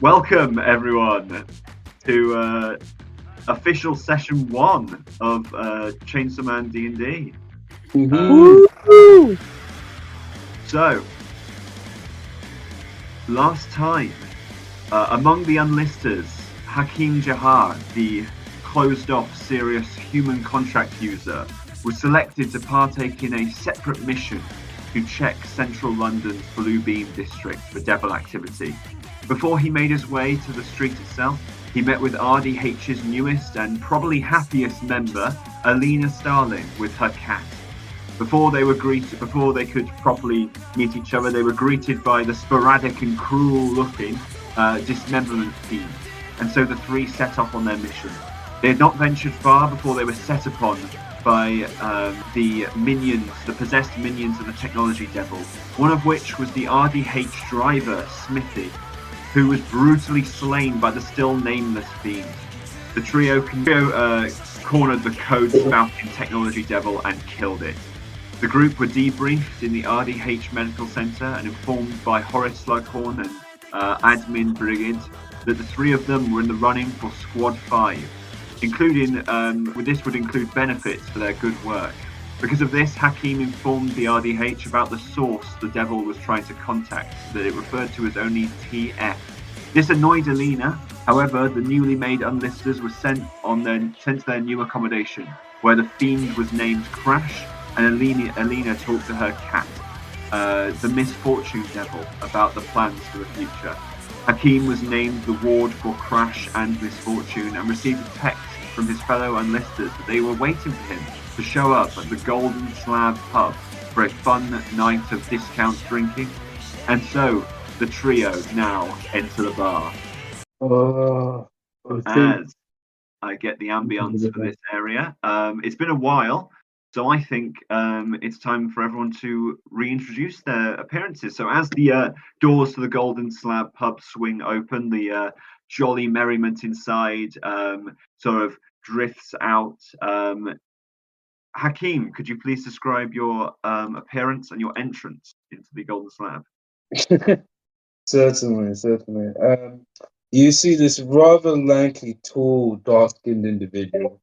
Welcome, everyone, to official session 1 of Chainsaw Man DND. So, last time, among the unlisters, Hakeem Jahar, the closed-off serious human contract user, was selected to partake in a separate mission to check central London's Blue Beam district for devil activity. Before he made his way to the street itself, he met with RDH's newest and probably happiest member, Alina Starling, with her cat. Before they could properly meet each other, they were greeted by the sporadic and cruel-looking dismemberment team, and so the three set off on their mission. They had not ventured far before they were set upon by the possessed minions of the technology devil, one of which was the RDH driver, Smithy, who was brutally slain by the still nameless fiend. The trio cornered the code-spouting technology devil and killed it. The group were debriefed in the RDH Medical Center and informed by Horace Slughorn and Admin Brigid that the three of them were in the running for Squad 5, including, this would include benefits for their good work. Because of this, Hakeem informed the RDH about the source the devil was trying to contact, that it referred to as only TF. This annoyed Alina. However, the newly made unlisters were sent to their new accommodation, where the fiend was named Crash, and Alina talked to her cat, the Misfortune Devil, about the plans for the future. Hakeem was named the ward for Crash and Misfortune and received a text from his fellow unlisters that they were waiting for him to show up at the Golden Slab pub for a fun night of discount drinking. And so, the trio now enter the bar. As I get the ambience for this area. It's been a while, so I think it's time for everyone to reintroduce their appearances. So as the doors to the Golden Slab pub swing open, the jolly merriment inside sort of drifts out. Hakeem, could you please describe your appearance and your entrance into the Golden Slab? Certainly. You see this rather lanky, tall, dark-skinned individual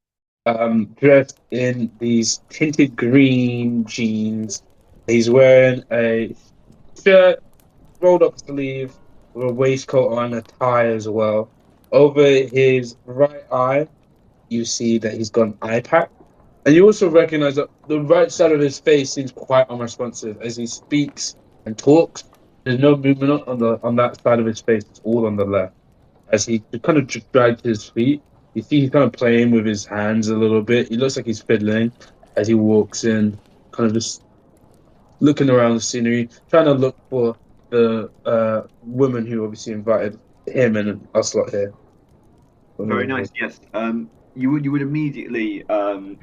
dressed in these tinted green jeans. He's wearing a shirt, rolled up sleeve, with a waistcoat on, a tie as well. Over his right eye, you see that he's got an eye patch. And you also recognize that the right side of his face seems quite unresponsive as he speaks and talks. There's no movement on that side of his face. It's all on the left. As he kind of drags his feet, you see he's kind of playing with his hands a little bit. He looks like he's fiddling as he walks in, kind of just looking around the scenery, trying to look for the woman who obviously invited him and us lot here. Very nice. Yes. You would immediately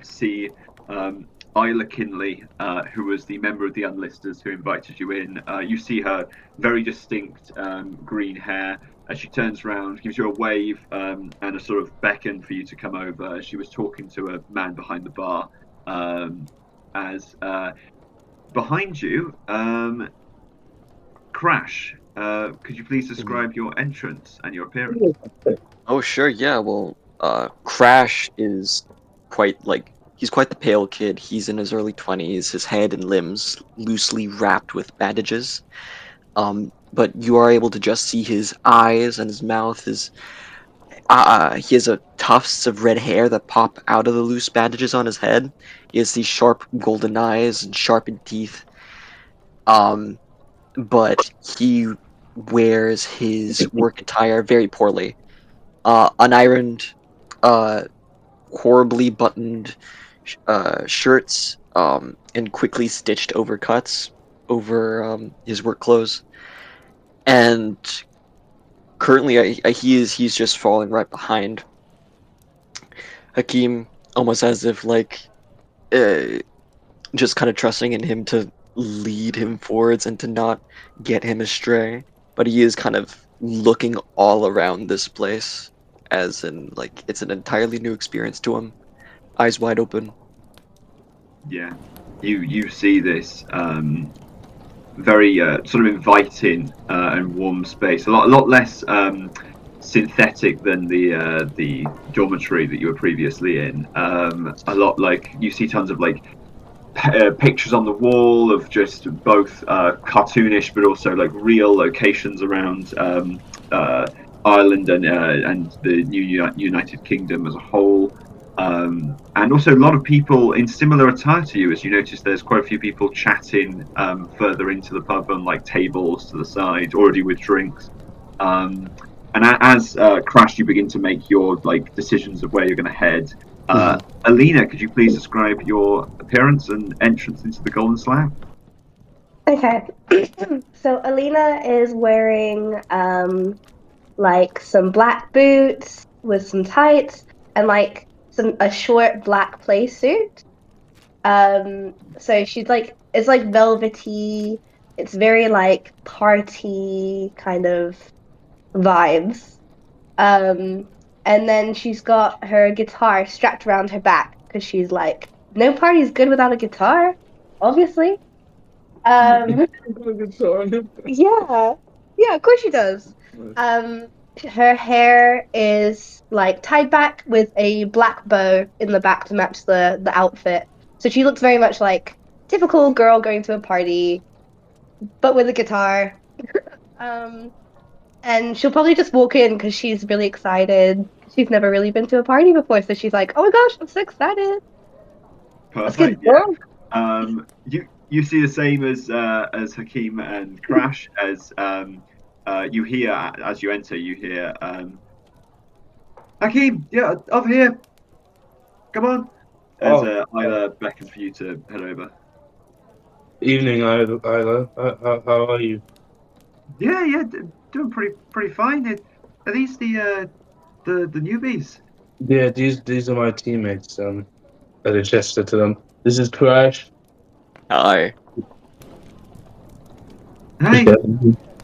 see Isla Kinley, who was the member of the Unlisters who invited you in. You see her very distinct green hair as she turns around, gives you a wave and a sort of beckon for you to come over. She was talking to a man behind the bar. As behind you, Crash. Could you please describe your entrance and your appearance? Oh, sure, yeah. Well, Crash is he's quite the pale kid. He's in his early 20s, his head and limbs loosely wrapped with bandages. But you are able to just see his eyes and his mouth. He has tufts of red hair that pop out of the loose bandages on his head. He has these sharp golden eyes and sharpened teeth. But he wears his work attire very poorly. Unironed, horribly buttoned shirts, and quickly stitched overcuts over his work clothes. And currently, he's just falling right behind Hakeem, almost as if just kind of trusting in him to lead him forwards and to not get him astray. But he is kind of looking all around this place, as in it's an entirely new experience to him, eyes wide open. Yeah, you see this very sort of inviting and warm space. A lot less synthetic than the dormitory that you were previously in. A lot like you see tons of like pictures on the wall of just both cartoonish but also like real locations around Ireland and the United Kingdom as a whole. And also a lot of people in similar attire to you. As you notice, there's quite a few people chatting further into the pub on like tables to the side, already with drinks. And as Crash, you begin to make your like decisions of where you're going to head. Alina, could you please describe your appearance and entrance into the Golden Slab? Okay. So Alina is wearing like some black boots with some tights and like a short black play suit. So she's like it's like velvety. It's very like party kind of vibes. Um, and then she's got her guitar strapped around her back because she's like, no party's good without a guitar, obviously. Um, yeah, yeah, of course she does. Um, her hair is like tied back with a black bow in the back to match the outfit. So she looks very much like typical girl going to a party, but with a guitar. Um, and she'll probably just walk in because she's really excited. She's never really been to a party before, so she's like, "Oh my gosh, I'm so excited! Let's get Perfect. Yeah. drunk." You see the same as Hakeem and Crash as you hear as you enter. You hear Hakeem, yeah, over here. Come on. As Isla beckons for you to head over. Evening, Isla. How are you? Yeah, doing pretty fine. Are these the newbies? Yeah, these are my teammates. At a gesture to them. This is Crash. Hi. Hey, Yeah.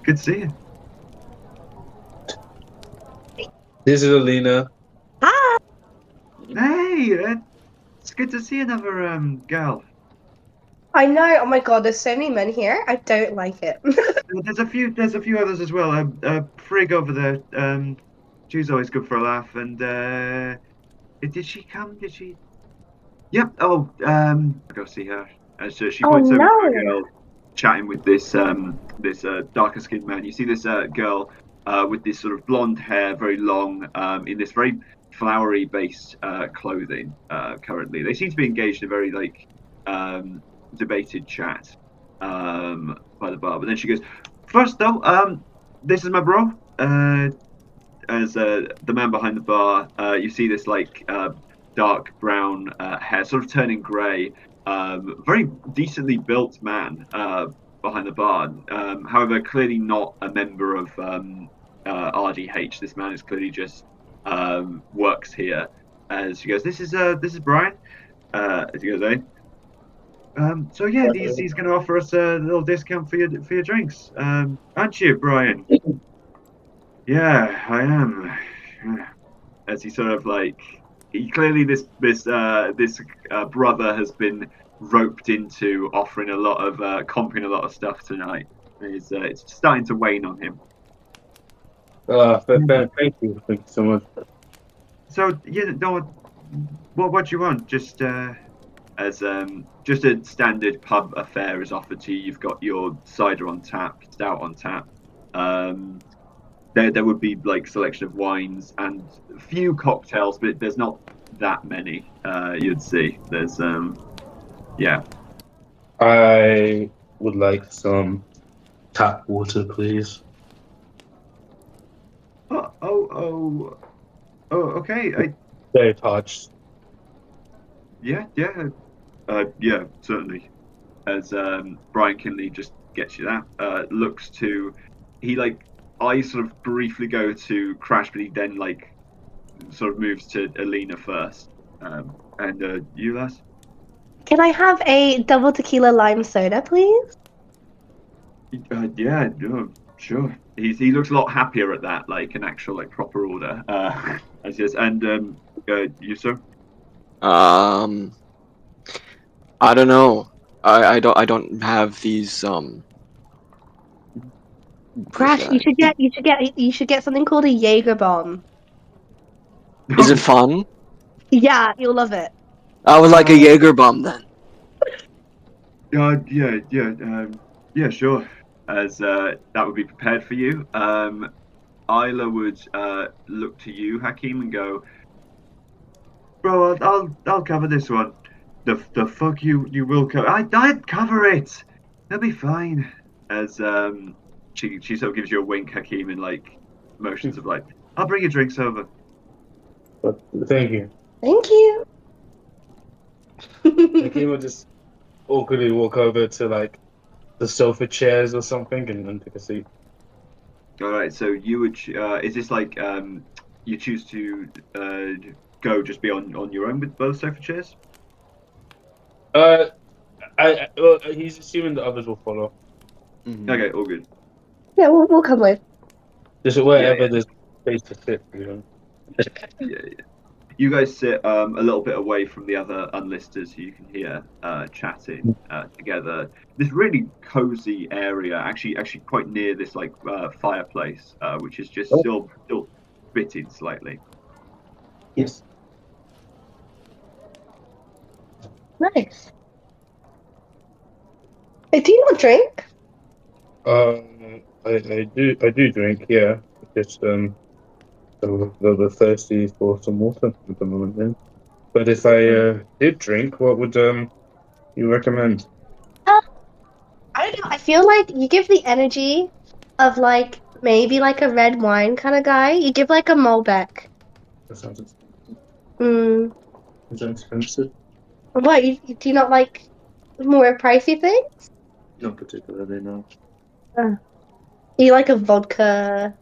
good to see you. This is Alina. Hi. Hey, it's good to see another girl. I know. Oh my god, there's so many men here. I don't like it. There's a few others as well. Frigg over there. She's always good for a laugh. And did she come? Did she? Yep. Oh, I go see her. So she Oh points over to a no. girl chatting with this darker skinned man. You see this girl with this sort of blonde hair, very long, in this very flowery based clothing. Currently, they seem to be engaged in a very like debated chat by the bar. But then she goes, "First though, this is my bro." As the man behind the bar, you see this like dark brown hair, sort of turning grey. Very decently built man behind the bar. However, clearly not a member of RDH. This man is clearly just works here. As she goes, this is Brian. As he goes, eh? So yeah, he's going to offer us a little discount for your drinks. Aren't you, Brian? Yeah, I am. As he sort of like, he clearly this brother has been roped into offering a lot of comping a lot of stuff tonight. It's starting to wane on him. Thank you so much. So yeah, no, what do you want? Just as just a standard pub affair is offered to you. You've got your cider on tap, stout on tap. There would be like selection of wines and a few cocktails, but there's not that many. You'd see. There's yeah. I would like some tap water, please. Oh, okay. Very parched. Yeah, certainly. As Brian Kinley just gets you that. Looks to, he like eyes sort of briefly go to Crash, but he then like sort of moves to Alina first. And you, lass? Can I have a double tequila lime soda, please? Yeah, sure. He looks a lot happier at that, like an actual like proper order. As he says, and you, sir? I don't know. I don't have these Crash, you should get something called a Jaeger bomb. Is it fun? Yeah, you'll love it. I would like a Jaeger bomb then. Yeah, sure. As that would be prepared for you. Isla would look to you, Hakeem, and go, "Bro, I'll cover this one." The fuck you will cover? I'd cover it. They'll be fine. As she sort of gives you a wink, Hakeem, and like motions of like, "I'll bring your drinks over." But thank you. Thank you. Hakeem will just awkwardly walk over to like the sofa chairs or something and take a seat. All right. So you would. Is this like you choose to go just be on your own with both sofa chairs? Well, he's assuming the others will follow. Mhm. Okay, all good. Yeah, we'll come with. Just wherever Yeah. there's space to sit, you know. Yeah. You guys sit a little bit away from the other unlisters who you can hear chatting together. This really cozy area, actually quite near this like fireplace, which is just still fitted slightly. Yes. Nice. Hey, do you not drink? I do drink, yeah. Just a little thirsty for some water at the moment, then. But if I did drink, what would you recommend? I don't know. I feel like you give the energy of like maybe like a red wine kind of guy. You give like a Malbec. That sounds expensive. Mm. Is that expensive? What? Do you not like more pricey things? Not particularly, no. You like a vodka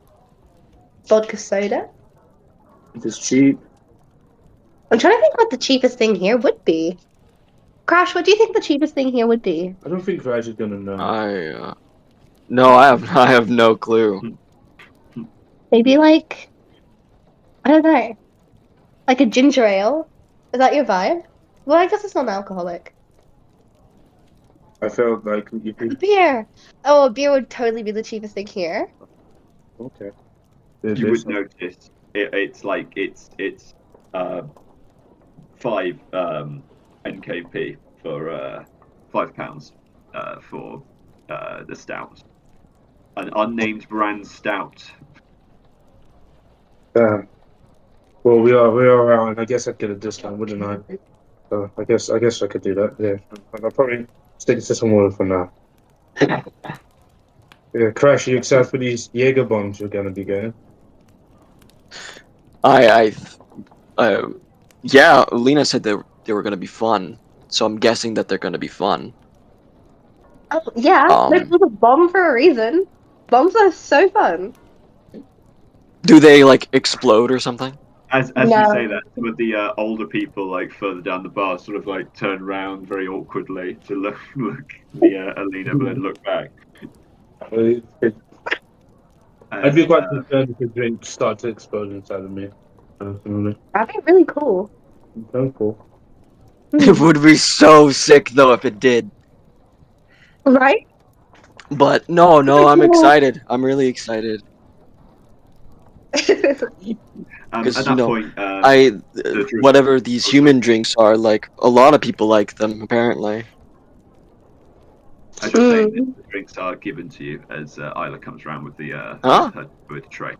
soda? If it's cheap, I'm trying to think what the cheapest thing here would be. Crash, what do you think the cheapest thing here would be? I don't think Raj is gonna know. No, I have no clue. Maybe like I don't know, like a ginger ale. Is that your vibe? Well, I guess it's not alcoholic. I felt like you A could. beer. Oh, a beer would totally be the cheapest thing here. Okay. You would notice it's like it's 5 NKP for £5 for the stout, an unnamed brand stout. Well, we are around. I guess I'd get a discount, wouldn't I? So I guess I could do that. Yeah, I'll probably stick to some water for now. Yeah, Crash, you excited for these Jaeger bombs you're gonna be getting? Yeah, Alina said they were gonna be fun, so I'm guessing that they're gonna be fun. Oh yeah, they're called a bomb for a reason. Bombs are so fun. Do they like explode or something? As No. you say that, some of the older people like further down the bar sort of like turn around very awkwardly to look the Alina, but then look back. I'd be quite concerned if the drink started to explode inside of me. Personally, That'd be really cool. so cool. It would be so sick though if it did. Right? But no, I'm excited. I'm really excited. At Because that point, whatever these human drinks are, like a lot of people like them apparently. I just saying that the drinks are given to you as Isla comes around with her tray.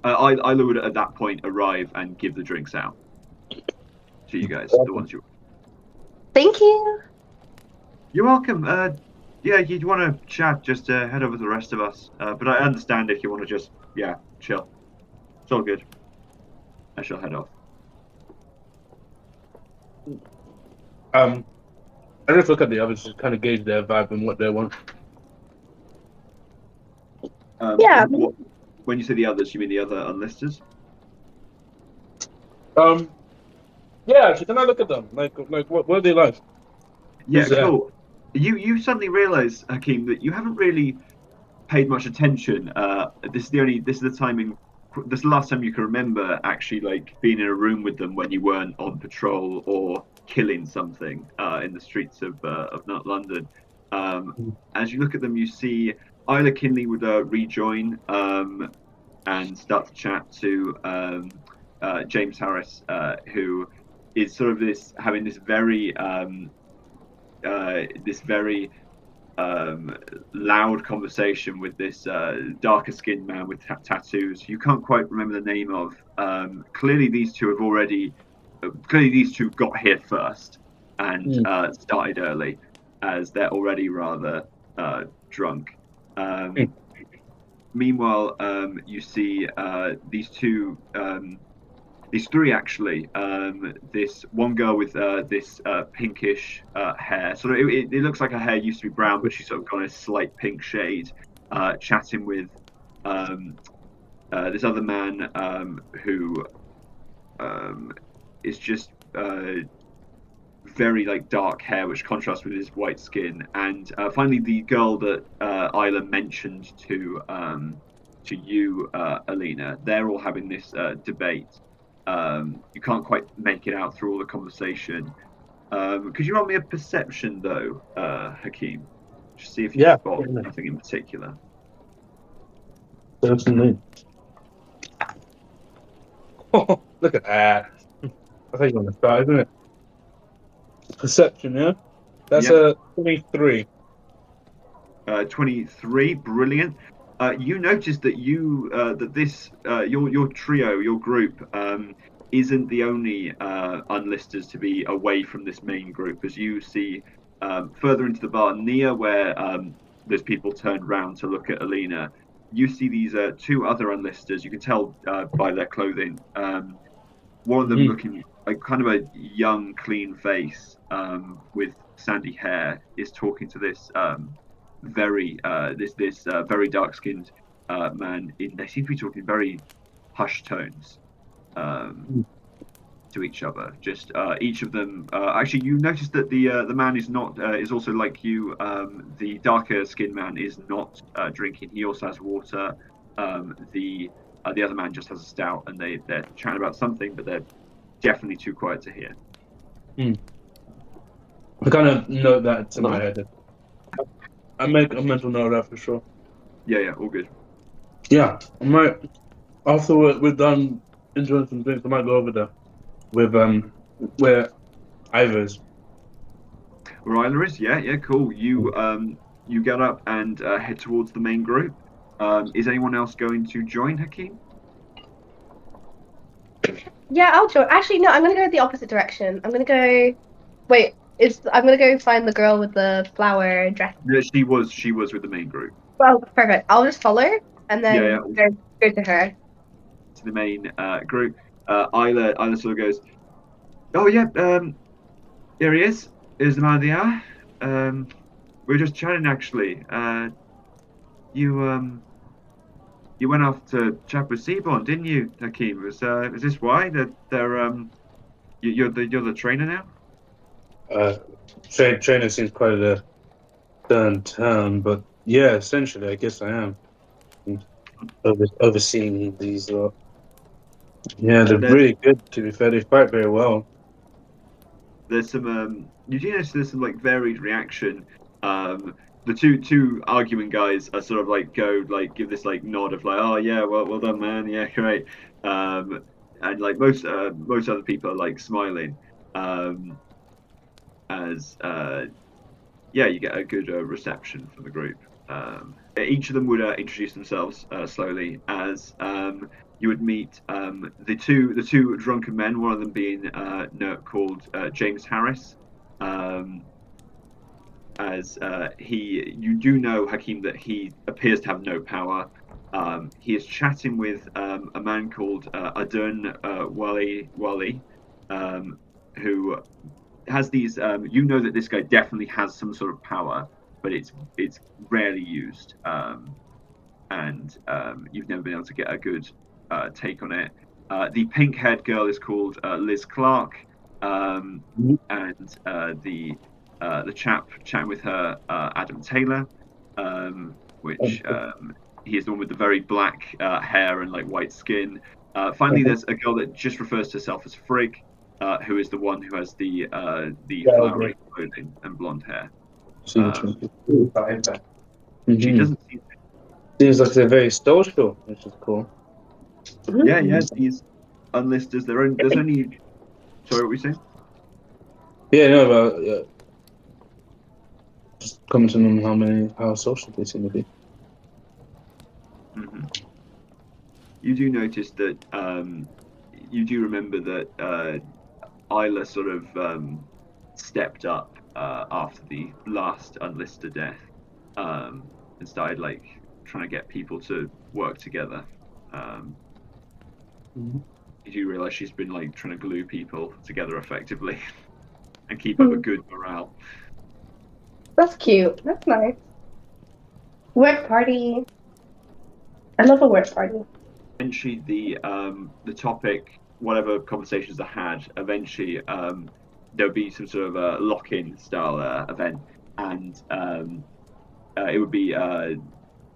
Isla would at that point arrive and give the drinks out to you guys, the ones you. Thank you. You're welcome. Yeah, you want to chat, just head over to the rest of us. But I understand if you want to just, chill. It's all good. I shall head off. I just look at the others, just kind of gauge their vibe and what they want. Yeah. When you say the others, you mean the other unlisters? Yeah, actually, can I look at them? Like what are they like? Yeah, cool. You suddenly realise, Hakeem, that you haven't really paid much attention. This is the last time you can remember actually like being in a room with them when you weren't on patrol or killing something in the streets of not London. As you look at them, you see Isla Kinley would rejoin and start to chat to James Harris, who is sort of having this very loud conversation with this darker skinned man with tattoos. You can't quite remember the name of. Clearly, these two got here first and started early, as they're already rather drunk. Meanwhile, you see these three actually. This one girl with this pinkish hair, sort of it looks like her hair used to be brown, but she's sort of got a slight pink shade. Chatting with this other man who is just very like dark hair, which contrasts with his white skin. And finally, the girl that Isla mentioned to you, Alina. They're all having this debate. You can't quite make it out through all the conversation. Could you roll me a perception, though, Hakeem? Just see if you spot anything in particular. Certainly. Oh, look at that. I think you're on the start, isn't it? Perception, yeah? That's a 23. 23, brilliant. You notice that your trio, your group, isn't the only unlisters to be away from this main group. As you see further into the bar, near where there's people turned round to look at Alina, you see these two other unlisters. You can tell by their clothing. One of them looking like kind of a young, clean face with sandy hair is talking to this very very dark-skinned man. They seem to be talking very hushed tones to each other. Just each of them. Actually, you notice that the man is not is also like you. The darker-skinned man is not drinking. He also has water. The other man just has a stout, and they're chatting about something, but they're definitely too quiet to hear. I kind of note that to my head. I make a mental note of that for sure. Yeah, all good. Yeah, I might, after we're done enjoying some drinks, I might go over there with where Ivor is. Where Isla is? Yeah, cool. You get up and head towards the main group. Is anyone else going to join Hakeem? Yeah, I'll join. Actually, no, I'm gonna go the opposite direction. I'm gonna go. Wait, I'm gonna go find the girl with the flower dress. Yeah, she was with the main group. Well, perfect. I'll just follow and then go to her. To the main group. Isla sort of goes, "Oh yeah, here he is. Here's the man of the hour. We were just chatting actually. You went off to chat with Seaborn, didn't you, Hakeem? Is this why that you're the trainer now?" Trainer seems quite a stern term, but yeah, essentially, I guess I am overseeing these. Yeah, they're really good. To be fair, they fight very well. There's some you do notice there's some like varied reaction. The two arguing guys are sort of like give this like nod of like, oh yeah, well done, man, yeah, great. And like most other people are like smiling. As you get a good reception from the group. Each of them would introduce themselves slowly as you would meet the two drunken men. One of them being called James Harris. You do know, Hakeem, that he appears to have no power. He is chatting with a man called Adun Wali, who has these. You know that this guy definitely has some sort of power, but it's rarely used, and you've never been able to get a good take on it. The pink-haired girl is called Liz Clark, and the chap chatting with her, Adam Taylor, which he is the one with the very black hair and like white skin. Finally, there's a girl that just refers to herself as Frigg, who is the one who has the flowery clothing and blonde hair. She Mhm. doesn't seem. Seems like they're very social, which is cool. Yeah. These unlisters. There's only. Sorry, what were you saying? Yeah, no, but just commenting on how social they seem to be. Hmm. You do notice that. You do remember that Isla sort of stepped up after the last unlisted death, and started like trying to get people to work together. Um, Mhm. you do realize she's been like trying to glue people together effectively and keep up a good morale. That's cute. That's nice. Work party. I love a work party. Eventually, the topic, whatever conversations are had, eventually there'll be some sort of a lock-in style event, and it would be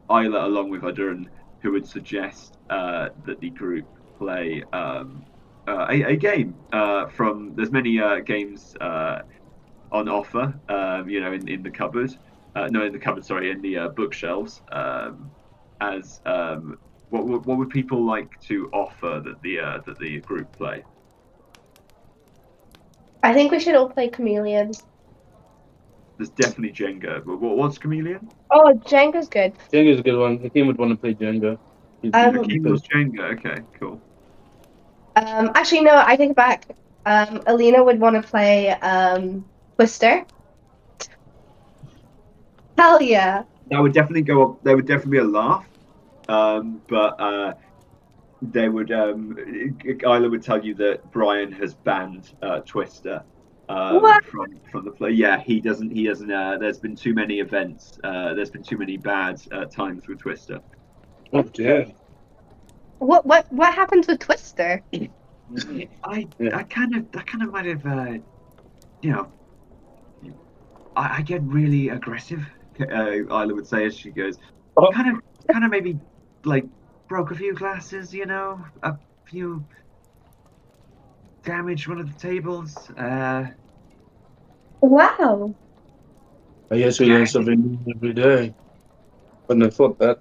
Isla along with Adurn who would suggest that the group play a game from. There's many games on offer, in the cupboard. No, in the cupboard. Sorry, in the bookshelves. As what would people like to offer that the group play? I think we should all play chameleons. There's definitely Jenga. But what's Chameleon? Oh, Jenga's good. Jenga's a good one. Hakeem would want to play Jenga. Hakeem was Jenga. Okay, cool. Actually, no, I take it back. Alina would want to play Twister. Hell yeah. That would definitely go up. There would definitely be a laugh. But they would Isla would tell you that Brian has banned Twister What? from the play. Yeah, he doesn't there's been too many events. There's been too many bad times with Twister. Oh, yeah. What happens with Twister? I Yeah. I kind of might have you know I get really aggressive. Isla would say as she goes, Oh, kind of maybe like broke a few glasses, a few damaged one of the tables. Wow. I guess we learn something new every day. Wouldn't have thought that.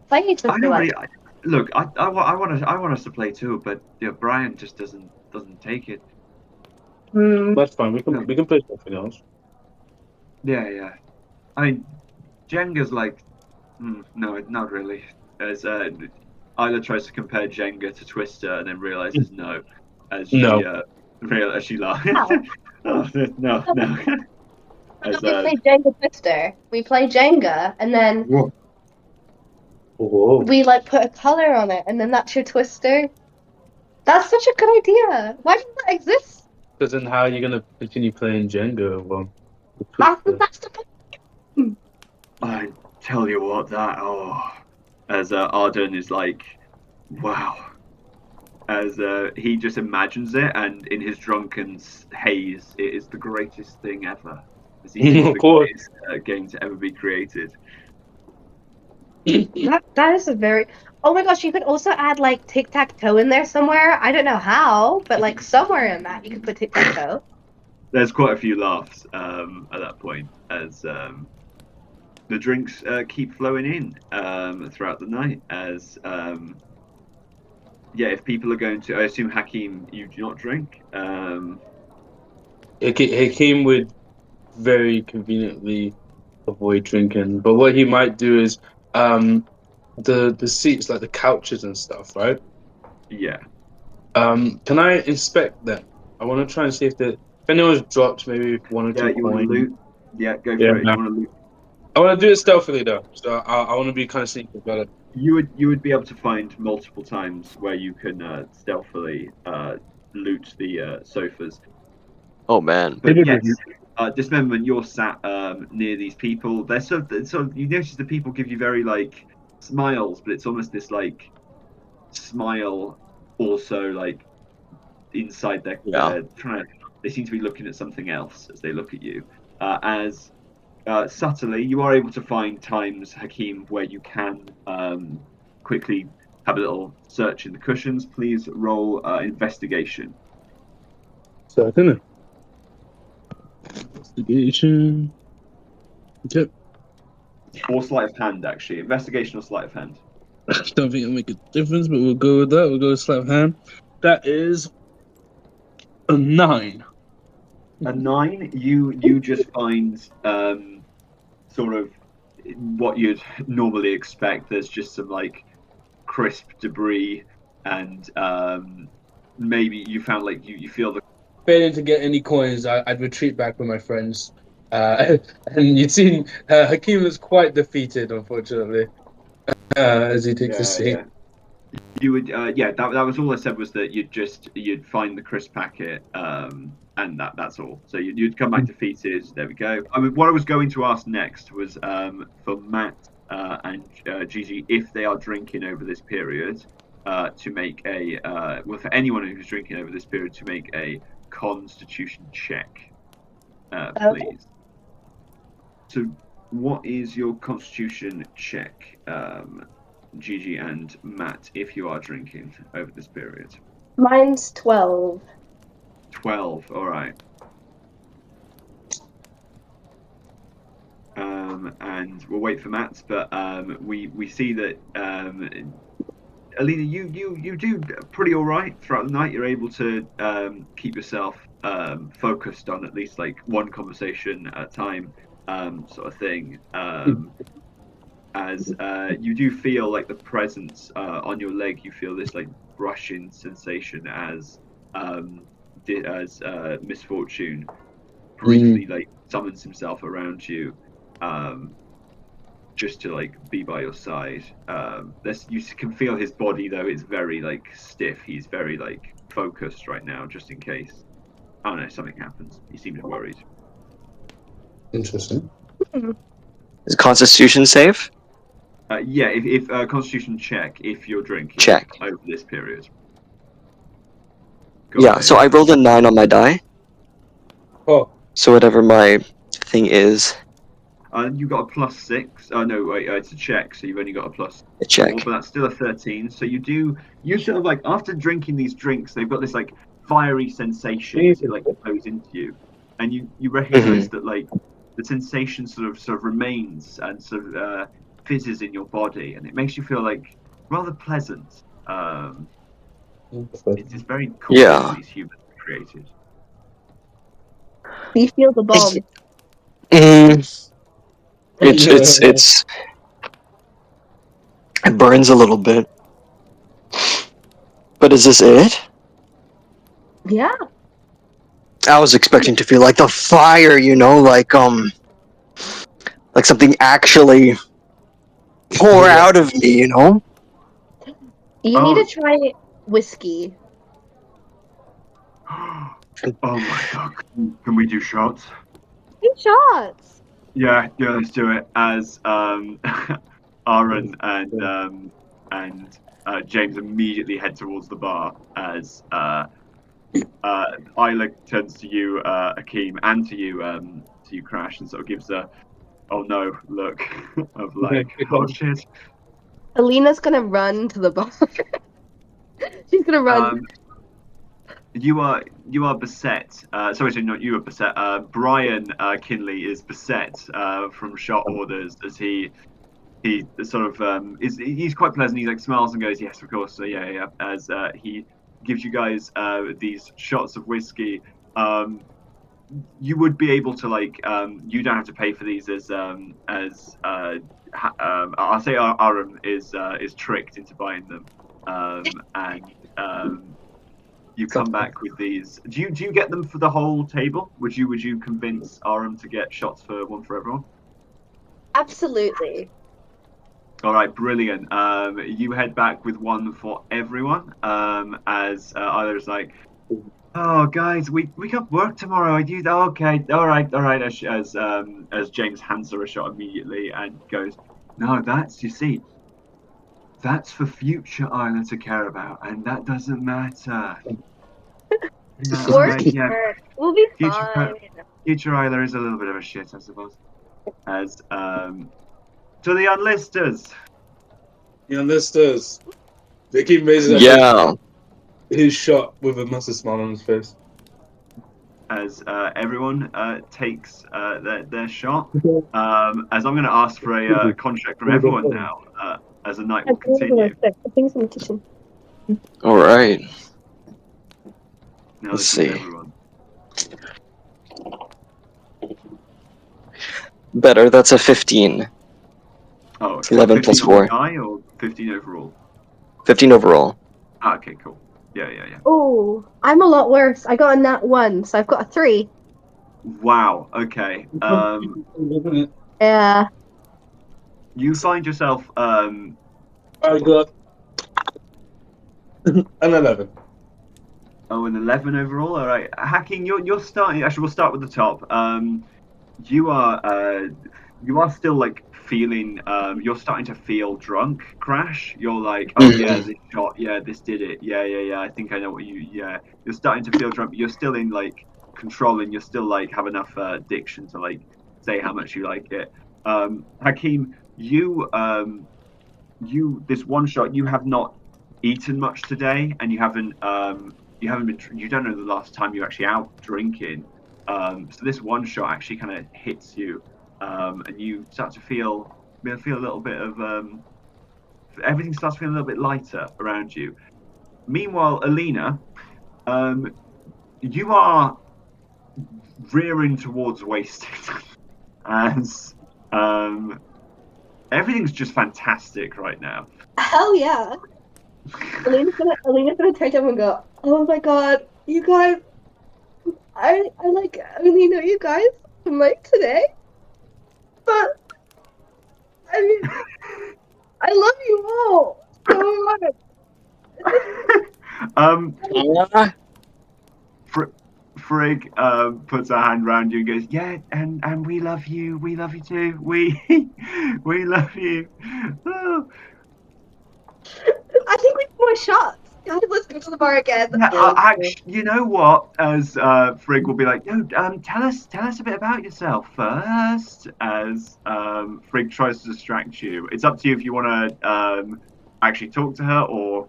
Why do you I Twister don't like? really. Look, I want us to play too, but Brian just doesn't take it. Hmm. That's fine. We No. can play something else. Yeah. I mean, Jenga's like, no, not really. As Isla tries to compare Jenga to Twister, and then realizes no, as she No. as she laughs. Wow. Oh, no. As We play Jenga Twister. We play Jenga, and then whoa. Whoa. we like put a color on it, and then that's your Twister. That's such a good idea. Why doesn't that exist? Because then how are you going to continue playing Jenga? Well, That's the point. I tell you what, as Arden is like, wow. As he just imagines it, and in his drunken haze, it is the greatest thing ever. As he thinks of the course. greatest game to ever be created. That is a very. Oh my gosh, you could also add like tic-tac-toe in there somewhere. I don't know how, but like somewhere in that you could put tic-tac-toe. There's quite a few laughs at that point as the drinks keep flowing in throughout the night. As if people are going to, I assume Hakeem, you do not drink. Hakeem would very conveniently avoid drinking, but what he might do is the seats, like the couches and stuff, right? Yeah, Can I inspect them? I want to try and see if anyone's dropped maybe one or two you want to coins. loot? Yeah, go Yeah, for it. You want to loot? I want to do it stealthily though, so I want to be kind of secret about it. You would be able to find multiple times where you can stealthily loot the sofas. Oh man. But yes, dismemberment. You're sat near these people. They're sort of. You notice the people give you very like smiles, but it's almost this like smile, also like inside their. Yeah. They're trying to. They seem to be looking at something else as they look at you. As subtly, you are able to find times, Hakeem, where you can quickly have a little search in the cushions. Please roll investigation. So I don't know. Investigation. Okay. Or sleight of hand, actually. Investigation or sleight of hand. I don't think it'll make a difference, but we'll go with that. We'll go with sleight of hand. That is a 9. A 9, you just find sort of what you'd normally expect. There's just some like crisp debris, and maybe you found like you feel the Failing to get any coins, I'd retreat back with my friends. And you'd seen Hakeem was quite defeated, unfortunately, as he takes a seat. You would that was all I said, was that you'd find the crisp packet, and that's all. So you'd come back defeated. There we go. I mean, what I was going to ask next was for Matt and Gigi, if they are drinking over this period, to make a well, for anyone who's drinking over this period, to make a Constitution check, please. So what is your Constitution check, Gigi and Matt, if you are drinking over this period? Mine's 12. 12, all right. And we'll wait for Matt, but we see that Alina, you do pretty all right throughout the night. You're able to keep yourself focused on at least like one conversation at a time, sort of thing. As you do feel like the presence on your leg, you feel this like brushing sensation as Misfortune briefly like summons himself around you, just to like be by your side. You can feel his body though; it's very like stiff. He's very like focused right now, just in case. I don't know, something happens. He seems worried. Interesting. Is Constitution save? Yeah, if Constitution check if you're drinking Check. over this period. Yeah, so I rolled a 9 on my die. Oh. So whatever my thing is. You got a +6. Oh no, wait, it's a check, so you've only got a plus. A check. 4, but that's still a 13. So you sort of like, after drinking these drinks, they've got this like fiery sensation as it like goes into you, and you recognize that like the sensation sort of remains and sort of fizzes in your body, and it makes you feel like rather pleasant. It's just very cool. Yeah. These humans have created. You feel the bomb. It burns a little bit. But is this it? Yeah. I was expecting to feel like the fire, like something actually pour out of me, You need to try whiskey. Oh my god! Can we do shots? 2 shots. Yeah, let's do it. As Aaron and James immediately head towards the bar, as Isla turns to you, Hakeem, and to you, Crash, and sort of gives a "oh no" look of like, "oh shit." Alina's gonna run to the bar. She's gonna run. You are beset. Sorry, not you are beset. Brian Kinley is beset from shot orders, as he sort of he's quite pleasant. He like smiles and goes, "Yes, of course." So yeah. As he gives you guys these shots of whiskey. You would be able to like you don't have to pay for these, as I'll say Aaron is tricked into buying them, and you come back with these. Do you get them for the whole table? Would you convince Aaron to get shots for one for everyone? Absolutely. All right, brilliant. You head back with one for everyone. As Isla's like, "Oh, guys, we got work tomorrow. Okay, all right." As James hands her a shot immediately and goes, "No, that's for future Isla to care about, and that doesn't matter." We'll be fine. Future Isla is a little bit of a shit, I suppose. As to the unlisters. The unlisters. They keep raising Yeah. his shot with a massive smile on his face. as everyone takes their shot. As I'm going to ask for a contract from everyone now, as the night will continue. I think it's in the kitchen. All right. Now Let's this is see. everyone. Better. That's a 15. Oh, It's okay. 11 15 plus on the 4. die or 15 overall? 15 overall. Ah, okay, cool. Yeah. Oh, I'm a lot worse. I got a nat 1, so I've got a 3. Wow. Okay. Yeah. You find yourself I got an 11. an 11 overall. All right, Hacking. You're starting. Actually, we'll start with the top. You are still like feeling. You're starting to feel drunk, Crash. You're like, oh yeah, this shot. Yeah, this did it. Yeah. I think I know what you. Yeah, you're starting to feel drunk, but you're still in like control, and you're still like have enough diction to like say how much you like it. Hakeem, you this one shot. You have not eaten much today, and you haven't been. You don't know the last time you were actually out drinking. So this one shot actually kind of hits you, and you start to feel a little bit of everything starts feeling a little bit lighter around you. Meanwhile, Alina, you are rearing towards wasted, as everything's just fantastic right now. Hell yeah. Alina's gonna turn to him and go, oh my god, you guys, I like only know you guys from like today, but I mean, I love you all so much. Frigg puts her hand around you and goes, "Yeah, and we love you. We love you too. We we love you." Oh. I think we need more shots. God, let's go to the bar again. Yeah, actually, you know what? As Frigg will be like, "No, tell us a bit about yourself first." As Frigg tries to distract you, it's up to you if you want to actually talk to her or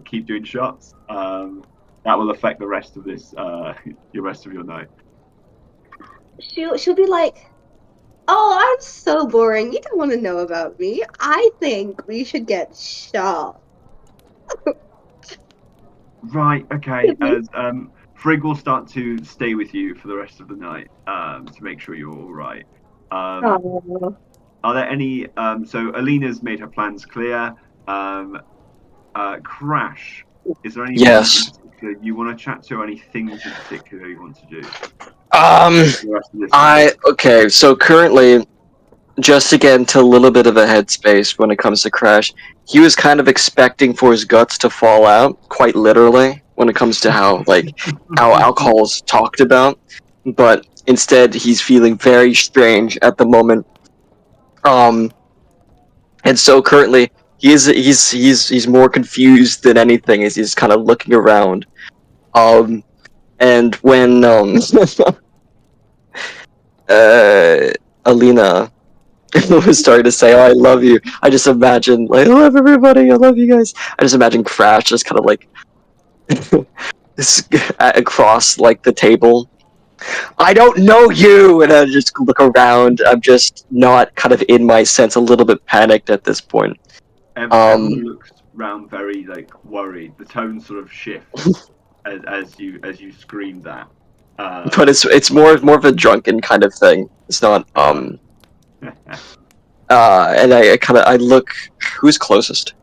keep doing shots. That will affect the rest of this, your rest of your night. She'll be like, oh, I'm so boring. You don't want to know about me. I think we should get shot. Right. Okay. As Frigg will start to stay with you for the rest of the night, to make sure you're all right. Oh. Are there any? So Alina's made her plans clear. Crash, is there anyone in Yes. particular you want to chat to? Or any things in particular you want to do? Okay, so currently, just to get into a little bit of a headspace when it comes to Crash, he was kind of expecting for his guts to fall out, quite literally, when it comes to how alcohol is talked about. But instead, he's feeling very strange at the moment. And so currently, he's more confused than anything as he's kind of looking around. And when Alina was starting to say, "Oh, I love you," I just imagine like, "I love everybody, I love you guys." I just imagine Crash just kind of like across like the table. I don't know you, and I just look around. I'm just not kind of in my sense, a little bit panicked at this point. Everyone looks round very like worried. The tone sort of shifts as you scream that. But it's more of a drunken kind of thing. It's not and I look, who's closest?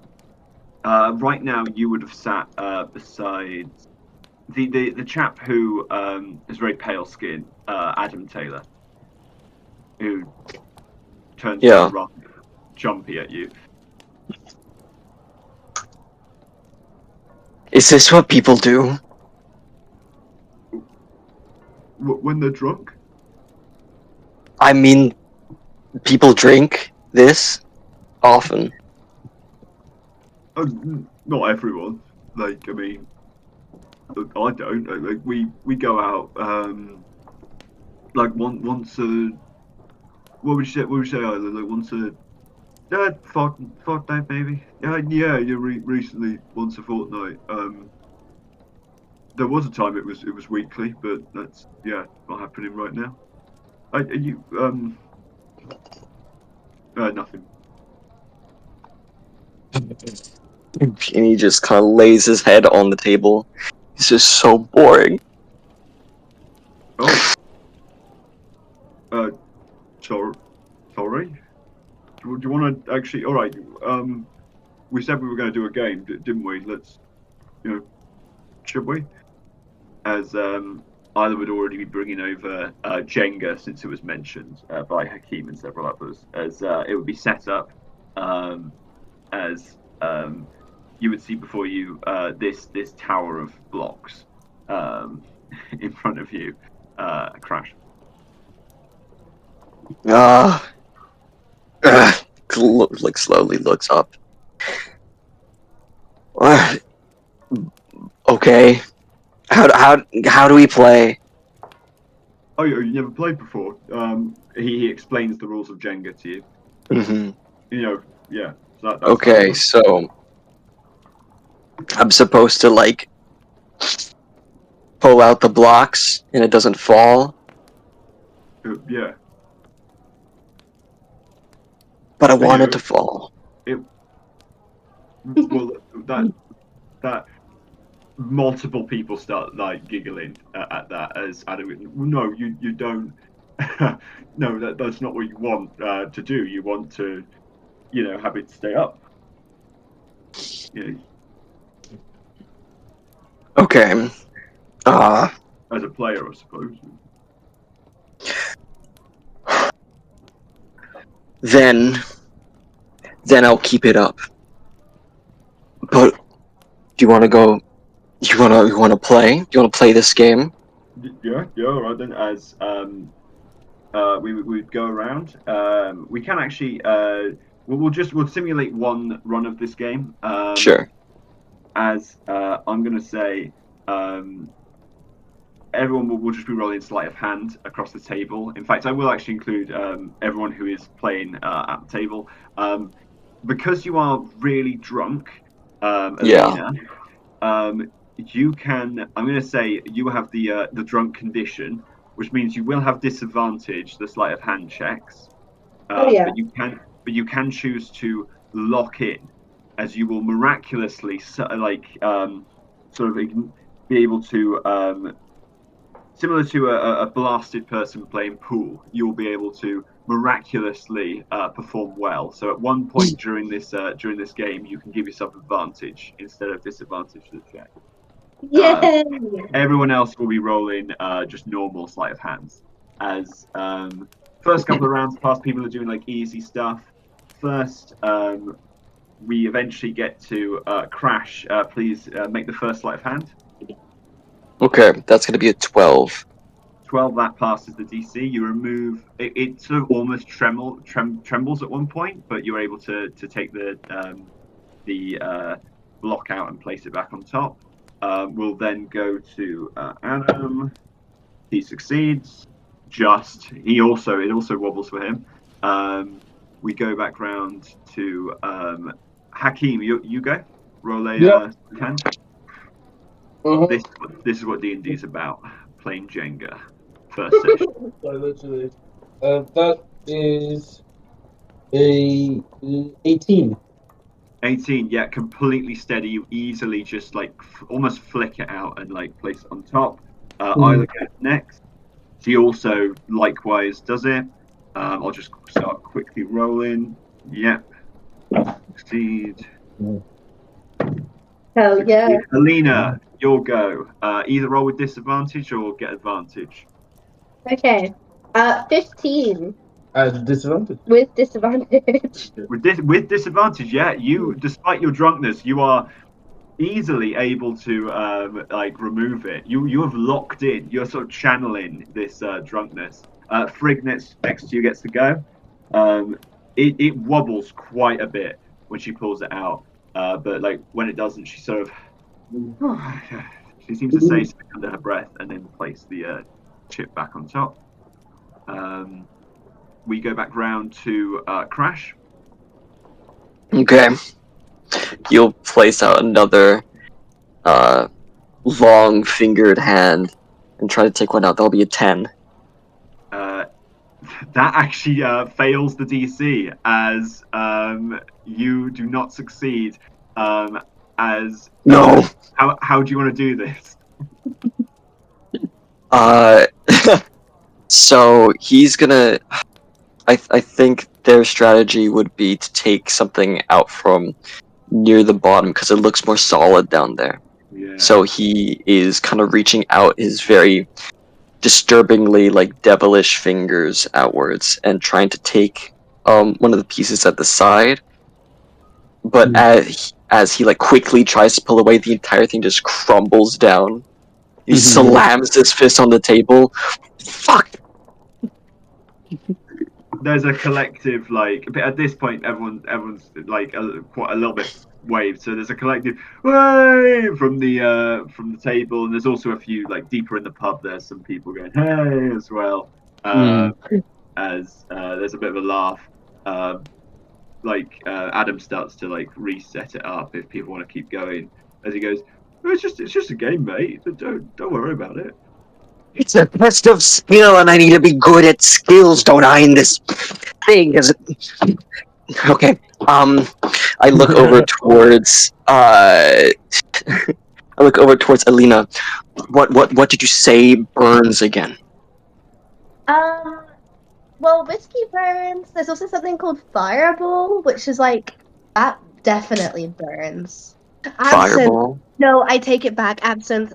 Right now, you would have sat beside the chap who is very pale skin, Adam Taylor, who turns Yeah. rather jumpy at you. Is this what people do? When they're drunk? I mean, people drink this often. Not everyone. Like, I mean, I don't. Like, we go out like once a. What would you say? Either like once a. Fortnight maybe. Yeah, recently once a fortnight. There was a time it was weekly, but that's not happening right now. Are you nothing. And he just kind of lays his head on the table. It's just so boring. Oh, sorry. Do you want to actually? All right. We said we were going to do a game, didn't we? Let's, should we? As Isla would already be bringing over Jenga, since it was mentioned by Hakeem and several others, as it would be set up as you would see before you this tower of blocks in front of you, Crash. Like slowly looks up. Okay. How do we play? Oh, you never played before? He explains the rules of Jenga to you. Mm-hmm. Yeah. So that's Okay, so I'm supposed to like pull out the blocks and it doesn't fall, yeah. but I want it to fall. Well, that multiple people start like giggling at that as Adam. No, you don't. No, that's not what you want to do. You want to, have it stay up. Okay. As a player, I suppose. Then I'll keep it up. But do you want to go? You want to play? Do you want to play this game? Yeah. All right then. As we would go around. We can actually. We'll simulate one run of this game. Sure. As I'm going to say, everyone will just be rolling sleight of hand across the table. In fact, I will actually include everyone who is playing at the table. Because you are really drunk, Alina, you can. I'm going to say you have the drunk condition, which means you will have disadvantage the sleight of hand checks. But you can choose to lock in, as you will miraculously sort of be able to. Similar to a blasted person playing pool, you'll be able to miraculously perform well. So at one point during this game, you can give yourself advantage instead of disadvantage to the check. Yay! Everyone else will be rolling just normal sleight of hands. As first couple of rounds pass, people are doing like easy stuff. First, we eventually get to Crash. Please make the first sleight of hand. Okay, that's gonna be a 12. 12, that passes the DC. You remove it sort of almost trembles at one point, but you're able to take the block out and place it back on top. We'll then go to Adam. He succeeds. It also wobbles for him. We go back round to Hakeem. You go. Roll a 10. This is what D&D is about. Playing Jenga. First session. So literally, that is a 18. 18, yeah, completely steady. You easily just like almost flick it out and like place it on top. Isla goes next. She also likewise does it. I'll just start quickly rolling. Yep. Succeed. Hell yeah. Alina, you'll go. Either roll with disadvantage or get advantage. Okay. 15 Disadvantage. with disadvantage. With disadvantage, yeah. You, despite your drunkenness, you are easily able to like remove it. You have locked in. You're sort of channeling this drunkenness. Frigg next to you gets to go. It wobbles quite a bit when she pulls it out, but like when it doesn't, she sort of she seems to say something under her breath and then place the chip back on top. We go back round to Crash. Okay. You'll place out another long fingered hand and try to take one out. That'll be a 10. That actually fails the DC as you do not succeed. As No. How do you want to do this? So he's gonna. I think their strategy would be to take something out from near the bottom because it looks more solid down there. Yeah. So he is kind of reaching out his very disturbingly like devilish fingers outwards and trying to take one of the pieces at the side. But as he like quickly tries to pull away, the entire thing just crumbles down. He slams his fist on the table. Fuck. There's a collective but at this point everyone's like quite a little bit waved. So there's a collective way from the table, and there's also a few like deeper in the pub. There's some people going hey as well. As there's a bit of a laugh. Adam starts to like reset it up if people want to keep going. As he goes, oh, it's just a game, mate. Don't worry about it. It's a test of skill, and I need to be good at skills, don't I? In this thing, is it? Okay. I look over towards. I look over towards Alina. What did you say burns again? Well, whiskey burns. There's also something called fireball, which is like that definitely burns. Absinthe. Fireball. No, I take it back. Absinthe.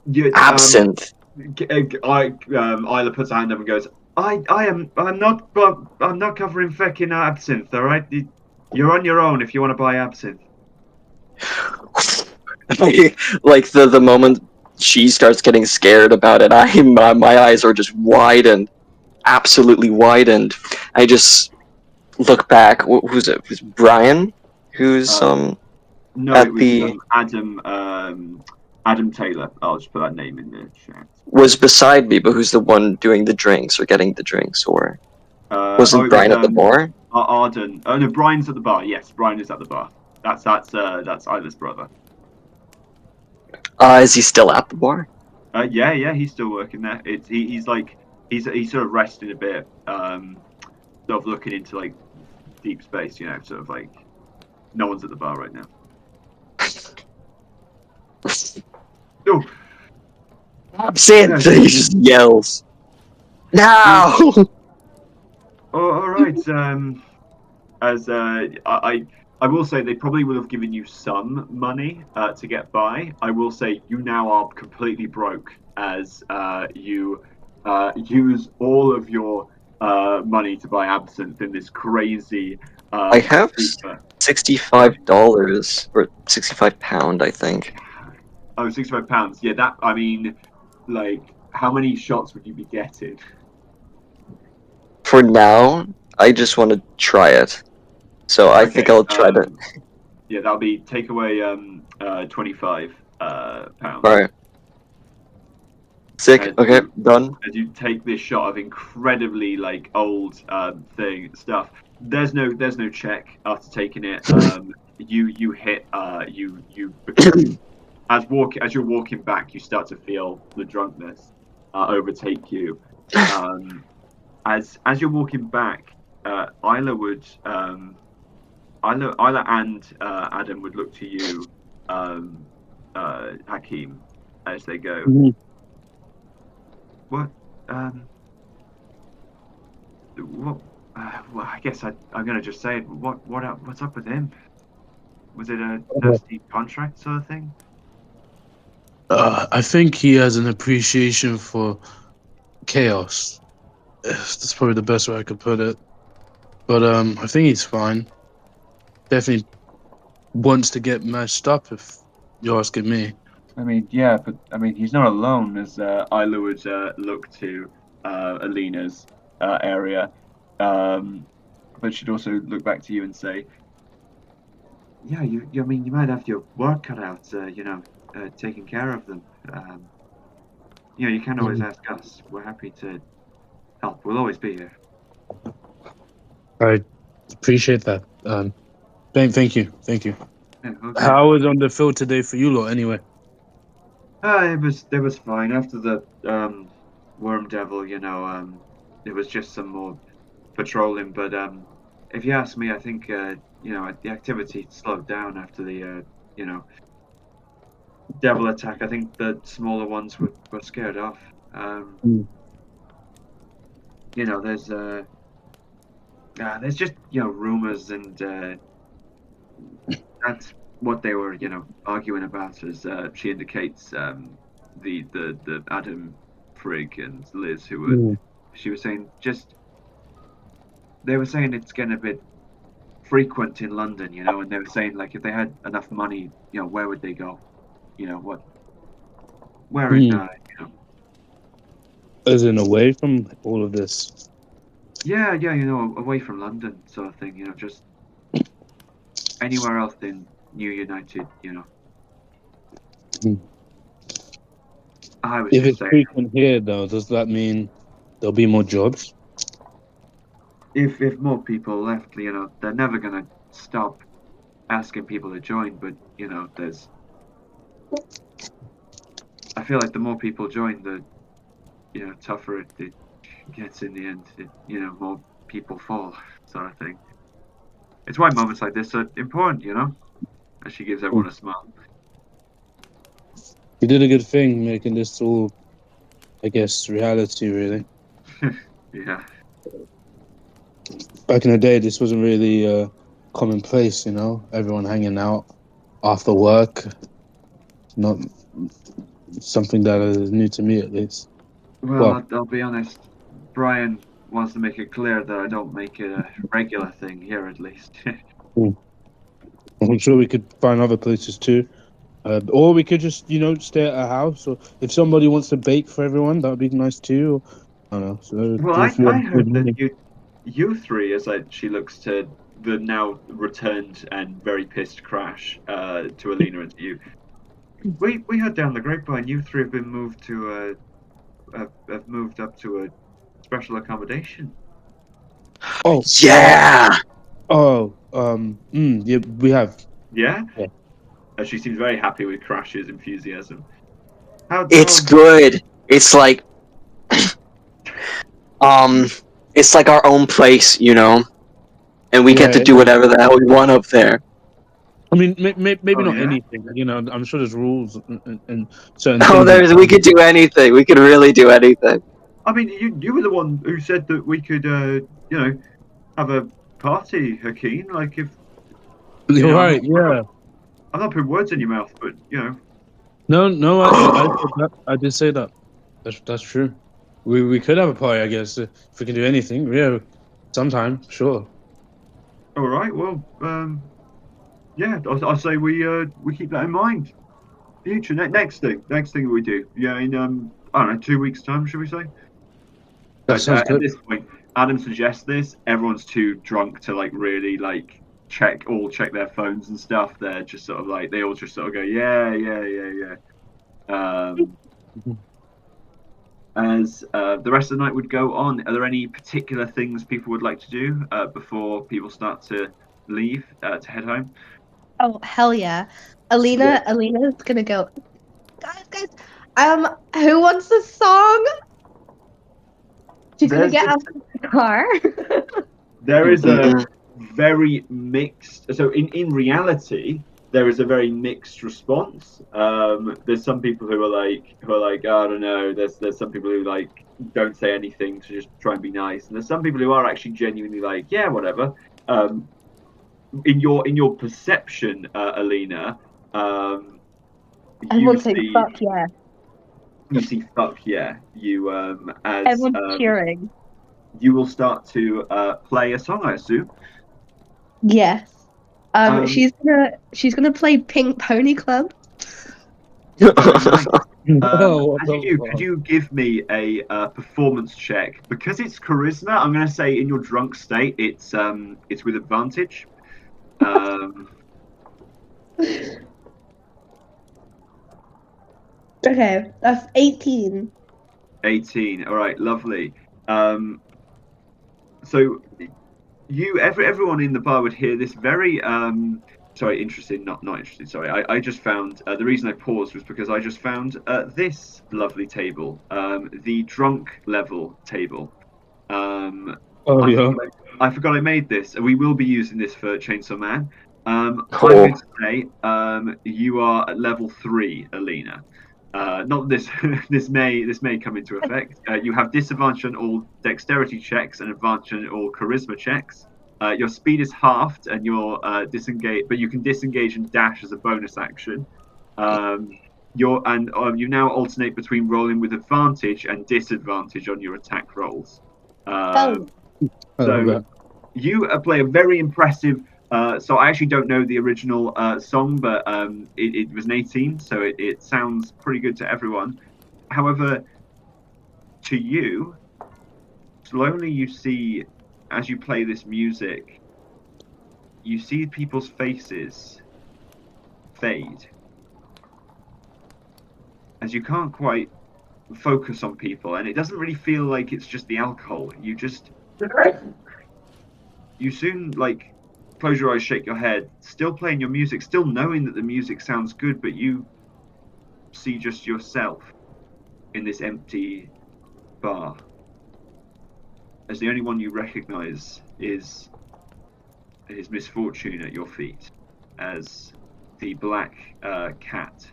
Yeah, Absinthe. Isla puts her hand up and goes, I'm not covering fucking absinthe, all right? You're on your own if you want to buy absinthe. Like the moment she starts getting scared about it, my eyes are just widened, absolutely widened. I just look back. Who's it? Who's Brian? Who's No, at it was the Adam Taylor. I'll just put that name in the chat. was beside me, but who's the one doing the drinks or getting the drinks, or wasn't it Brian was, at the bar? Arden. Oh no, Brian's at the bar. Yes, Brian is at the bar. That's Isla's brother. Is he still at the bar? Yeah, he's still working there. He's sort of resting a bit, sort of looking into like deep space, sort of like no one's at the bar right now. Oh, Absinthe! He just yells. No! all right. As I will say they probably would have given you some money to get by. I will say you now are completely broke as you use all of your money to buy absinthe in this crazy. I have $65 or £65, I think. Oh, £65. Yeah, that I mean, like, how many shots would you be getting? For now, I just want to try it. So I think I'll try to. Yeah, that'll be take away 25 pounds. Alright. Sick. Okay, done. As you take this shot of incredibly like old stuff. There's no check after taking it. You hit you as you're walking back, you start to feel the drunkenness overtake you. As you're walking back, Isla and Adam would look to you, Hakeem, as they go. Mm-hmm. What? Well, I guess I'm gonna just say it. What's up with him? Was it a nasty contract sort of thing? I think he has an appreciation for chaos. That's probably the best way I could put it. But I think he's fine. Definitely wants to get messed up, if you're asking me. I mean, yeah, but I mean, he's not alone. As Isla would look to Alina's area, but she'd also look back to you and say, "Yeah, I mean, you might have your work cut out. Taking care of them. You can always ask us. We're happy to help. We'll always be here." I appreciate that. Thank you. Yeah, okay. How was on the field today for you lot, anyway? It was fine after the Worm Devil. It was just some more patrolling. But if you ask me, I think the activity slowed down after the Devil attack. I think the smaller ones were scared off. Mm. There's just rumors, and that's what they were arguing about. As she indicates, the Adam, Frigg, and Liz, who were Mm. she was saying they were saying it's getting a bit frequent in London, and they were saying like if they had enough money, where would they go? Where in Mm. As in away from all of this. yeah, away from London, sort of thing, just anywhere else in New United, Mm. I was If just it's saying, frequent here, though, does that mean there'll be more jobs? if more people left, they're never gonna stop asking people to join, but I feel like the more people join, the tougher it gets in the end. More people fall, sort of thing. It's why moments like this are important, as she gives everyone a smile. You did a good thing making this all, I guess, reality, really. Yeah. Back in the day, this wasn't really commonplace, everyone hanging out after work. Not something that is new to me, at least. Well, Well, I'll be honest. Brian wants to make it clear that I don't make it a regular thing here, at least. I'm sure we could find other places too. Or we could just, stay at a house. Or if somebody wants to bake for everyone, that would be nice too. I don't know. So Well, if you I want to give heard that money. you three, as she looks to the now returned and very pissed Crash, to Alina and to you. We heard down the grapevine you three have been moved to have moved up to a special accommodation. Oh, Yeah, yeah, we have. Yeah? Yeah. She seems very happy with Crash's enthusiasm. it's good. It's like, um, it's like our own place, and we get to Yeah, do whatever the hell we want up there. I mean, maybe Oh, not yeah? anything. I'm sure there's rules and certain Oh, things. we could do anything. We could really do anything. I mean, you were the one who said that we could, have a party, Hakeem. Like, if, You're I'm right. Yeah. not putting words in your mouth, but, No. I said that. I did say that. That's true. We could have a party, I guess, if we can do anything. Yeah, sometime, sure. all right, well, yeah, I say we keep that in mind. Future, next thing we do. Yeah, in, I don't know, 2 weeks' time, should we say? That sounds At good. this point, Adam suggests this. Everyone's too drunk to like really like check their phones and stuff. They're just sort of like they all just sort of go, yeah. Mhm. As the rest of the night would go on, are there any particular things people would like to do before people start to leave to head home? Oh, hell yeah. Alina's gonna go, guys, who wants a song? She's gonna There's get out of the car. there is a Mhm. very mixed. So in reality, there is a very mixed response. There's some people who are like oh, I don't know. There's some people who like don't say anything to just try and be nice, and there's some people who are actually genuinely like yeah whatever. In your perception, Alina, you Everyone's saying, see fuck yeah. fuck yeah. You as Everyone's cheering. you will start to play a song, I assume. Yes. Um, She's gonna play Pink Pony Club. Very nice. Oh, what As you the do, could fuck? you give me a performance check? Because it's charisma, I'm going to say in your drunk state, it's with advantage. Um, Okay, that's 18. 18. All right, lovely. Um, so everyone in the bar would hear this very sorry, interested, not interested. Sorry, I just found the reason I paused was because I just found this lovely table, the drunk level table. Oh yeah. I forgot I made this. We will be using this for Chainsaw Man. I'm Cool. going to say you are at level 3, Alina. Not this. This may come into effect. You have disadvantage on all dexterity checks and advantage on all charisma checks. Your speed is halved, and you're disengage, but you can disengage and dash as a bonus action. You now alternate between rolling with advantage and disadvantage on your attack rolls. Oh, I love So that. you play a very impressive. So I actually don't know the original song, but it was an 18, so it sounds pretty good to everyone. However, to you, slowly you see, as you play this music, you see people's faces fade, as you can't quite focus on people, and it doesn't really feel like it's just the alcohol. You soon like close your eyes, shake your head, still playing your music, still knowing that the music sounds good, but you see just yourself in this empty bar, as the only one you recognize is his misfortune at your feet, as the black cat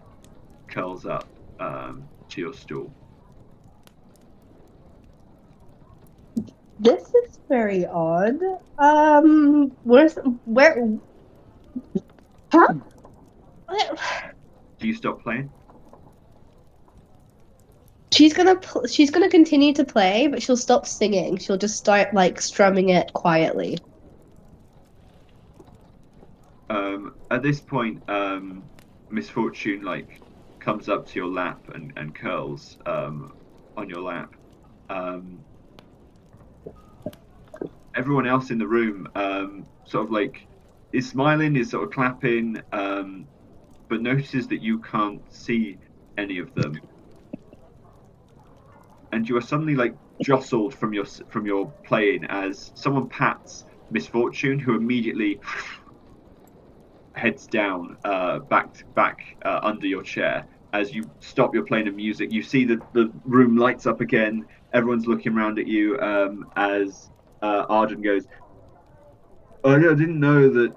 curls up to your stool. this is very odd. Where? Huh? Do you stop playing? She's gonna continue to play, but she'll stop singing. She'll just start like strumming it quietly. At this point, misfortune like comes up to your lap and curls on your lap. Everyone else in the room sort of like is smiling, is sort of clapping, but notices that you can't see any of them, and you are suddenly like jostled from your playing as someone pats Misfortune, who immediately heads down back under your chair. As you stop your playing of music, you see the room lights up again. Everyone's looking around at you as Arden goes, "Oh, yeah, I didn't know that.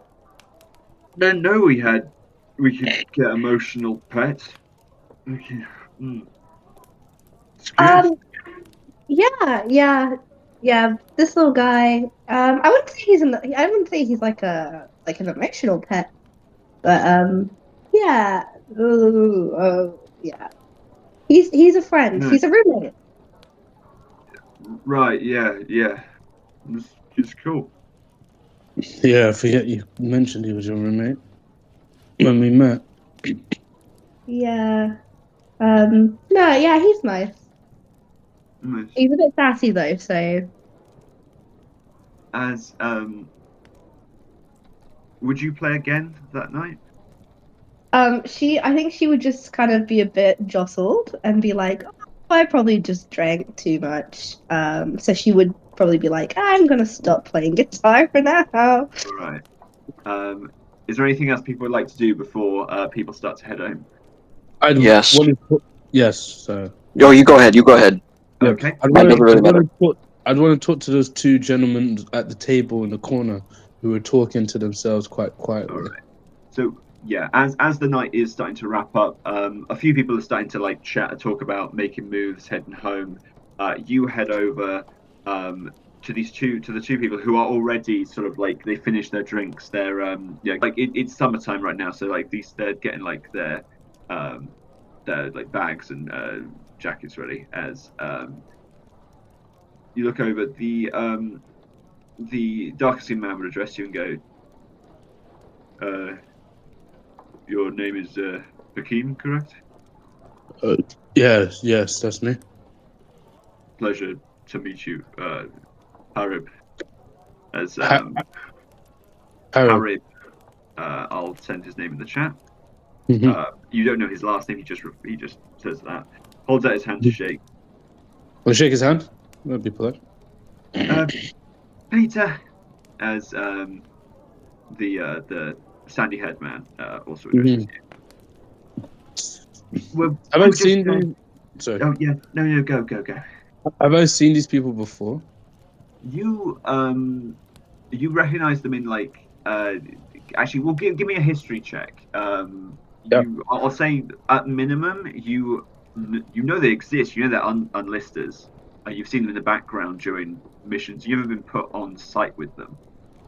Didn't know we could get emotional pets. Okay. It's good." Yeah. This little guy. I wouldn't say I wouldn't say he's like an emotional pet, but yeah. Yeah. He's a friend. No. He's a roommate. Right, yeah. It's cool. Yeah, I forget you mentioned he was your roommate when we met. Yeah. No, yeah, he's nice. Nice. He's a bit sassy though, so As would you play again that night? I think she would just kind of be a bit jostled and be like, oh, I probably just drank too much. So she would probably be like, I'm gonna stop playing guitar for now. All right. Is there anything else people would like to do before people start to head home? Yes. Yes. Yo, you go ahead. You go ahead. Yeah. Okay. I'd want to talk to those two gentlemen at the table in the corner who were talking to themselves quite quietly. All right. So yeah, as the night is starting to wrap up, a few people are starting to like chat, talk about making moves, heading home. You head over to the two people who are already sort of like they finished their drinks. They're like it's summertime right now, so like they're getting like their like bags and jackets ready. As you look over, the dark-skinned man would address you and go, your name is Hakeem, correct? Yes, that's me. Pleasure to meet you, Harib. As Harib. Harib, I'll send his name in the chat. You don't know his last name. He just says that. Holds out his hand to shake. Want to shake his hand? That'd be polite. Peter, as the sandy haired man also addresses you. Well, Have we I were just seen them? Sorry. oh yeah, no, go. Have I seen these people before? You recognize them in like actually well give me a history check. Yeah. I'll say at minimum you know they exist, you know they're unlisters. You've seen them in the background during missions. You've never been put on site with them.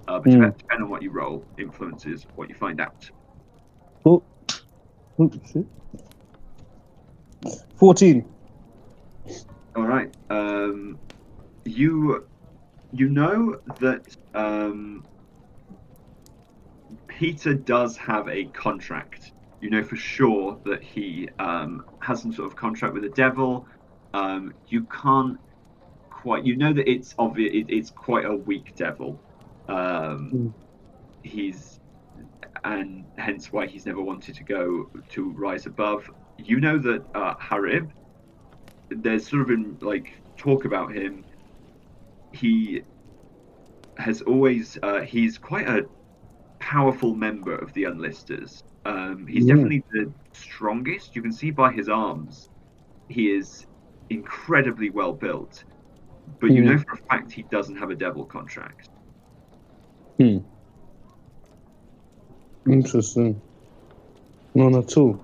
But Hmm. depending on what you roll influences what you find out. Oh, shit. 14. All right. You know that Peter does have a contract. You know for sure that he has some sort of contract with the devil. You can't quite. You know that it's obvious. It's quite a weak devil. Hmm. He's and hence why he's never wanted to go to rise above. You know that Harib. There's sort of been like talk about him. He has always. He's quite a powerful member of the Unlisters. He's Yeah. definitely the strongest. You can see by his arms, he is incredibly well built. But you know Hmm. for a fact he doesn't have a devil contract. Hmm. Interesting. None at all.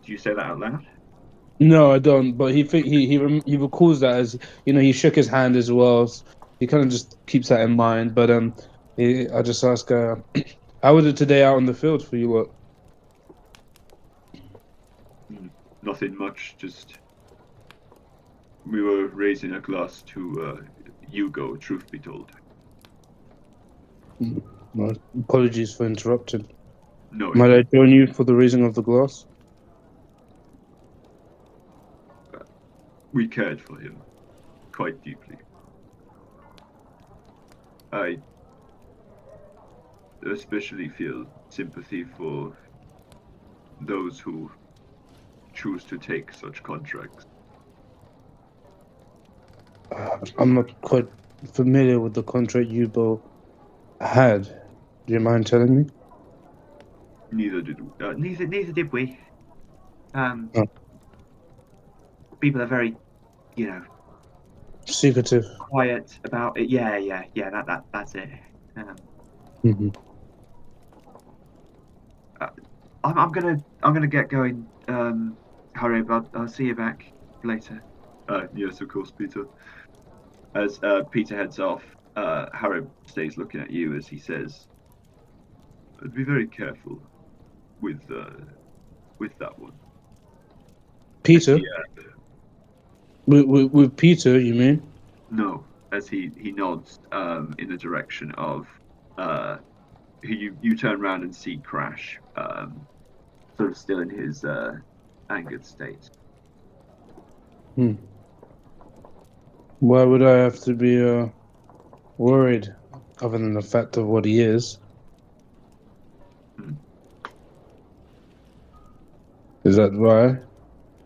Do you say that out loud? No, I don't. But he recalls that as he shook his hand as well. He kind of just keeps that in mind. But I just ask, how was it today out on the field for you? What? Nothing much. Just we were raising a glass to Hugo. Truth be told, Well, apologies for interrupting. no, Might I join you for the raising of the glass? we cared for him quite deeply. I especially feel sympathy for those who choose to take such contracts. I'm not quite familiar with the contract you both had. Do you mind telling me? Neither did neither did we. Um, Oh, people are very, you know, secretive. quiet about it. Yeah. That's it. Um, Hmm. uh, I'm gonna get going. Hurry, but I'll see you back later. Yes, of course, Peter. As Peter heads off, Harry stays looking at you as he says, "Be very careful with that one." As Peter? he With Peter, you mean? no, as he nods in the direction of who you turn around and see Crash, sort of still in his angered state. Hmm. Why would I have to be worried, other than the fact of what he is? Hmm. Is that why?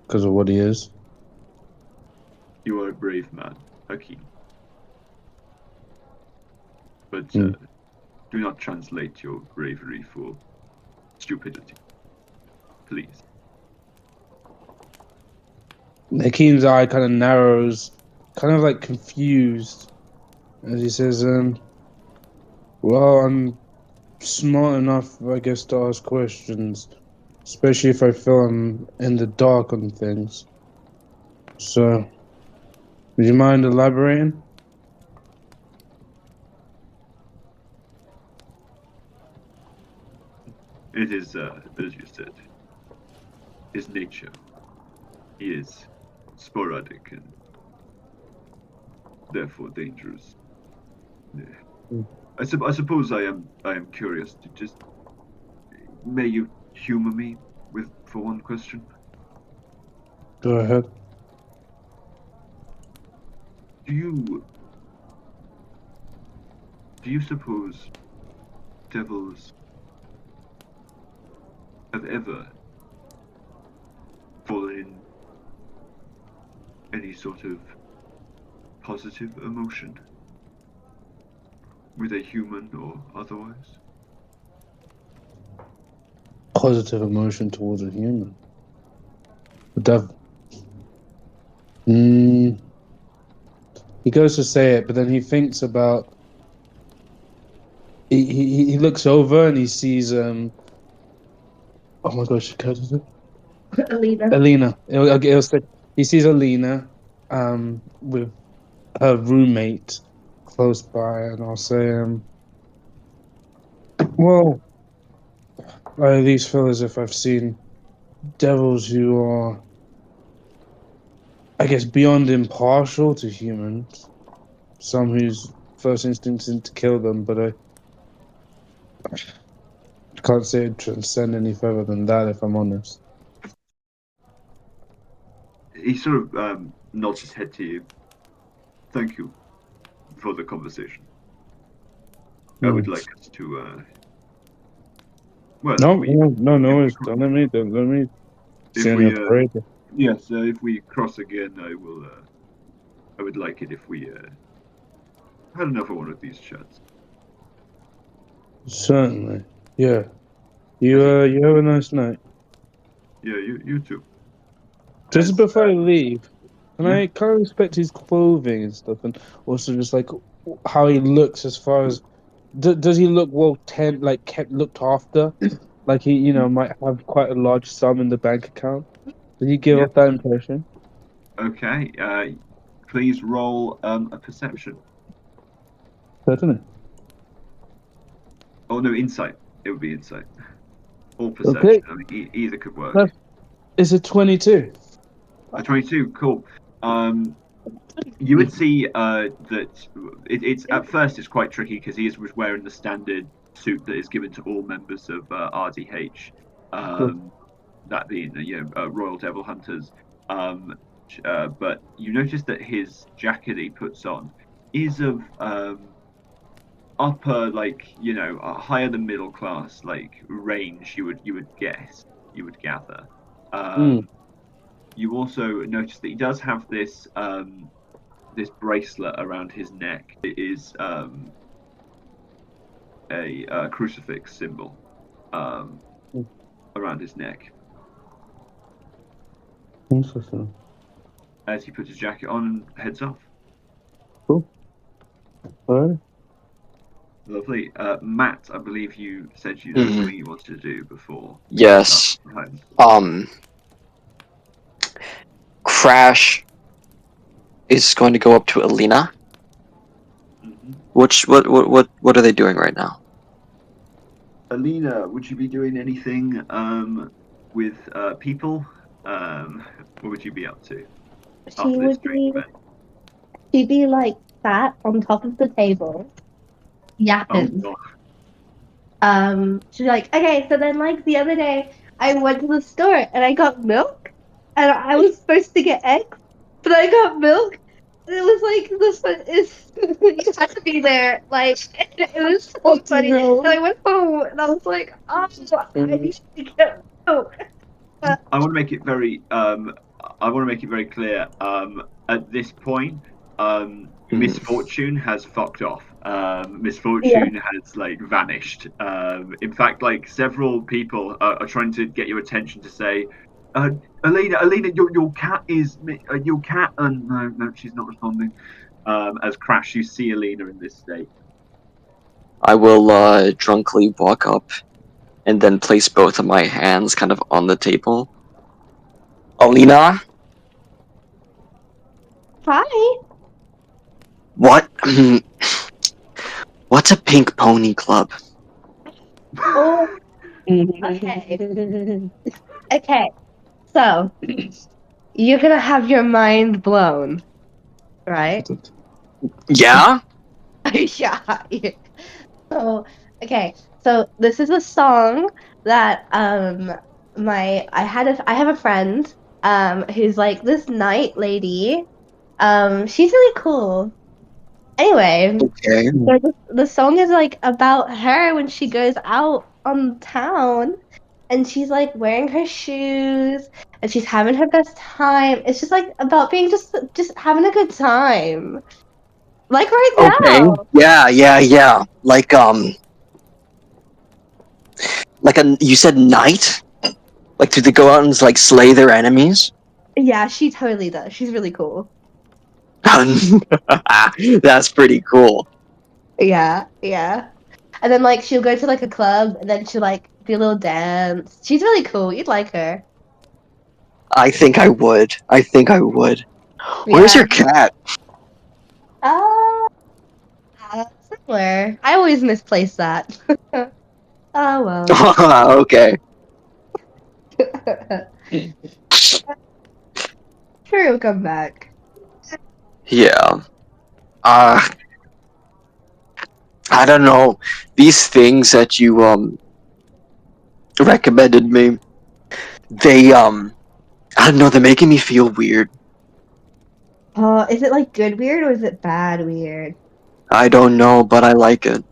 Because of what he is? You are a brave man, Hakeem, but Hmm. do not translate your bravery for stupidity, please. Hakeem's eye kind of narrows, kind of like confused, as he says, well, I'm smart enough, I guess, to ask questions, especially if I feel I'm in the dark on things. So, would you mind elaborating? It is, as you said, his nature. He is sporadic and therefore dangerous. Yeah. Hmm. I suppose I am curious to just may you humor me with for one question. Go ahead. Do you suppose devils have ever fallen in any sort of positive emotion with a human or otherwise? positive emotion towards a human. The devil. He goes to say it, but then he thinks about. He looks over and he sees oh my gosh, what is it? Alina. Alina. It'll say, he sees Alina with her roommate close by, and I'll say well, I at least feel as if I've seen devils who are, I guess, beyond impartial to humans. Some whose first instinct is to kill them, but I can't say it transcend any further than that, if I'm honest. He sort of nods his head to you. Thank you for the conversation. I would like us to. Well, No, if we, no. Don't let me. if we yes, if we cross again, I will. I would like it if we had another one of these chats. Certainly, yeah. You have a nice night. Yeah, you too. Just before I leave, can yeah. I kind of respect his clothing and stuff, and also just like how he looks as far as does he look kept looked after, like he might have quite a large sum in the bank account? Does he give off that impression? Okay. Please roll a perception. Certainly. Oh no, insight. It would be insight. Or perception. Okay. I mean, either could work. It's a 22. A 22. Cool. You would see that it's at first it's quite tricky because he was wearing the standard suit that is given to all members of RDH, that being Royal Devil Hunters. But you notice that his jacket he puts on is of upper, higher than middle class range. You would gather. You also notice that he does have this this bracelet around his neck. It is a crucifix symbol around his neck. Interesting. As he puts his jacket on and heads off. Cool. All right. Lovely. Matt, I believe you said you had something you wanted to do before. Yes. Crash is going to go up to Alina. What are they doing right now? Alina, would you be doing anything with people? What would you be up to? She'd be like sat on top of the table, yapping. She'd be like, okay, so then like the other day I went to the store and I got milk and I was supposed to get eggs, but I got milk. And it was like this one is you had to be there. Like it was so funny. And I went home and I was like, oh, I need to get milk. I want to make it very clear. At this point, Misfortune has fucked off. Misfortune has vanished. In fact, several people are trying to get your attention to say, Alina, your cat is your cat. And no, she's not responding. As Crash, you see Alina in this state. I will drunkenly walk up and then place both of my hands kind of on the table. Alina? Hi. What? What's a pink pony club? Oh, okay. Okay, so you're gonna have your mind blown, right? Yeah? Yeah. So so this is a song that I have a friend who's like this night lady. She's really cool. Anyway, Okay. the song is like about her when she goes out on town and she's like wearing her shoes and she's having her best time. It's just like about being just having a good time. Like right now. Yeah. Like you said knight? Like, do they go out and like slay their enemies? Yeah, she totally does. She's really cool. That's pretty cool. Yeah, yeah. And then like she'll go to like a club and then she'll like do a little dance. She's really cool. You'd like her. I think I would. I think I would. Where's Yeah. your cat? Uh, somewhere. I always misplace that. Oh well. Okay. Sure, he'll come back. Yeah. Uh, I don't know. These things that you recommended me, they I don't know, they're making me feel weird. Is it like good weird or is it bad weird? I don't know, but I like it.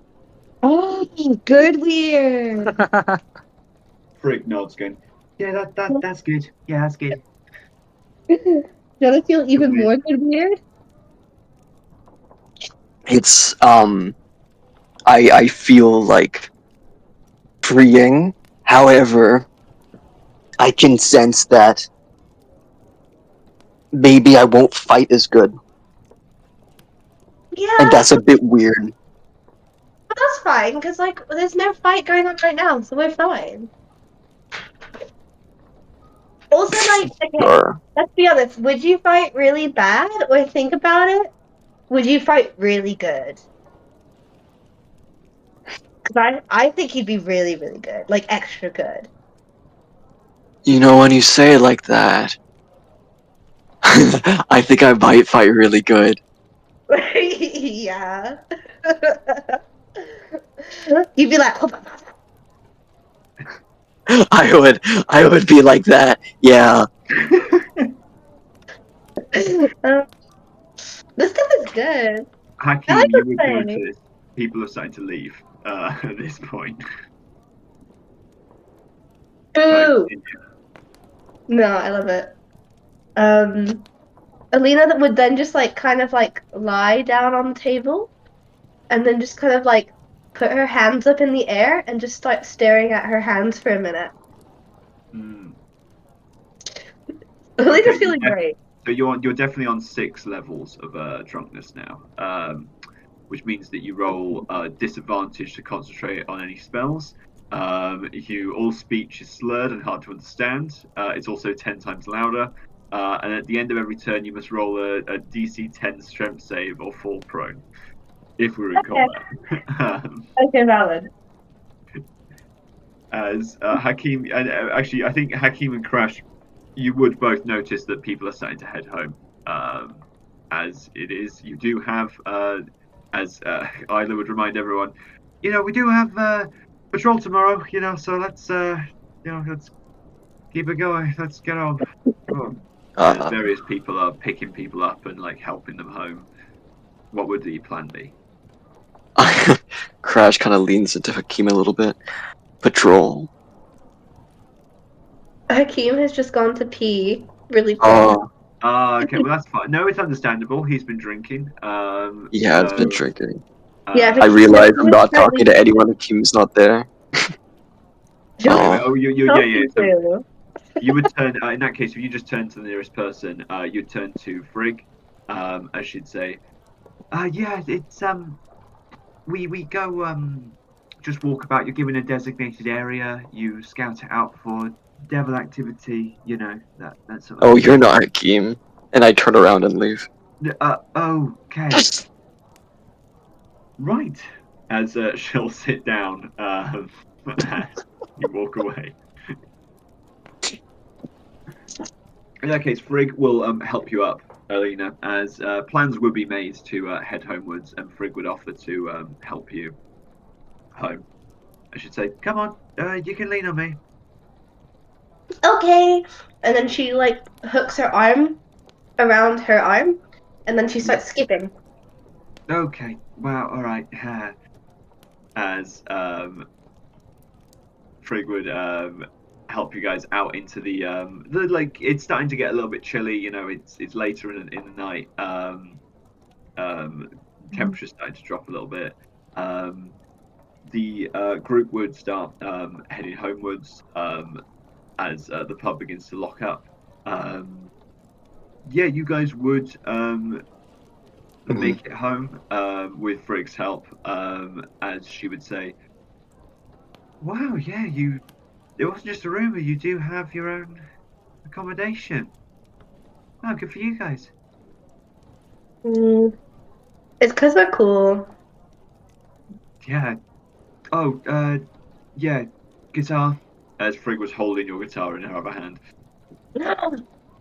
Oh, good weird. Frick nods, going, yeah, that's good. Yeah, that's good. Do you want to feel even weird. more good weird? It's I feel like freeing. However, I can sense that maybe I won't fight as good. Yeah, And that's a bit weird. but that's fine because like there's no fight going on right now, so we're fine. Also, like, okay, Sure. let's be honest. Would you fight really bad or think about it? Would you fight really good? Because I think he'd be really, really good, like extra good. You know, when you say it like that, I think I might fight really good. Yeah. You'd be like, I would be like that. Yeah. this stuff is good. I Hakeem, like you this would thing. notice people are starting to leave at this point. Ooh. No, I love it. Alina would then just like kind of like lie down on the table and then just kind of like put her hands up in the air and just start staring at her hands for a minute. Mm. Alina's Okay, feeling great. So you're definitely on 6 levels of drunkenness now, which means that you roll disadvantage to concentrate on any spells. All speech is slurred and hard to understand. It's also 10 times louder. And at the end of every turn, you must roll a DC 10 strength save or fall prone, if we're in combat. Okay, valid. As Hakeem, and actually, I think Hakeem and Crash, you would both notice that people are starting to head home. As it is, you do have, as Isla would remind everyone, we do have patrol tomorrow. So let's let's keep it going. Let's get on. As various people are picking people up and like helping them home. What would the plan be? Crash kind of leans into Hakeem a little bit. Patrol. Hakeem has just gone to pee really quick. Oh, Okay, well that's fine. No, it's understandable. He's been drinking. yeah, I've been drinking. Yeah, I realize I'm not talking to anyone. Hakeem's not there. Anyway, yeah. So So, you would turn. In that case, if you just turn to the nearest person, you'd turn to Frigg. I should say, yeah, it's we go just walk about. You're given a designated area. You scout it out for devil activity. That sort of. Oh, you're not Hakeem. And I turn around and leave. Okay. Right. As she'll sit down, and you walk away. In that case, Frigg will help you up, Alina, as plans would be made to head homewards, and Frigg would offer to help you home. I should say, come on, you can lean on me. okay. And then she like hooks her arm around her arm and then she starts skipping. Okay, wow, all right. As Frigg would help you guys out into the like. It's starting to get a little bit chilly. It's later in the night. Temperature's starting to drop a little bit. the group would start heading homewards as the pub begins to lock up. Yeah, you guys would make it home with Frigg's help, as she would say, "Wow, yeah, it wasn't just a rumor. You do have your own accommodation. Oh, good for you guys." It's because we're cool. Yeah. Oh, yeah, guitar. As Frigg was holding your guitar in her other hand.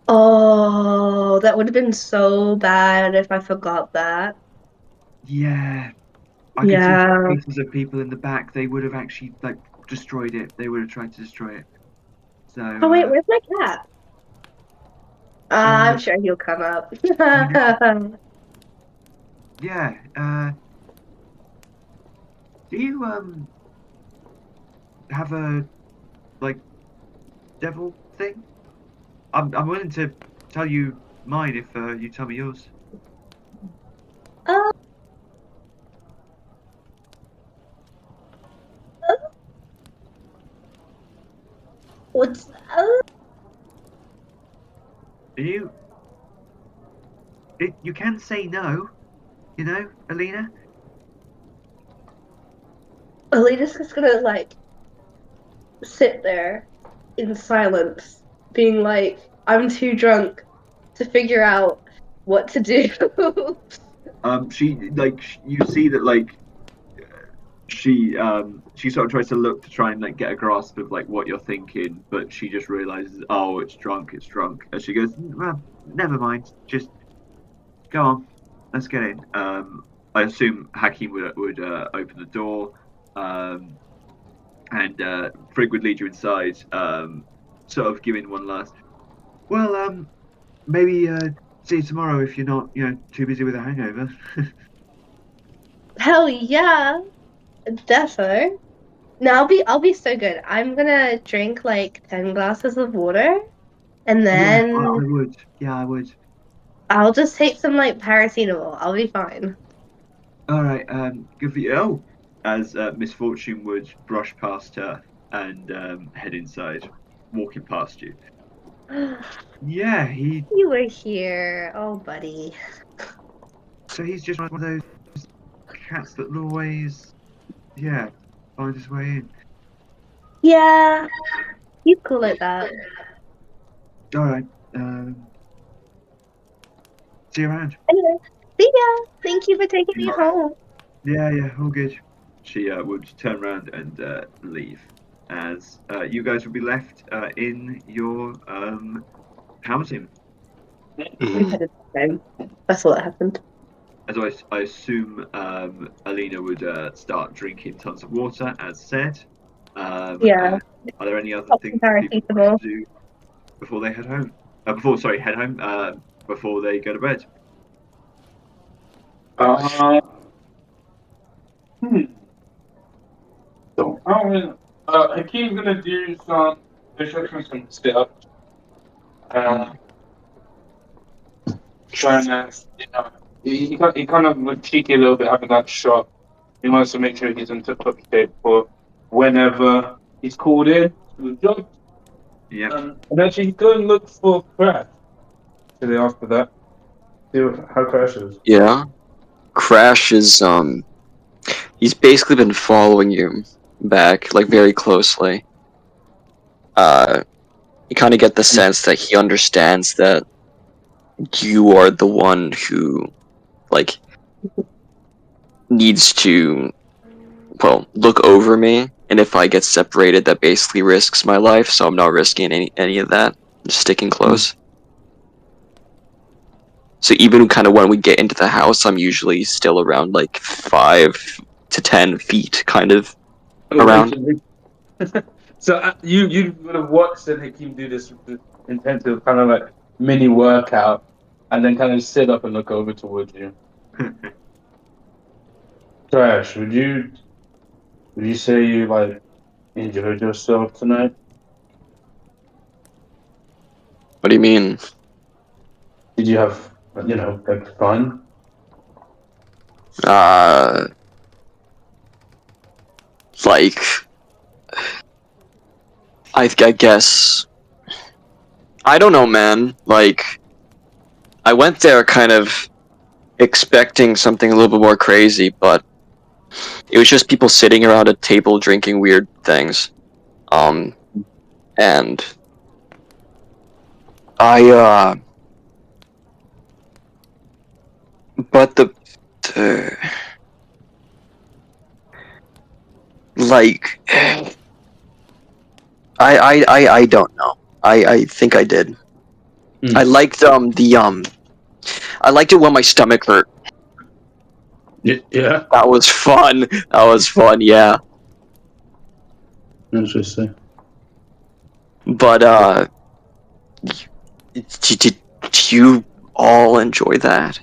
Oh, that would have been so bad if I forgot that. Yeah, I could see Yeah. faces of people in the back. They would have actually like destroyed it. They would have tried to destroy it. So, Oh wait, where's my cat? I'm sure he'll come up. yeah. Do you have a like devil thing? I'm willing to tell you mine if you tell me yours. Oh, what's Are you? You can say no. You know, Alina. Alina's just gonna like sit there in silence, being like, I'm too drunk to figure out what to do. She like you see that like she sort of tries to look to try and like get a grasp of like what you're thinking, but she just realizes, oh, it's drunk. And she goes, well, never mind, just go on, let's get in. I assume Hakeem would open the door, and Frigg would lead you inside, sort of giving one last. Well, maybe see you tomorrow if you're not, too busy with a hangover. Hell yeah, defo. No, I'll be so good. I'm gonna drink like 10 glasses of water and Yeah, I then would. Yeah, I would. I'll just take some like paracetamol. I'll be fine. All right, good for you. Oh, as Miss Fortune would brush past her and head inside, walking past you. Yeah, You were here. Oh, buddy. so he's just one of those cats that will always, yeah, find his way in. Yeah, you cool like that. All right, see you around. Anyway, see ya. Thank you for taking me home. Yeah, all good. She would turn around and leave, as you guys would be left in your housing. We headed home. That's what happened. As I assume Alina would start drinking tons of water, as said. Yeah, And are there any other pop some things that people would like paracetamol. to do before they head home? Head home. Before they go to bed. Hmm. So, Hakeem's gonna do some instructions from sit up. Trying to, he kind of looked cheeky a little bit having that shot. He wants to make sure he's in tip-top shape for whenever he's called in to the job. Yeah. And actually, go and look for Crash. Today after that, see how Crash is. Yeah. Crash is he's basically been following you back, like, very closely. You kind of get the sense that he understands that you are the one who, like, needs to, well, look over me, and if I get separated, that basically risks my life, so I'm not risking any of that. I'm just sticking close. So even kind of when we get into the house, I'm usually still around, like, 5 to 10 feet, kind of, around. So you would have watched Hakeem do this intensive kind of like mini workout, and then kind of sit up and look over towards you. Crash, would you say you like enjoyed yourself tonight? What do you mean? Did you have like fun? like, I guess, I don't know, man. Like, I went there kind of expecting something a little bit more crazy, but it was just people sitting around a table drinking weird things. And I, but the like, I don't know. I think I did. Hmm. I liked I liked it when my stomach hurt. Yeah. That was fun. That was fun. Yeah. Interesting. But did you all enjoy that?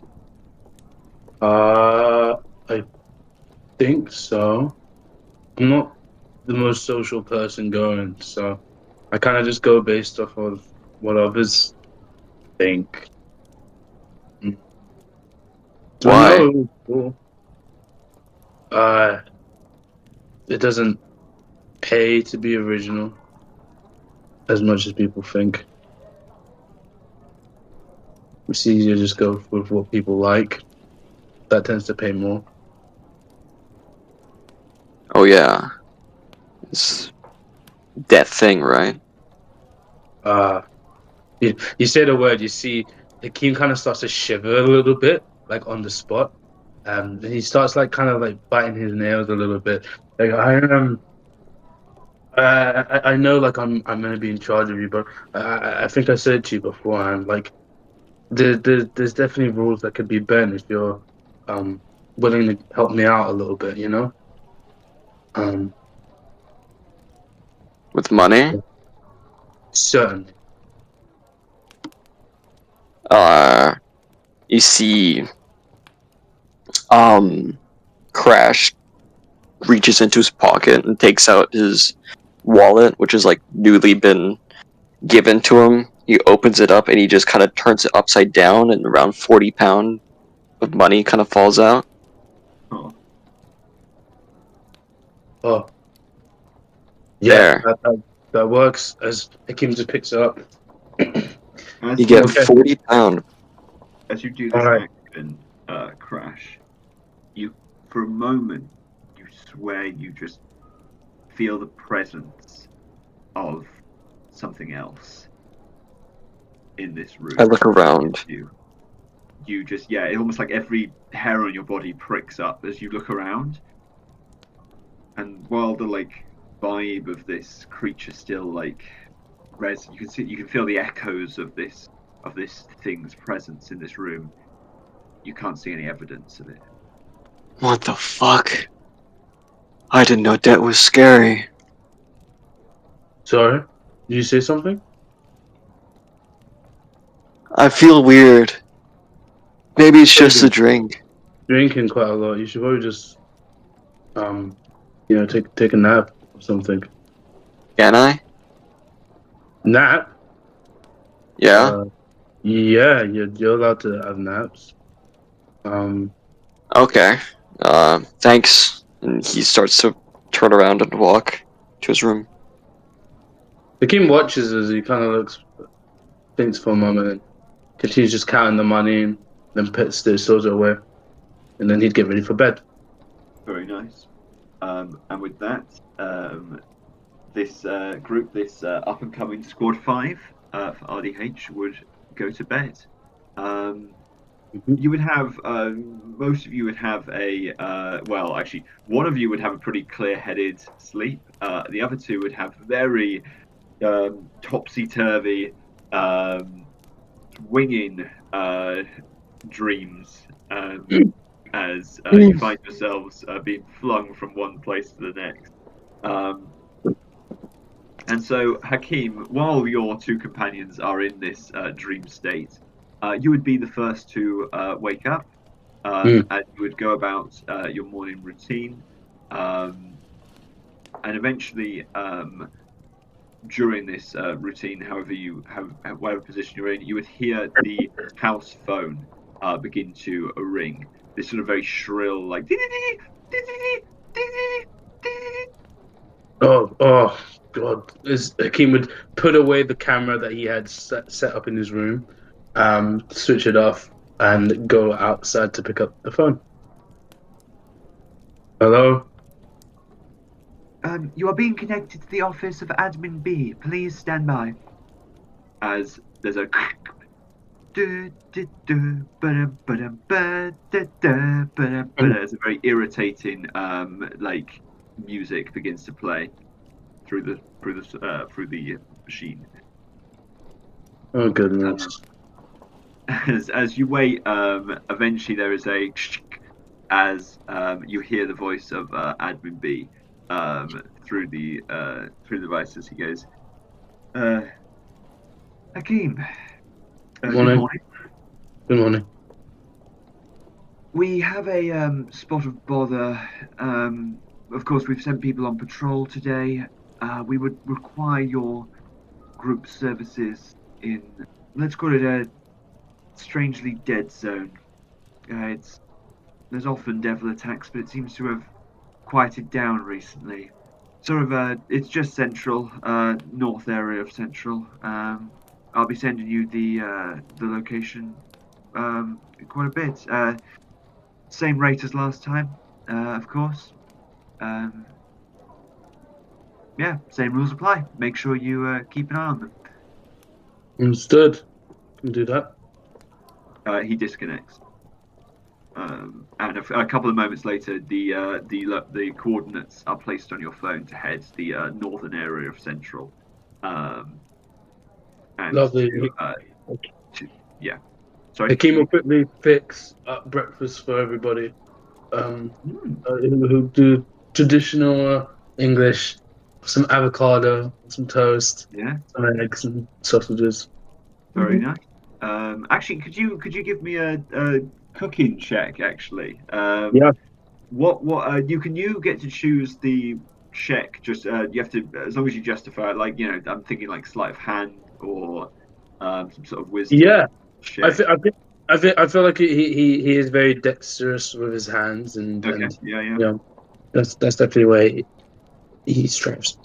I think so. I'm not the most social person going, so I kind of just go based off of what others think. Mm. So I know Why? it was cool. Uh, it doesn't pay to be original as much as people think. It's easier to just go with what people like. That tends to pay more. Oh yeah, it's that thing, right? Uh, you say the word, you see Hakeem kind of starts to shiver a little bit, like on the spot. And he starts like kind of like biting his nails a little bit. Like I know like I'm gonna be in charge of you, but I think I said to you beforehand, like there's definitely rules that could be bent if you're um willing to help me out a little bit, you know? Um With money. Certainly. Uh, you see, um, Crash reaches into his pocket and takes out his wallet, which has like newly been given to him. He opens it up and he just kind of turns it upside down, and around 40 pounds of money kind of falls out. Oh, Oh yeah, There, that works as Hakeem just picks it up. you as get you Okay. 40 pounds. as you do All this right. action, Crash, you for a moment you swear you just feel the presence of something else in this I room look around. against you. You just it's almost like every hair on your body pricks up as you look around. And while the vibe of this creature still you can feel the echoes of this thing's presence in this room. You can't see any evidence of it. What the fuck? I didn't know that was scary. Sorry. Did you say something? I feel weird. Maybe it's What are you just the doing? drink. Drinking quite a lot. You should probably just take a nap or something. Can I? Nap? Yeah? Uh, yeah, you're allowed to have naps. Um, Okay. Thanks. And he starts to turn around and walk to his room. Hakeem watches as he kind of thinks for a moment, and continues just counting the money, and then puts the stores away, and then he'd get ready for bed. Very nice. And with that, this group, this up and coming squad 5 for RDH, would go to bed. Mhm. You would have most of you would have a well, actually, one of you would have a pretty clear-headed sleep. The other two would have very topsy-turvy, swinging dreams as you find yourselves being flung from one place to the next. Um, and so, Hakeem, while your two companions are in this dream state, you would be the first to wake up, Mm. and you would go about your morning routine. Um, and eventually, during this routine, however you have whatever position you're in, you would hear the house phone begin to ring. This sort of very shrill, like Oh, God. As Hakeem would put away the camera that he had set up in his room, switch it off, and go outside to pick up the phone. Hello? You are being connected to the office of Admin B. Please stand by. As there's a as a very irritating like music begins to play through the machine. Oh, goodness. As you wait, eventually there is a as you hear the voice of Admin B through the devices. He goes, Hakeem, good Morning. morning. Good morning. We have a spot of bother. Of course, we've sent people on patrol today. We would require your group services in, let's call it a strangely dead zone. There's often devil attacks, but it seems to have quieted down recently. Sort of, it's just central, north area of central. I'll be sending you the location quite a bit. Same rate as last time, of course. Yeah, same rules apply. Make sure you keep an eye on them. Understood. Can do that. He disconnects. And a couple of moments later, the coordinates are placed on your phone to head the northern area of Central. And Lovely. yeah. Sorry. Hakeem will quickly fix up breakfast for everybody. Who do traditional English, some avocado, some toast, Yeah. some eggs and sausages. Very nice. Actually, could you give me a cooking check? Actually, Yeah. What you get to choose the check. Just you have to, as long as you justify it. Like, I'm thinking like sleight of hand or some sort of wisdom. Yeah. Check. I feel like he is very dexterous with his hands and Okay. and Yeah. that's definitely where he strives.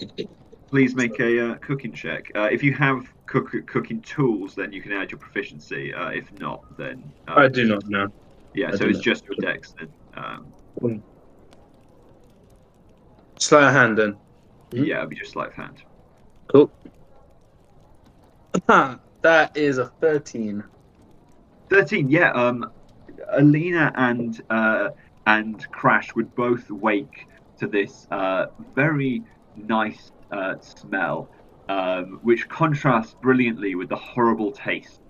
Please make a cooking check. If you have cooking tools, then you can add your proficiency. If not, then I do not know. yeah. I So do it's not. just your dex then. Sleight of hand then. Yeah, it'll be just sleight of hand. Cool. That is a 13. 13. Yeah. Alina and Crash would both wake to this very nice smell, which contrasts brilliantly with the horrible taste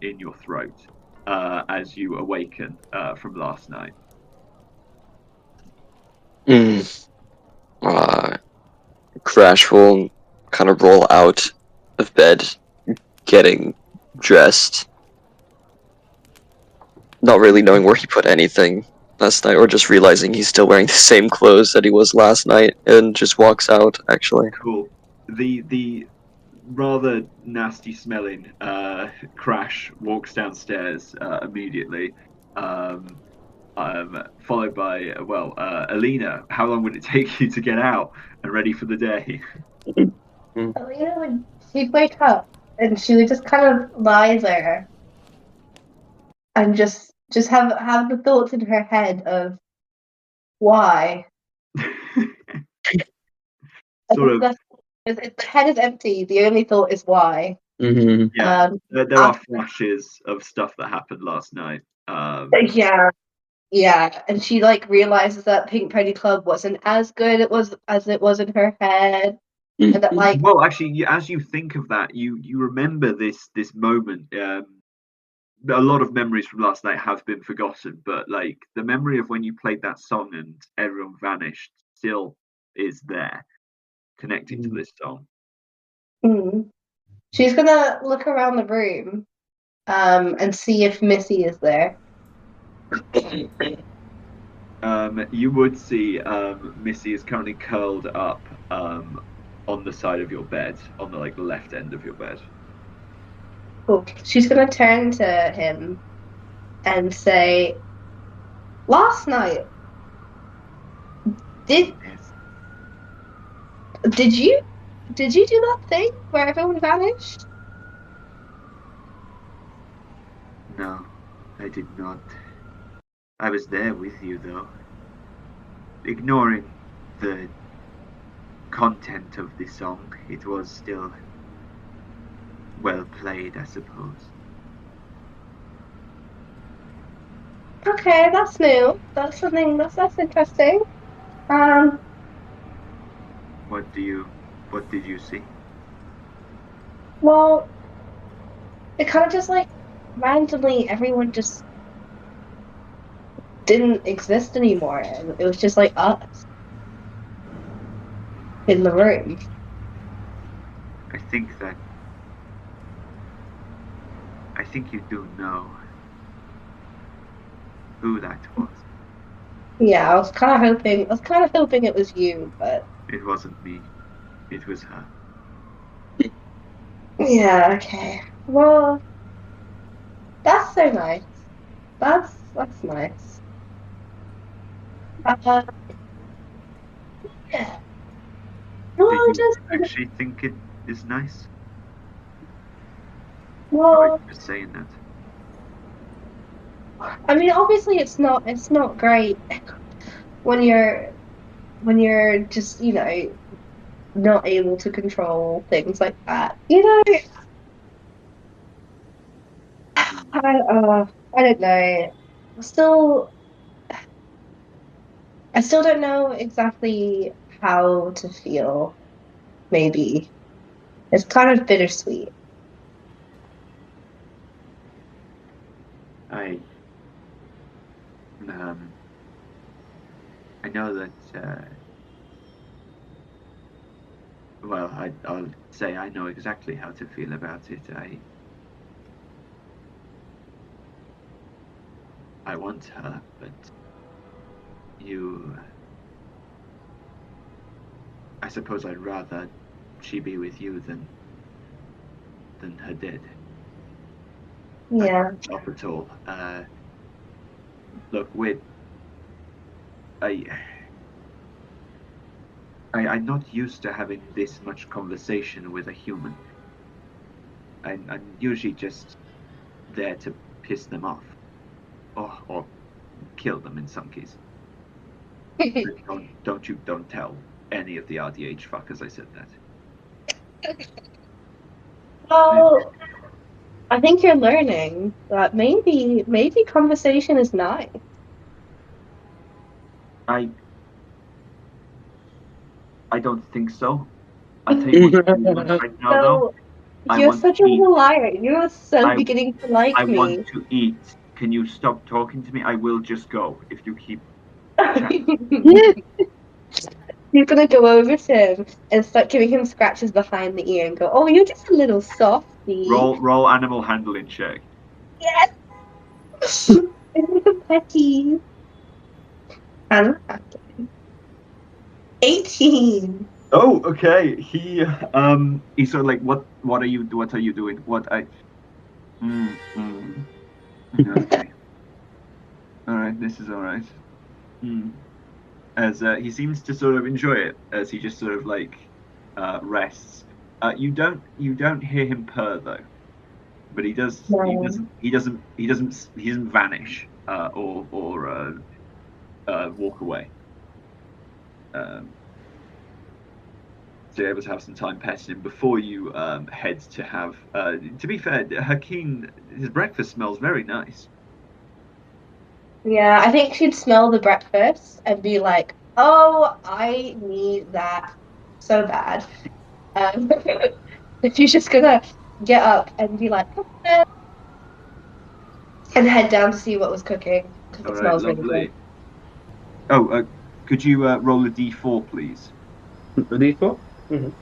in your throat as you awaken from last night. Crash will kind of roll out of bed, getting dressed, not really knowing where he put anything last night, or just realizing he's still wearing the same clothes that he was last night, and just walks out, actually. Cool. The rather nasty smelling Crash walks downstairs immediately, followed by Alina. How long would it take you to get out and ready for the day? Alina she'd wake up and she would just kind of lie there and just have the thoughts in her head of why. Sort of. If the head is empty, the only thought is why. Mm-hmm. Yeah, there are flashes of stuff that happened last night. Yeah, and she realizes that Pink Pony Club wasn't as good as it was in her head, and that well, actually, as you think of that, you remember this moment. A lot of memories from last night have been forgotten, but the memory of when you played that song and everyone vanished still is there, connecting to this song. She's gonna look around the room, and see if Missy is there. You would see Missy is currently curled up on the side of your bed, on the left end of your bed. Cool. She's gonna turn to him and say, "Last night, Did you do that thing where everyone vanished? No, I did not. I was there with you, though. Ignoring the content of the song, it was still well played, I suppose. Okay, that's new. That's something that's interesting. Um, What did you see? well, it kind of just like randomly everyone just didn't exist anymore. And it was just like us in the room. I think that I think you do know who that was. Yeah, I was kind of hoping it was you, but It wasn't me. It was her. yeah, okay. Well, that's so nice. That's nice. Uh, yeah. Do Well, you just actually think it is nice? Or are you well, just saying that? I mean, obviously it's not great when you're just, not able to control things like that. I don't know. Still, I still don't know exactly how to feel. Maybe it's kind of bittersweet. I um I know that well, I'll say I know exactly how to feel about it. I want her, but you I suppose I'd rather she be with you than her dead. Yeah. Not at all. Look, I, I'm not used to having this much conversation with a human. I'm usually just there to piss them off, or kill them in some cases. Don't tell any of the RDH fuckers I said that. Well, I think you're learning that maybe conversation is nice. I I don't think so. I'll tell you what I do want right now, though. So I you're want to such a eat. liar. You're so I beginning to I like want me. to eat. Can you stop talking to me? I will just go if you keep chatting. You're gonna go over to him and start giving him scratches behind the ear and go, "Oh, you're just a little softy." Roll animal handling check. Yes, Petty. And 18. Oh, okay. He's sort of like, what are you doing? Okay. All right, this is all right. Mm. As he seems to sort of enjoy it as he just sort of like rests. You don't hear him purr though, but No. he doesn't vanish or walk away. Um, so you're able to have some time petting him before you head to have. To be fair, Hakeem, his breakfast smells very nice. Yeah, I think she'd smell the breakfast and be like, "Oh, I need that so bad." Um, if she's just gonna get up and be like, "Eh," and head down to see what was cooking because All it right, smells really good. lovely. Oh, could you roll a d4, please? Ready for? Trying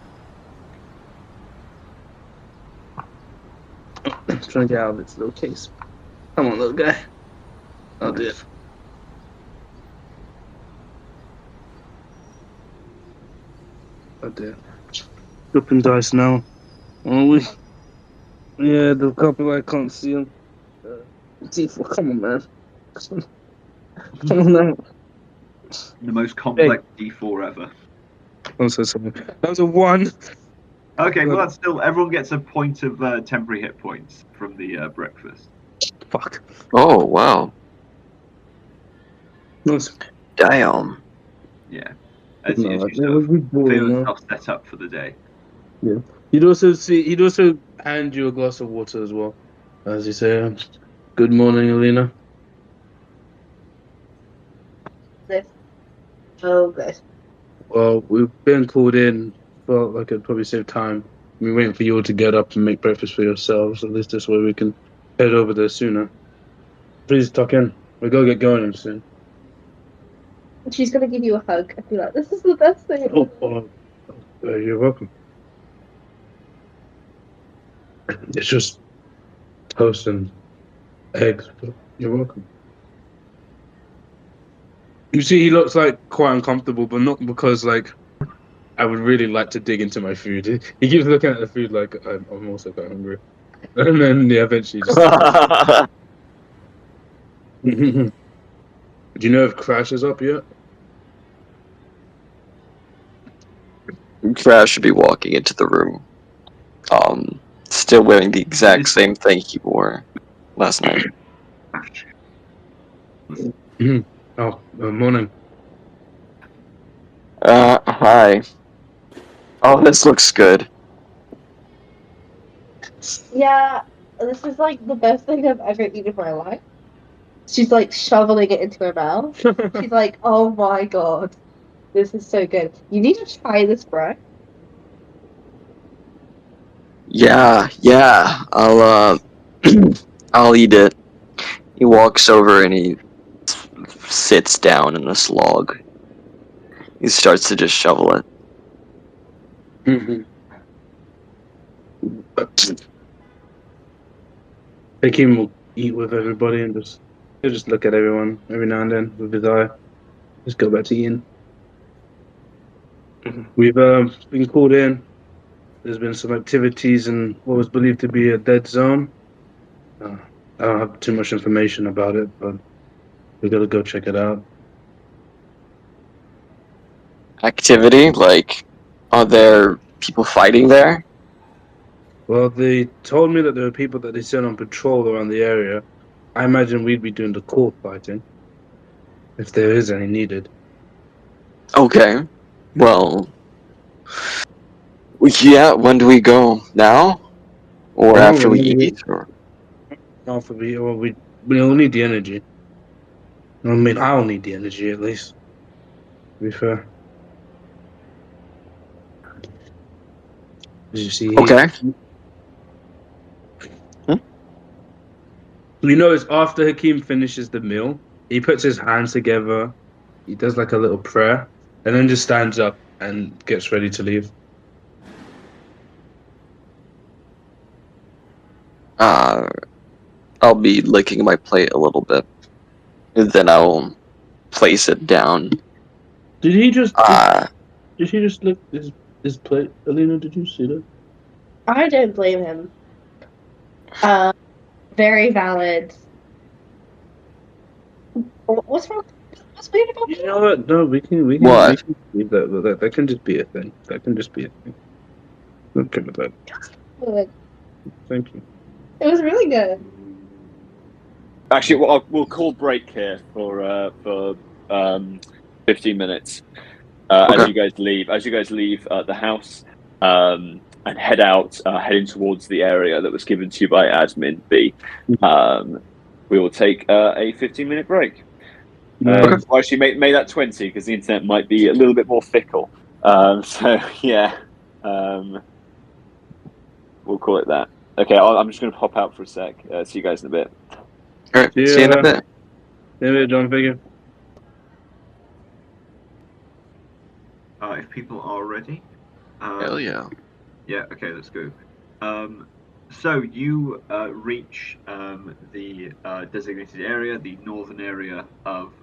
to get out of its little case. Come on, little guy. I'll do it. I'll do it. Flipping dice now. Are we? Yeah, the copyright can't see them. D4, come on, man. Come on now. The most Hey, complex d4 ever. Also, something. That was a 1. Okay, well God. that's still everyone gets a point of temporary hit points from the breakfast. Fuck. Oh wow. Nice. Damn. Yeah, as No, you that sort would of be feel boring, no? yourself set up for the day. Yeah. He'd also hand you a glass of water as well. As you say, good morning, Alina. This so good. Well, we've been called in. Felt like it'd probably save time. We're waiting for you all to get up and make breakfast for yourselves. At least this way we can head over there sooner. Please tuck in. We gotta get going soon. She's gonna give you a hug and be like, "This is the best thing ever." You're welcome. It's just toast and eggs, but you're welcome. You see, he looks like quite uncomfortable, but not because like I would really like to dig into my food. He keeps looking at the food like I'm also quite hungry, and then eventually just. Do you know if Crash is up yet? Crash should be walking into the room. Still wearing the exact same thing he wore last night. Oh, morning. Hi. Oh, this looks good. Yeah, this is like the best thing I've ever eaten in my life. She's like shoveling it into her mouth. She's like, "Oh my god, this is so good. You need to try this, bro." Yeah. I'll eat it. He walks over and he sits down in this log. He starts to just shovel it. Hakeem will eat with everybody and he'll just look at everyone every now and then with his eye. Just go back to eating. We've been called in. There's been some activities in what was believed to be a dead zone. Uh, I don't have too much information about it, but we gotta go check it out. Activity? Like, are there people fighting there? Well, they told me that there are people that they sent on patrol around the area. I imagine we'd be doing the core fighting, if there is any needed. Okay. Well, yeah, when do we go? Now? Or No, after we eat? Or... we'll need the energy. I mean, I'll need the energy at least. To be fair, as you see, Okay. it's after Hakeem finishes the meal, he puts his hands together, he does like a little prayer, and then just stands up and gets ready to leave. I'll be licking my plate a little bit. And then I'll place it down. Did he just Uh, did he just lick his plate? Alina, did you see that? I don't blame him. Uh, very valid. What's wrong? What's weird about You know what? No, we what? can leave that. That can just be a thing. That can just be a thing. Okay with that. it? Thank you. It was really good. Actually, we'll call break here for 15 minutes as Okay. you guys leave. As you guys leave the house and head out, heading towards the area that was given to you by Admin B. We will take a 15-minute break. Um, Well, actually, make that 20 because the internet might be a little bit more fickle. So yeah, we'll call it that. Okay, I'm just going to pop out for a sec. See you guys in a bit. Alright, see see you in a ya. bit. Maybe John Figure. If people are ready. Hell yeah. Yeah, okay, let's go. So you reach the designated area, the northern area of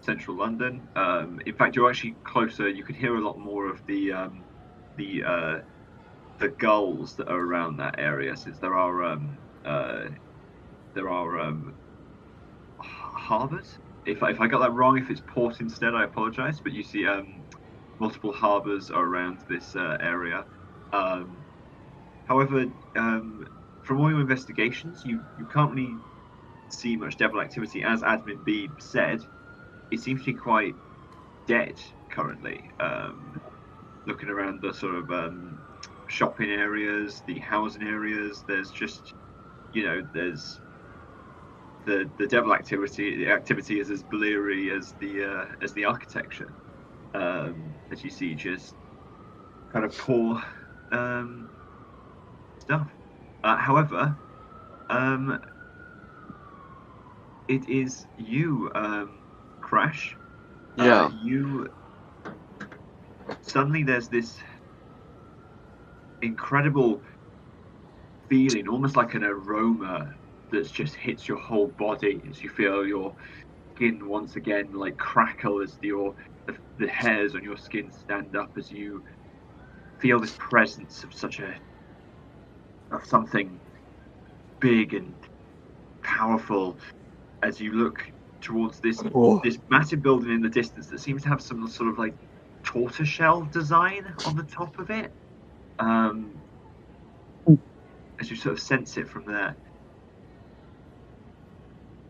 central London. In fact, you're actually closer. You could hear a lot more of the gulls that are around that area, since there are harbors. If I got that wrong, if it's port instead, I apologize. But you see multiple harbours are around this area. However, from all your investigations, you can't really see much devil activity. As Admin B said, it seems to be quite dead currently. Looking around the sort of shopping areas, the housing areas, there's just, there's the devil activity. The activity is as bleary as the architecture. As you see, just kind of poor stuff. However, it is you, Crash. Yeah. You suddenly there's this incredible feeling, almost like an aroma that just hits your whole body as you feel your skin once again like crackle as the hairs on your skin stand up as you feel this presence of something big and powerful as you look towards this massive building in the distance that seems to have some sort of like tortoiseshell design on the top of it. As you sort of sense it from there.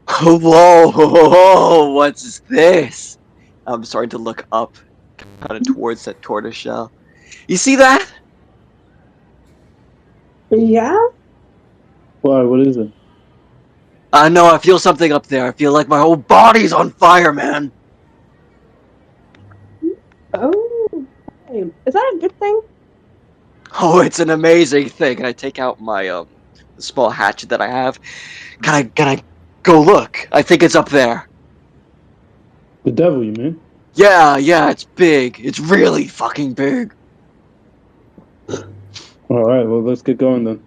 Whoa, what's this? I'm starting to look up, kind of towards that tortoiseshell. You see that? Yeah? Why? What is it? I know, I feel something up there. I feel like my whole body's on fire, man. Oh, okay. Is that a good thing? Oh, it's an amazing thing. And I take out my the small hatchet that I have. Can I go look? I think it's up there. The devil, you mean? Yeah, it's big. It's really fucking big. All right. Well, let's get going then.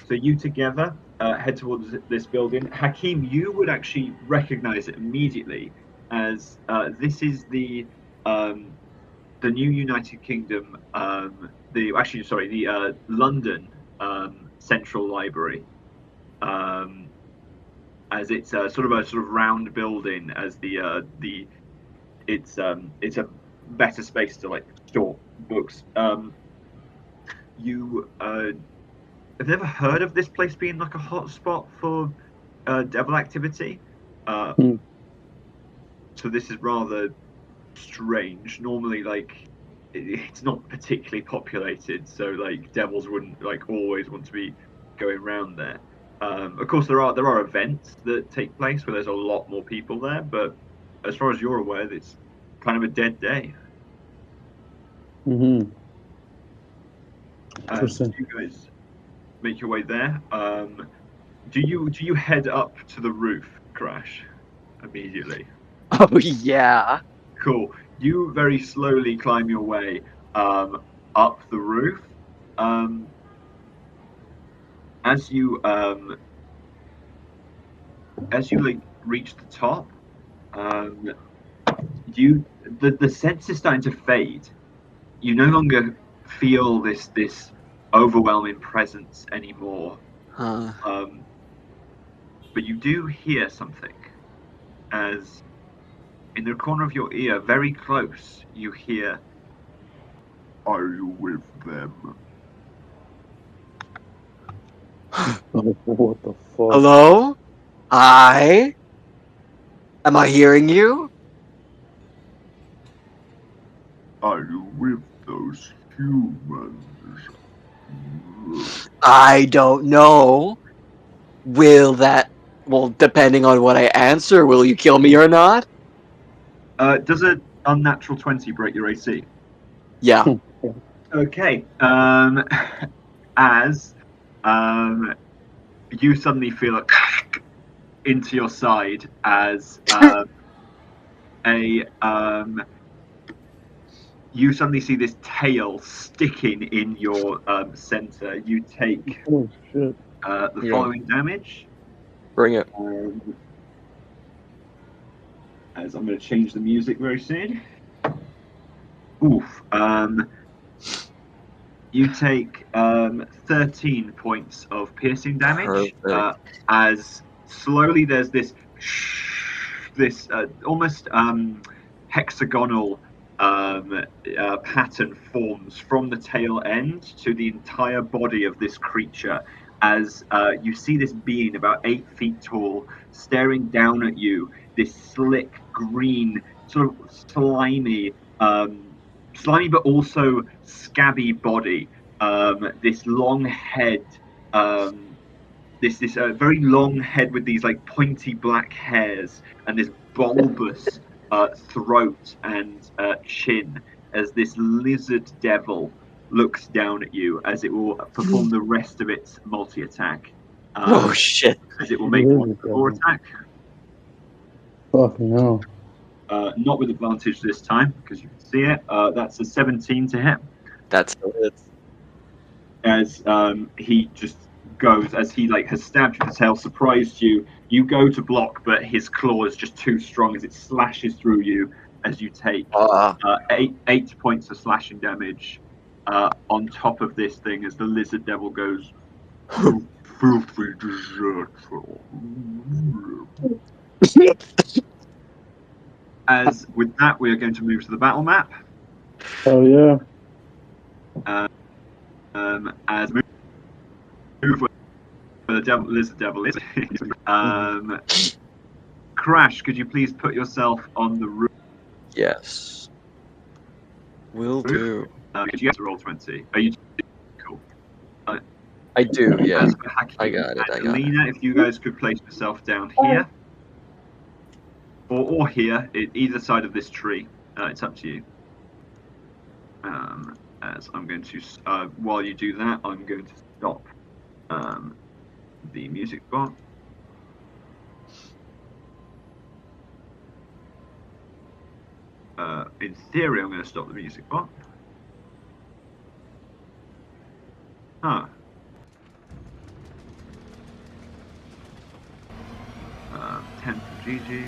So you together head towards this building. Hakeem, you would actually recognize it immediately as this is the new United Kingdom, the London Central Library, as it's sort of round building, as it's a better space to like store books. You have never heard of this place being like a hotspot for devil activity. So this is rather strange. Normally, like it's not particularly populated, so like devils wouldn't like always want to be going around there. Of course, there are events that take place where there's a lot more people there, but as far as you're aware, it's kind of a dead day. Mm-hmm. So you guys make your way there. Do you head up to the roof, Crash, immediately? Oh yeah. Cool. You very slowly climb your way up the roof. As you like reach the top, the sense is starting to fade. You no longer feel this overwhelming presence anymore. Huh. But you do hear something as in the corner of your ear, very close, you hear, "Are you with them?" What the fuck? Hello? Hi? Am I hearing you? "Are you with those humans?" I don't know. Well, depending on what I answer, will you kill me or not? Does an unnatural 20 break your AC? Yeah. Okay. As you suddenly feel a into your side as you suddenly see this tail sticking in your center. You take Oh shit! the following damage. Bring it. As I'm going to change the music very soon. Oof. You take 13 points of piercing damage. Perfect. As slowly there's this this almost hexagonal pattern forms from the tail end to the entire body of this creature as you see this being about 8 feet tall staring down at you, this slick green sort of slimy but also scabby body, this long head, this very long head with these like pointy black hairs and this bulbous throat and chin as this lizard devil looks down at you as it will perform the rest of its multi-attack. Oh shit! As it will make one more attack. Fucking hell. Not with advantage this time because you can see it. That's a 17 to hit. That's it. As he just goes, as he like has stabbed you with the tail, surprised you. You go to block, but his claw is just too strong as it slashes through you as you take 8 points of slashing damage on top of this thing as the lizard devil goes. Filthy dessert. As with that, we are going to move to the battle map. Oh yeah. As move where the lizard devil is. Crash, could you please put yourself on the roof? Yes. Will do. You have to roll 20. Are you cool? I do, yeah. Hakeem I got it. and Alina, if you guys could place yourself down here. Or here, either side of this tree. It's up to you. As I'm going to, while you do that, I'm going to stop the music bar. In theory, I'm going to stop the music bar. Huh. 10 for Gigi.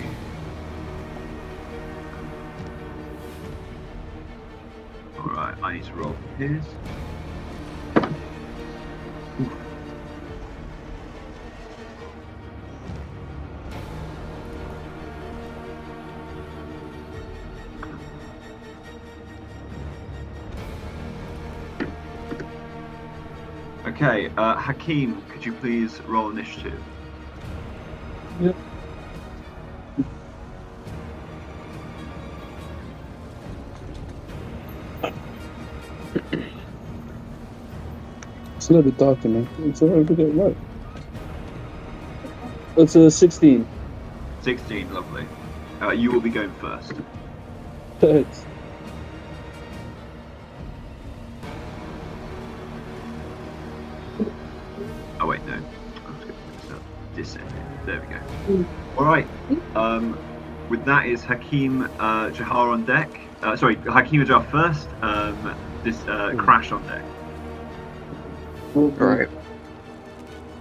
Alright, I need to roll for his. Okay, Hakeem, could you please roll initiative? Yep. It's a little bit dark in there. It's alright to get right. It's a 16. 16, lovely. You will be going first. Thanks. Oh wait, no. I'm just going to put this up. Descend. There we go. Alright. With that is Hakeem Jahar on deck. Sorry, Hakeem Jahar first. Crash on deck. Alright.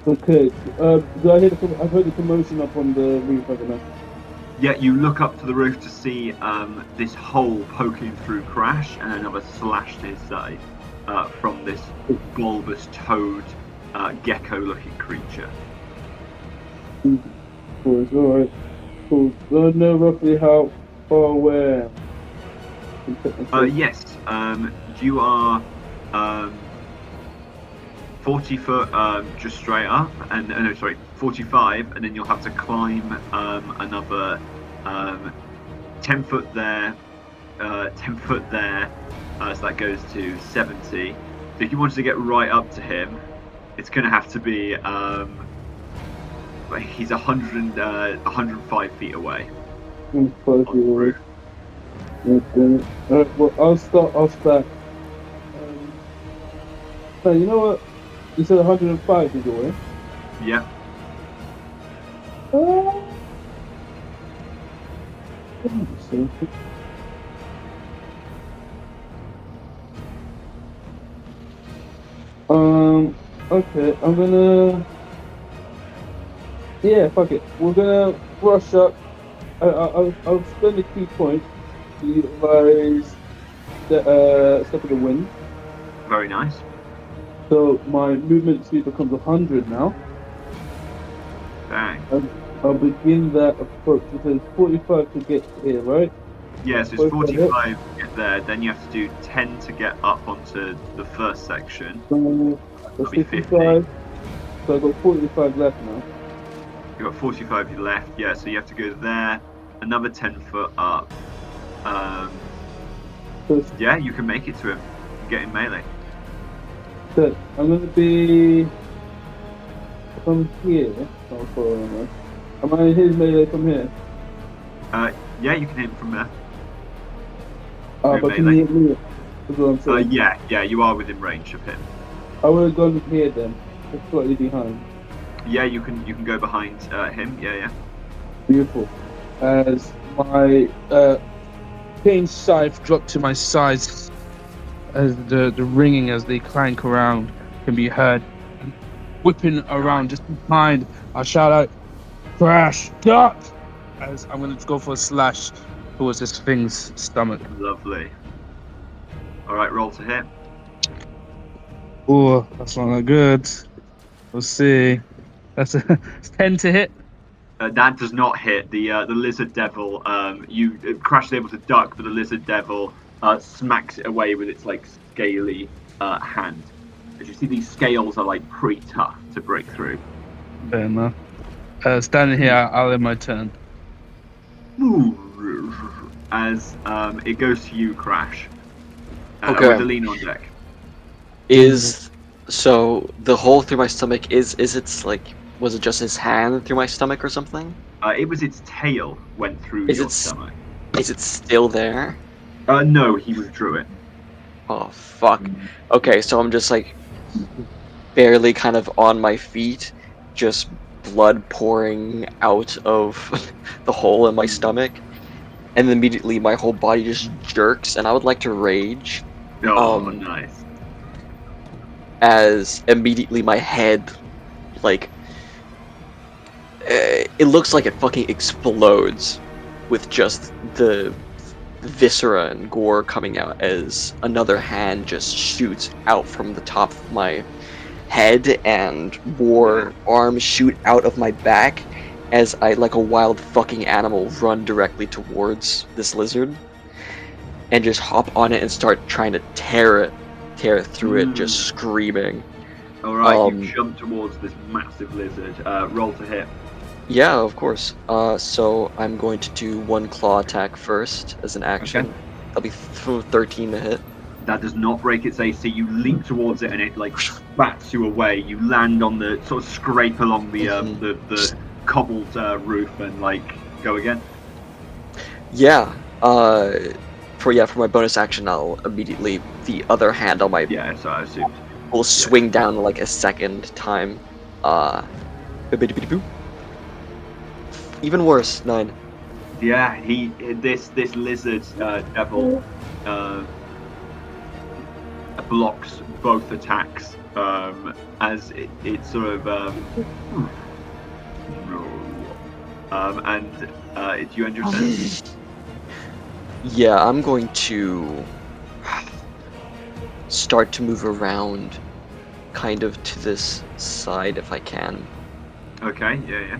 Okay. Do I hear I've heard the commotion up on the roof, haven't I? Yeah, you look up to the roof to see this hole poking through Crash and another slash to his side from this bulbous toad gecko-looking creature. Cool, it's alright. Cool. Do I know roughly how far away I am? Yes, you are 40 foot just straight up, and 45, and then you'll have to climb another 10 foot there, 10 foot there, so that goes to 70. So if you wanted to get right up to him, it's going to have to be he's 105 feet away. 105 feet away. Alright, well, I'll start off that. You know what? You said 105 feet away? Yeah. Okay, I'm gonna... Yeah, fuck it. We're gonna rush up. I'll spend a key point to utilize the step of the wind. Very nice. So my movement speed becomes 100 now. Bang. And I'll begin that approach. It says 45 to get here, right? Yeah, so it's 45 to get there. Then you have to do 10 to get up onto the first section. So That'll be 50. 55. So I've got 45 left now. You've got 45 left. Yeah, so you have to go there, another 10 foot up. So Yeah, you can make it to him. You get in melee. I'm going to be from here. Am I in his melee from here? Yeah, you can hit him from there. But can he hit me? That's what I'm saying. Yeah, you are within range of him. I would have gone here then, just slightly behind. Yeah, you can go behind him. Yeah. Beautiful. As my chain scythe dropped to my sides, as the ringing as they clank around can be heard, and whipping around just behind, I shout out, "Crash, duck!" As I'm going to go for a slash towards this thing's stomach. Lovely. All right, roll to hit. Oh, that's not that good. We'll see. That's a 10 to hit. That does not hit the lizard devil. Crash is able to duck, but the lizard devil smacks it away with its like scaly hand. As you see, these scales are like pretty tough to break through. Fair enough. Standing here, I'll end my turn. As it goes to you, Crash. Okay. With Alina on deck. So the hole through my stomach is it's like, was it just his hand through my stomach or something? It was its tail went through your stomach. Is it still there? No, he withdrew it. Oh fuck. Okay, so I'm just like barely kind of on my feet, just blood pouring out of the hole in my stomach, and then immediately my whole body just jerks, and I would like to rage. Oh, nice. As immediately my head, like, it looks like it fucking explodes with just the viscera and gore coming out as another hand just shoots out from the top of my head and more arms shoot out of my back as I, like a wild fucking animal, run directly towards this lizard and just hop on it and start trying to tear through it, just screaming. Alright, you jump towards this massive lizard. Roll to hit. Yeah, of course. So I'm going to do one claw attack first as an action. Okay. That'll be 13 to hit. That does not break its AC. You leap towards it and it like bats you away. You land on the sort of scrape along the cobbled roof and like go again. Yeah. For my bonus action, I'll immediately the other hand on my so I assumed will swing down like a second time. Even worse, 9. Yeah, this lizard devil blocks both attacks as it sort of do you end your turn? Yeah, I'm going to start to move around kind of to this side if I can. Okay, yeah.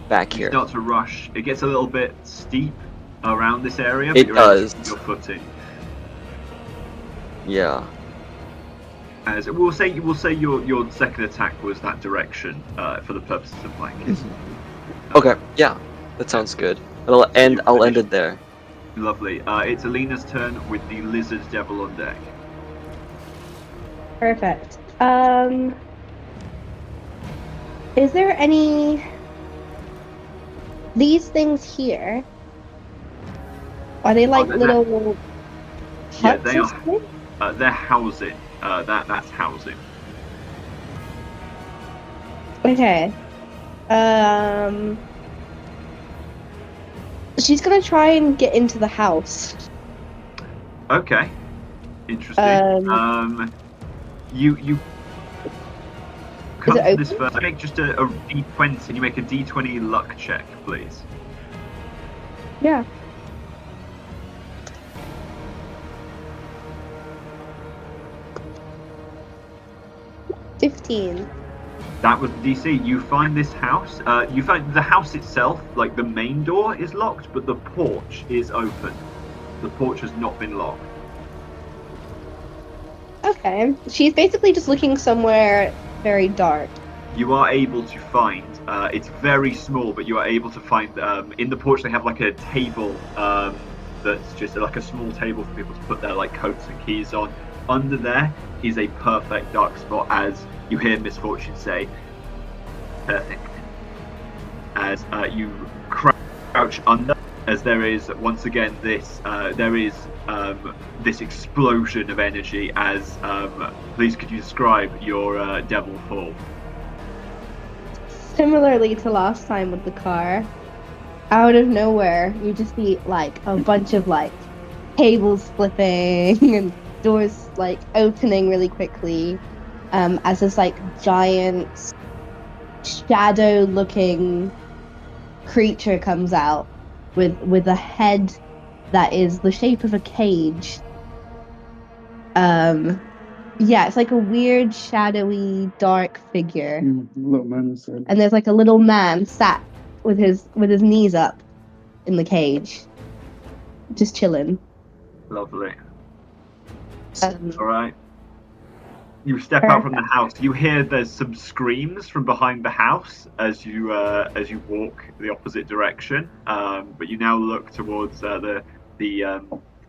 Back You here. start to rush. It gets a little bit steep around this area, but It you're able to does. keep your footing. Yeah. As we'll say your second attack was that direction for the purposes of flanking. Okay, yeah. That sounds good. But I'll end it there. Lovely. It's Alina's turn with the lizard devil on deck. Perfect. Is there any... These things here, are they like little Yeah, huts they or are. something? They're housing. That's housing. Okay. She's gonna try and get into the house. Okay. Interesting. You come to this first. Make just a D20. Can you make a D20 luck check, please? Yeah. $15. That was the DC. You find this house. You find the house itself, like the main door is locked, but the porch is open. The porch has not been locked. Okay. She's basically just looking somewhere very dark. You are able to find, it's very small, but you are able to find, in the porch they have like a table that's just like a small table for people to put their like coats and keys on. Under there is a perfect dark spot, as you hear Misfortune say, perfect. As you crouch under, as there is once again this this explosion of energy. As please, could you describe your devil form? Similarly to last time with the car, out of nowhere, you just see like a bunch of like tables flipping and doors like opening really quickly, as this like giant shadow-looking creature comes out with a head that is the shape of a cage. Yeah, it's like a weird, shadowy, dark figure. Look, man, it's sad. And there's like a little man sat with his knees up in the cage, just chilling. Lovely. Um, All right. You step out from the house. You hear there's some screams from behind the house as you walk the opposite direction. But you now look towards the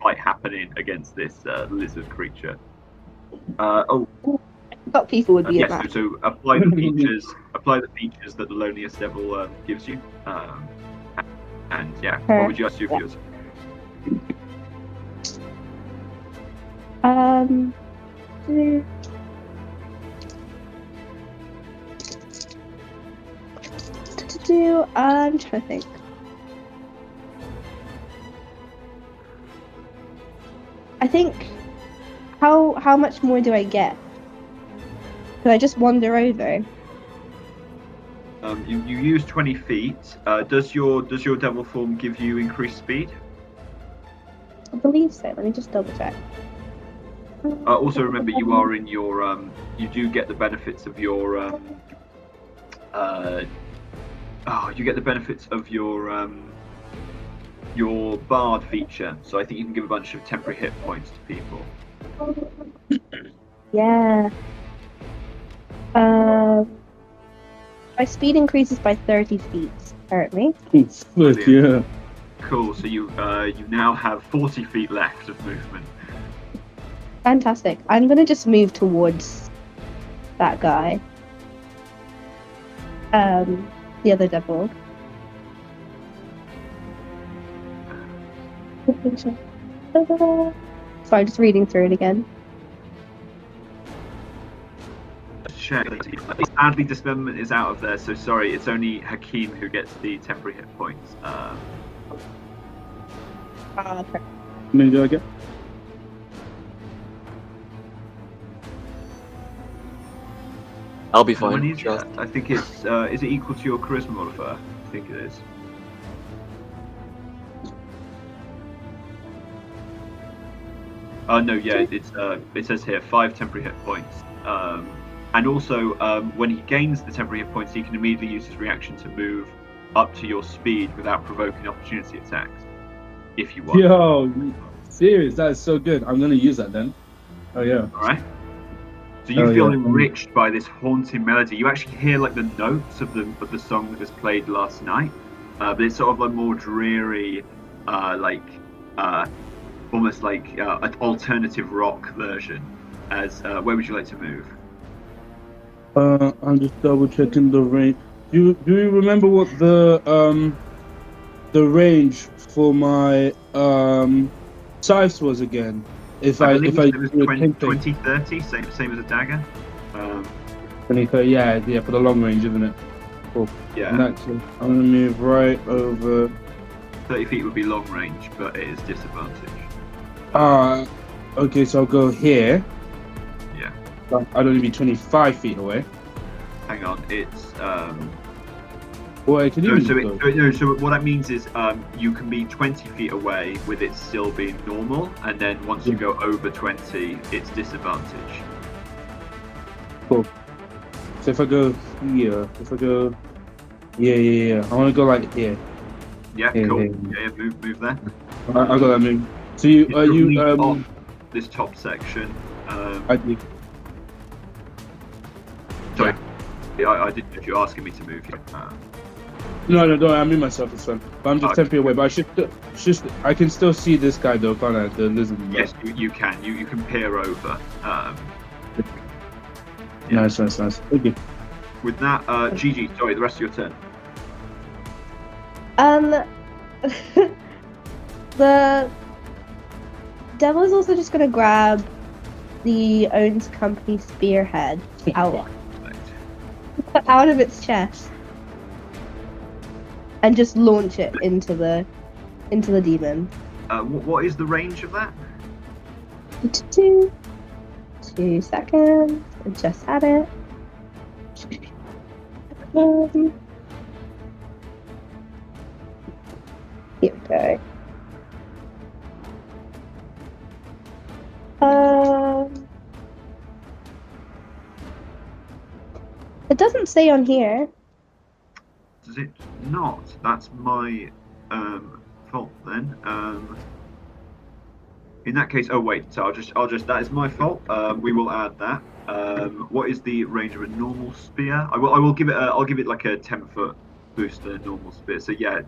fight happening against this lizard creature. I thought people would be Yes. at that. So apply the features. Apply the features that the Loneliest Devil gives you. And yeah, what would you ask to do for yours? I'm trying to think. I think how much more do I get? Could I just wander over? You use 20 feet. Does your devil form give you increased speed? I believe so. Let me just double check. Also remember, you are in your you do get the benefits of your you get the benefits of your bard feature. So I think you can give a bunch of temporary hit points to people. Yeah. My speed increases by 30 feet currently. Look, yeah. Cool. So you now have 40 feet left of movement. Fantastic. I'm gonna just move towards that guy. The other devil. Sorry, just reading through it again. Check. Sadly, dismemberment is out of there, so sorry. It's only Hakeem who gets the temporary hit points. Okay. Maybe do I get? I'll be When fine. is that? I think it's is it equal to your charisma modifier? I think it is. Oh no, yeah, it's it says here 5 temporary hit points. And also, when he gains the temporary hit points, he can immediately use his reaction to move up to your speed without provoking opportunity attacks, if you want. Yo, serious? That is so good. I'm gonna use that then. Oh yeah. All right. So you feel enriched by this haunting melody. You actually hear like the notes of the song that was played last night, but it's sort of a more dreary, almost like an alternative rock version. As where would you like to move? I'm just double checking the range. Do you remember what the range for my scythes was again? If I believe it was do a 20, 30, same as a dagger. 20, yeah, for the long range, isn't it? Cool. Yeah. And that's it. I'm gonna move right over. 30 feet would be long range, but it is disadvantage. Okay, so I'll go here. Yeah. I'd only be 25 feet away. Hang on, it's Well, I can even so what that means is you can be 20 feet away with it still being normal, and then once you go over 20, it's disadvantage. Cool. So if I go here, yeah. I want to go like here. Yeah, Yeah, cool. yeah. Yeah, move there. I got that move. So you lead off this top section. I do. Sorry, I didn't know if you're asking me to move you. No, I mean myself, it's fine. But I'm just Okay. temporary away. But I can still see this guy though, can't I? The lizard. Yes, you can. You can peer over. Nice. Thank you. With that, Gigi, sorry, the rest of your turn. The devil is also just gonna grab the owns company spearhead out of its chest and just launch it into the demon. What is the range of that? 2 seconds. I just had it. Here we go. It doesn't say on here. Does it not? That's my fault then. In that case, oh wait, so I'll just that is my fault. We will add that. What is the range of a normal spear? I'll give it like a 10-foot booster normal spear. So yeah,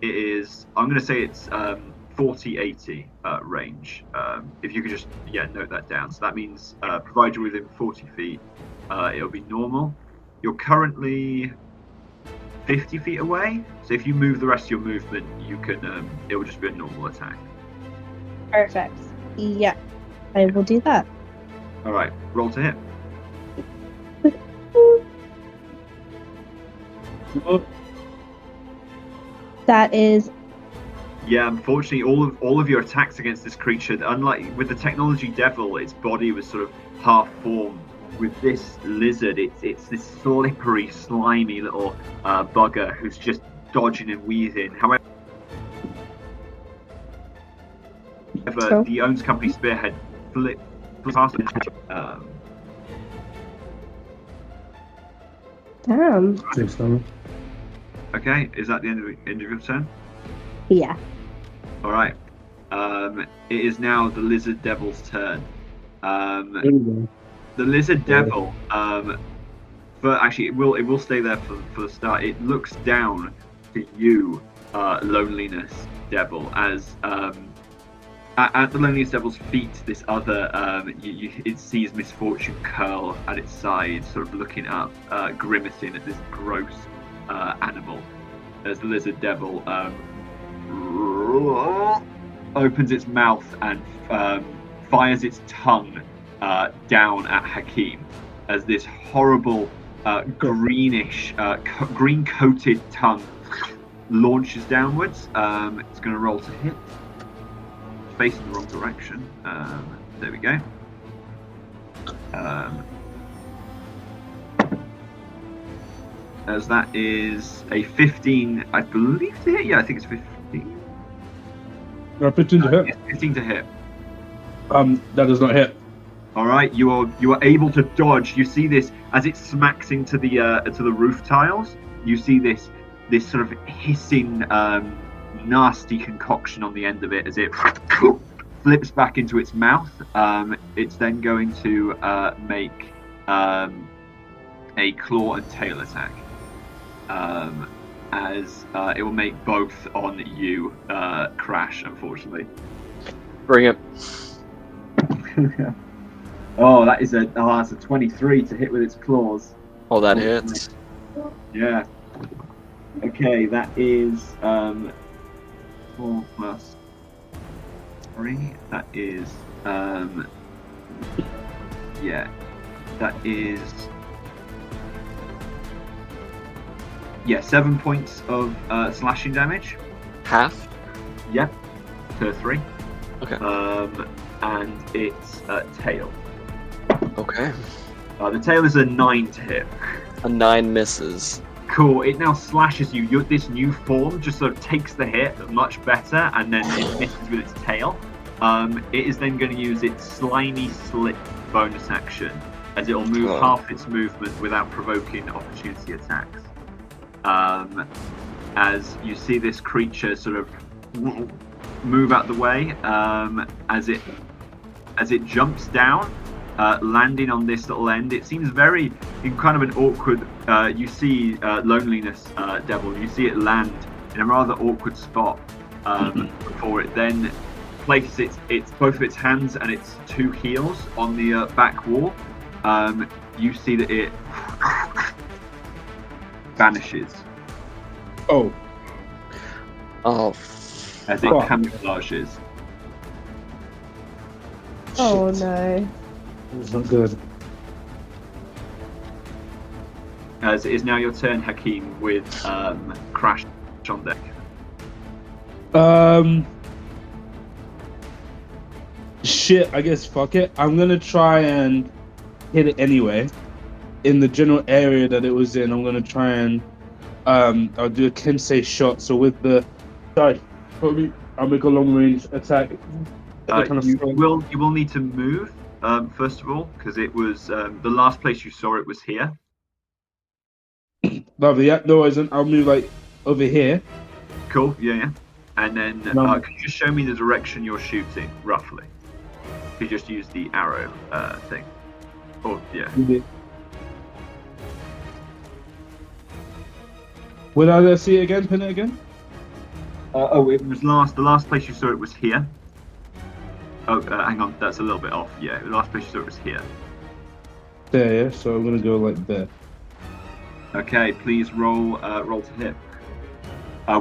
it is. I'm gonna say it's 40-80 range. If you could just note that down. So that means provided you're within 40 feet, it'll be normal. You're currently 50 feet away. So if you move the rest of your movement, you can. It will just be a normal attack. Perfect. Yeah, I will do that. All right, roll to hit. That is. Yeah, unfortunately, all of your attacks against this creature, unlike with the technology devil, its body was sort of half formed. With this lizard, it's this slippery, slimy little bugger who's just dodging and weaving. However, the owns company spearhead flips past it. Damn. Okay, is that the end of your turn? Yeah. All right. It is now the lizard devil's turn. The lizard devil, but actually it will stay there for the start. It looks down to you, loneliness devil, as at the loneliness devil's feet, this other it sees misfortune curl at its side, sort of looking up, grimacing at this gross animal. As the lizard devil opens its mouth and fires its tongue down at Hakeem, as this horrible greenish, green-coated tongue launches downwards. It's going to roll to hit. It's facing the wrong direction. There we go. As that is a 15, I believe to hit. Yeah, I think it's 15. 15 to hit. Yes, 15 to hit. That does not hit. All right, you are able to dodge. You see this as it smacks into the roof tiles. You see this sort of hissing, nasty concoction on the end of it as it flips back into its mouth. It's then going to make a claw and tail attack. As it will make both on you crash, unfortunately. Bring it. Oh, that's a 23 to hit with its claws. Oh, that hits. Yeah. Okay, that is 4 plus 3. That is that is 7 points of slashing damage. Half? Yep. Per 3. Okay. And its tail. Okay. The tail is a 9 to hit. A 9 misses. Cool. It now slashes you. This new form just sort of takes the hit much better, and then it misses with its tail. It is then going to use its slimy slip bonus action as it will move Oh. half its movement without provoking opportunity attacks. As you see this creature sort of move out the way, as it jumps down, landing on this little end. It seems very in kind of an awkward. You see loneliness, devil. You see it land in a rather awkward spot before it then places its both of its hands and its two heels on the back wall. You see that it vanishes. Oh. As it camouflages. Oh Shit. no. That's not good. As it is now your turn, Hakeem, with Crash on deck. Shit, I guess fuck it. I'm gonna try and hit it anyway. In the general area that it was in, I'm gonna try and I'll do a Kensei shot. So with the probably I'll make a long range attack. You will need to move first of all, because it was the last place you saw it was here. Lovely, yeah, no worries, I'll move like over here. Cool, yeah. And then No. could you just show me the direction you're shooting, roughly? You just use the arrow thing. Oh, yeah. Would I see it again? Pin it again? It was the last place you saw it was here. Oh, hang on, that's a little bit off. Yeah, the last place you saw it was here. There, yeah, so I'm gonna go like there. Okay, please roll to hit.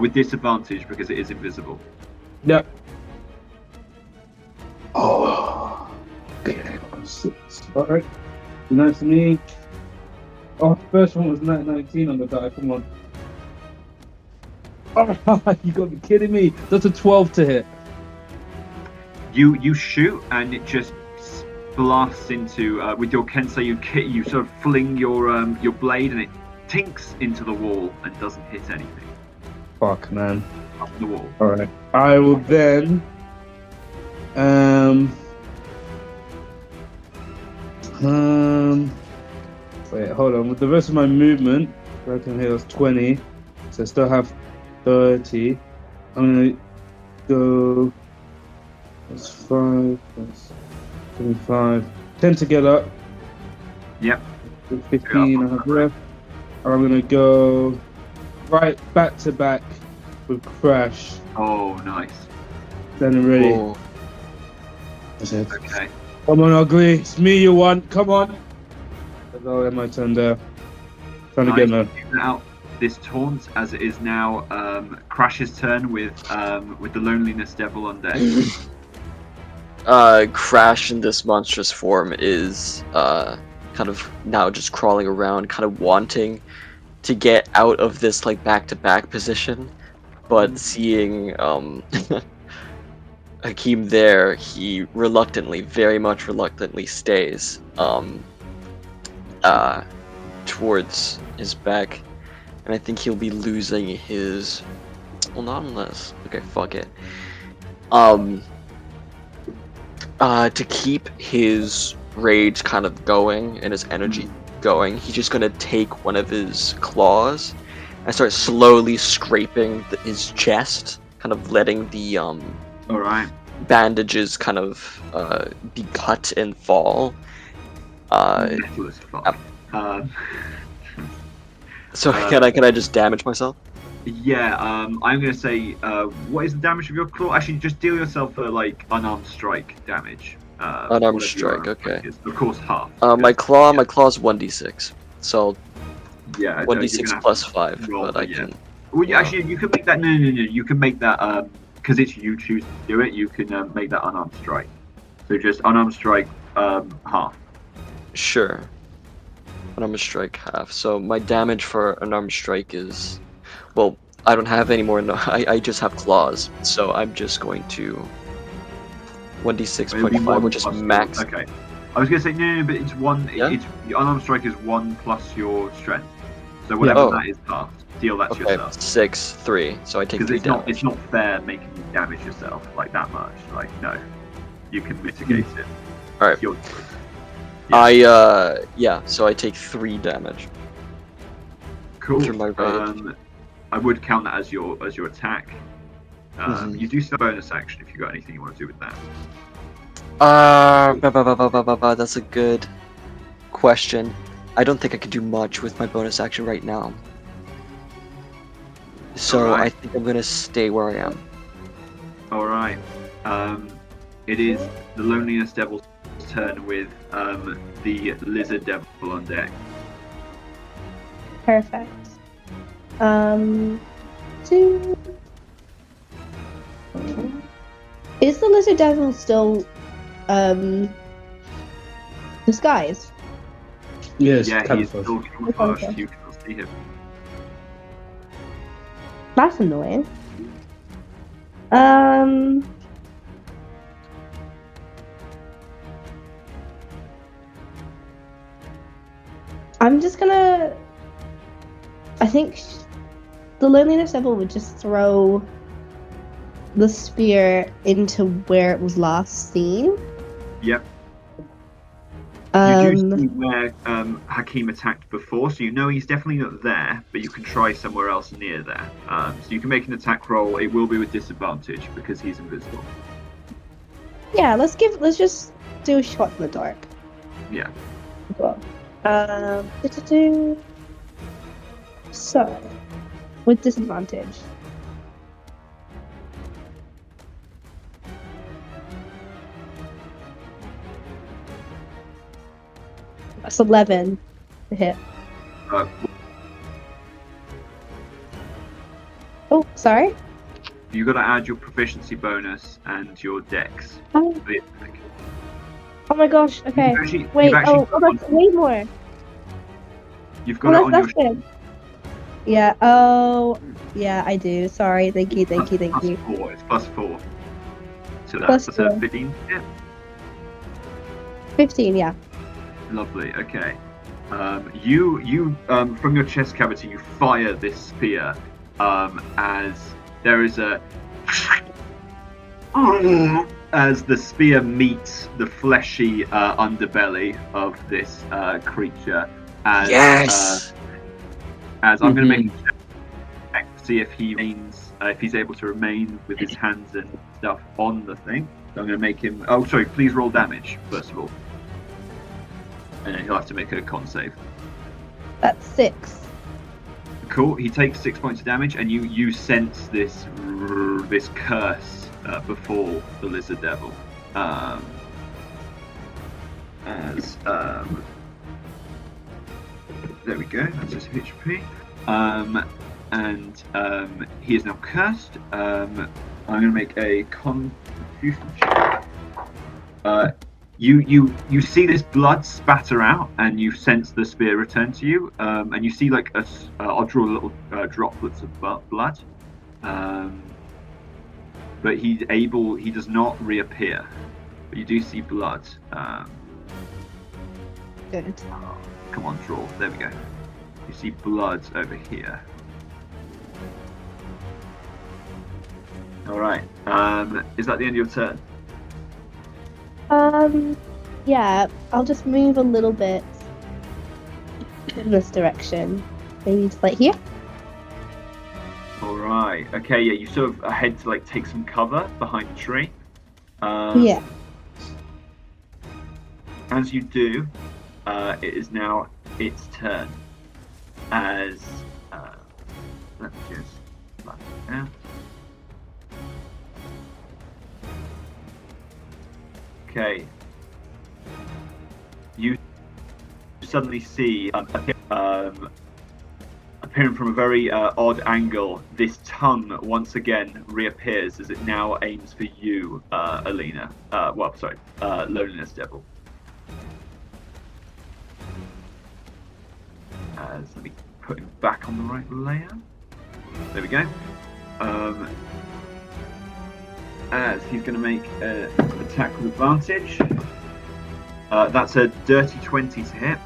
With disadvantage because it is invisible. Yep. Oh. Okay. Alright. Nice to me. Oh, first one was 19 on the die. Come on. Oh, you got to be kidding me. That's a 12 to hit. You shoot and it just blasts into with your Kensei. You sort of fling your blade and it tinks into the wall and doesn't hit anything. Fuck, man. Off the wall. Alright. I will then wait, hold on. With the rest of my movement, I can hit us 20. So I still have 30. I'm gonna go that's 5, that's 25. 10 to get up. Yep. 15 I have left. And I'm gonna go right back to back with Crash. Oh, nice. Then I'm ready. Oh. That's it. Okay. Come on, ugly. It's me you want. Come on. I'll end my turn there. Trying to get there. Out this taunt as it is now Crash's turn with the loneliness devil on deck. Crash in this monstrous form is kind of now just crawling around, kind of wanting to get out of this like back-to-back position, but seeing Hakeem there, he very much reluctantly stays towards his back, and I think he'll be losing his. Well, not unless. Okay, fuck it. To keep his rage kind of going and his energy going, he's just gonna take one of his claws and start slowly scraping his chest, kind of letting the All right. bandages kind of be cut and fall. Metal as fuck. So can I just damage myself? Yeah. I'm gonna say. What is the damage of your claw? Actually, just deal yourself a like unarmed strike damage. Unarmed whatever your strike, unarmed okay. strike is. Of course, half. My claw's 1d6, so Yeah. 1d6 plus 5, roll, but I yeah. can. Well, yeah, actually, you can make that. No. You can make that because it's you choose to do it. You can make that unarmed strike. So just unarmed strike half. Sure. Unarmed strike half. So my damage for unarmed strike is, well, I don't have any more. No, I just have claws. So I'm just going to 1d6.5, which is max. Okay. I was gonna say no, but it's one. Yeah? It's the unarmed strike is 1 plus your strength. So whatever Oh. that is half. Deal that to Okay, yourself. 6, 3. So I take Because 3 damage. it's not fair making you damage yourself like that much. Like no, you can mitigate it. All right. It's your choice. So I take 3 damage. Cool. Through my rage. I would count that as your attack. Mhm. You do still have bonus action if you got anything you want to do with that. That's a good question. I don't think I could do much with my bonus action right now. So Alright. I think I'm gonna stay where I am. All right. It is the Loneliness Devil's turn with the Lizard Devil on deck. Perfect. Is the Lizard Devil still disguised? Yes, Yeah, he's camouflage. still camouflaged. Okay. You can see him. That's annoying. I'm just gonna. I think the Loneliness Devil would just throw the spear into where it was last seen. Yep. Um, You do see where Hakeem attacked before, so you know he's definitely not there, but you can try somewhere else near there. So you can make an attack roll. It will be with disadvantage because he's invisible. yeah, let's just do a shot in the dark. Yeah. As well. So, with disadvantage. That's 11 to hit. Oh, sorry. You got to add your proficiency bonus and your dex. Oh, oh my gosh. Okay. Wait. That's way more. You've got it on That's your good. Yeah. Oh, yeah. I do. Sorry. Thank you. plus 4. It's plus 4. So that's Plus a 4. 15. Yeah. 15. Yeah. Lovely. Okay. You from your chest cavity, you fire this spear as there is a as the spear meets the fleshy underbelly of this creature. As, Yes. As I'm going to make a check to see if he remains, if he's able to remain with his hands and stuff on the thing. So I'm going to make him. Oh, sorry. Please roll damage first of all, and then he'll have to make a con save. That's 6. Cool. He takes 6 points of damage, and you sense this curse before the Lizard Devil. There we go. That's his HP. And he is now cursed. I'm going to make a Constitution check. You see this blood spatter out, and you sense the spear return to you, and you see like I'll draw little droplets of blood, but he does not reappear, but you do see blood. Good. Come on, draw. There we go. You see blood over here. All right. Is that the end of your turn? Yeah, I'll just move a little bit in this direction. Maybe just like here. All right. Okay. Yeah. You sort of head to like take some cover behind a tree. Yeah. As you do, it is now its turn. As let me just like that. Okay. You suddenly see appearing from a very odd angle, this tongue once again reappears as it now aims for you, Alina. Loneliness Devil. Let me put him back on the right layer. There we go. As he's going to make an attack with advantage. That's a dirty 20 to hit.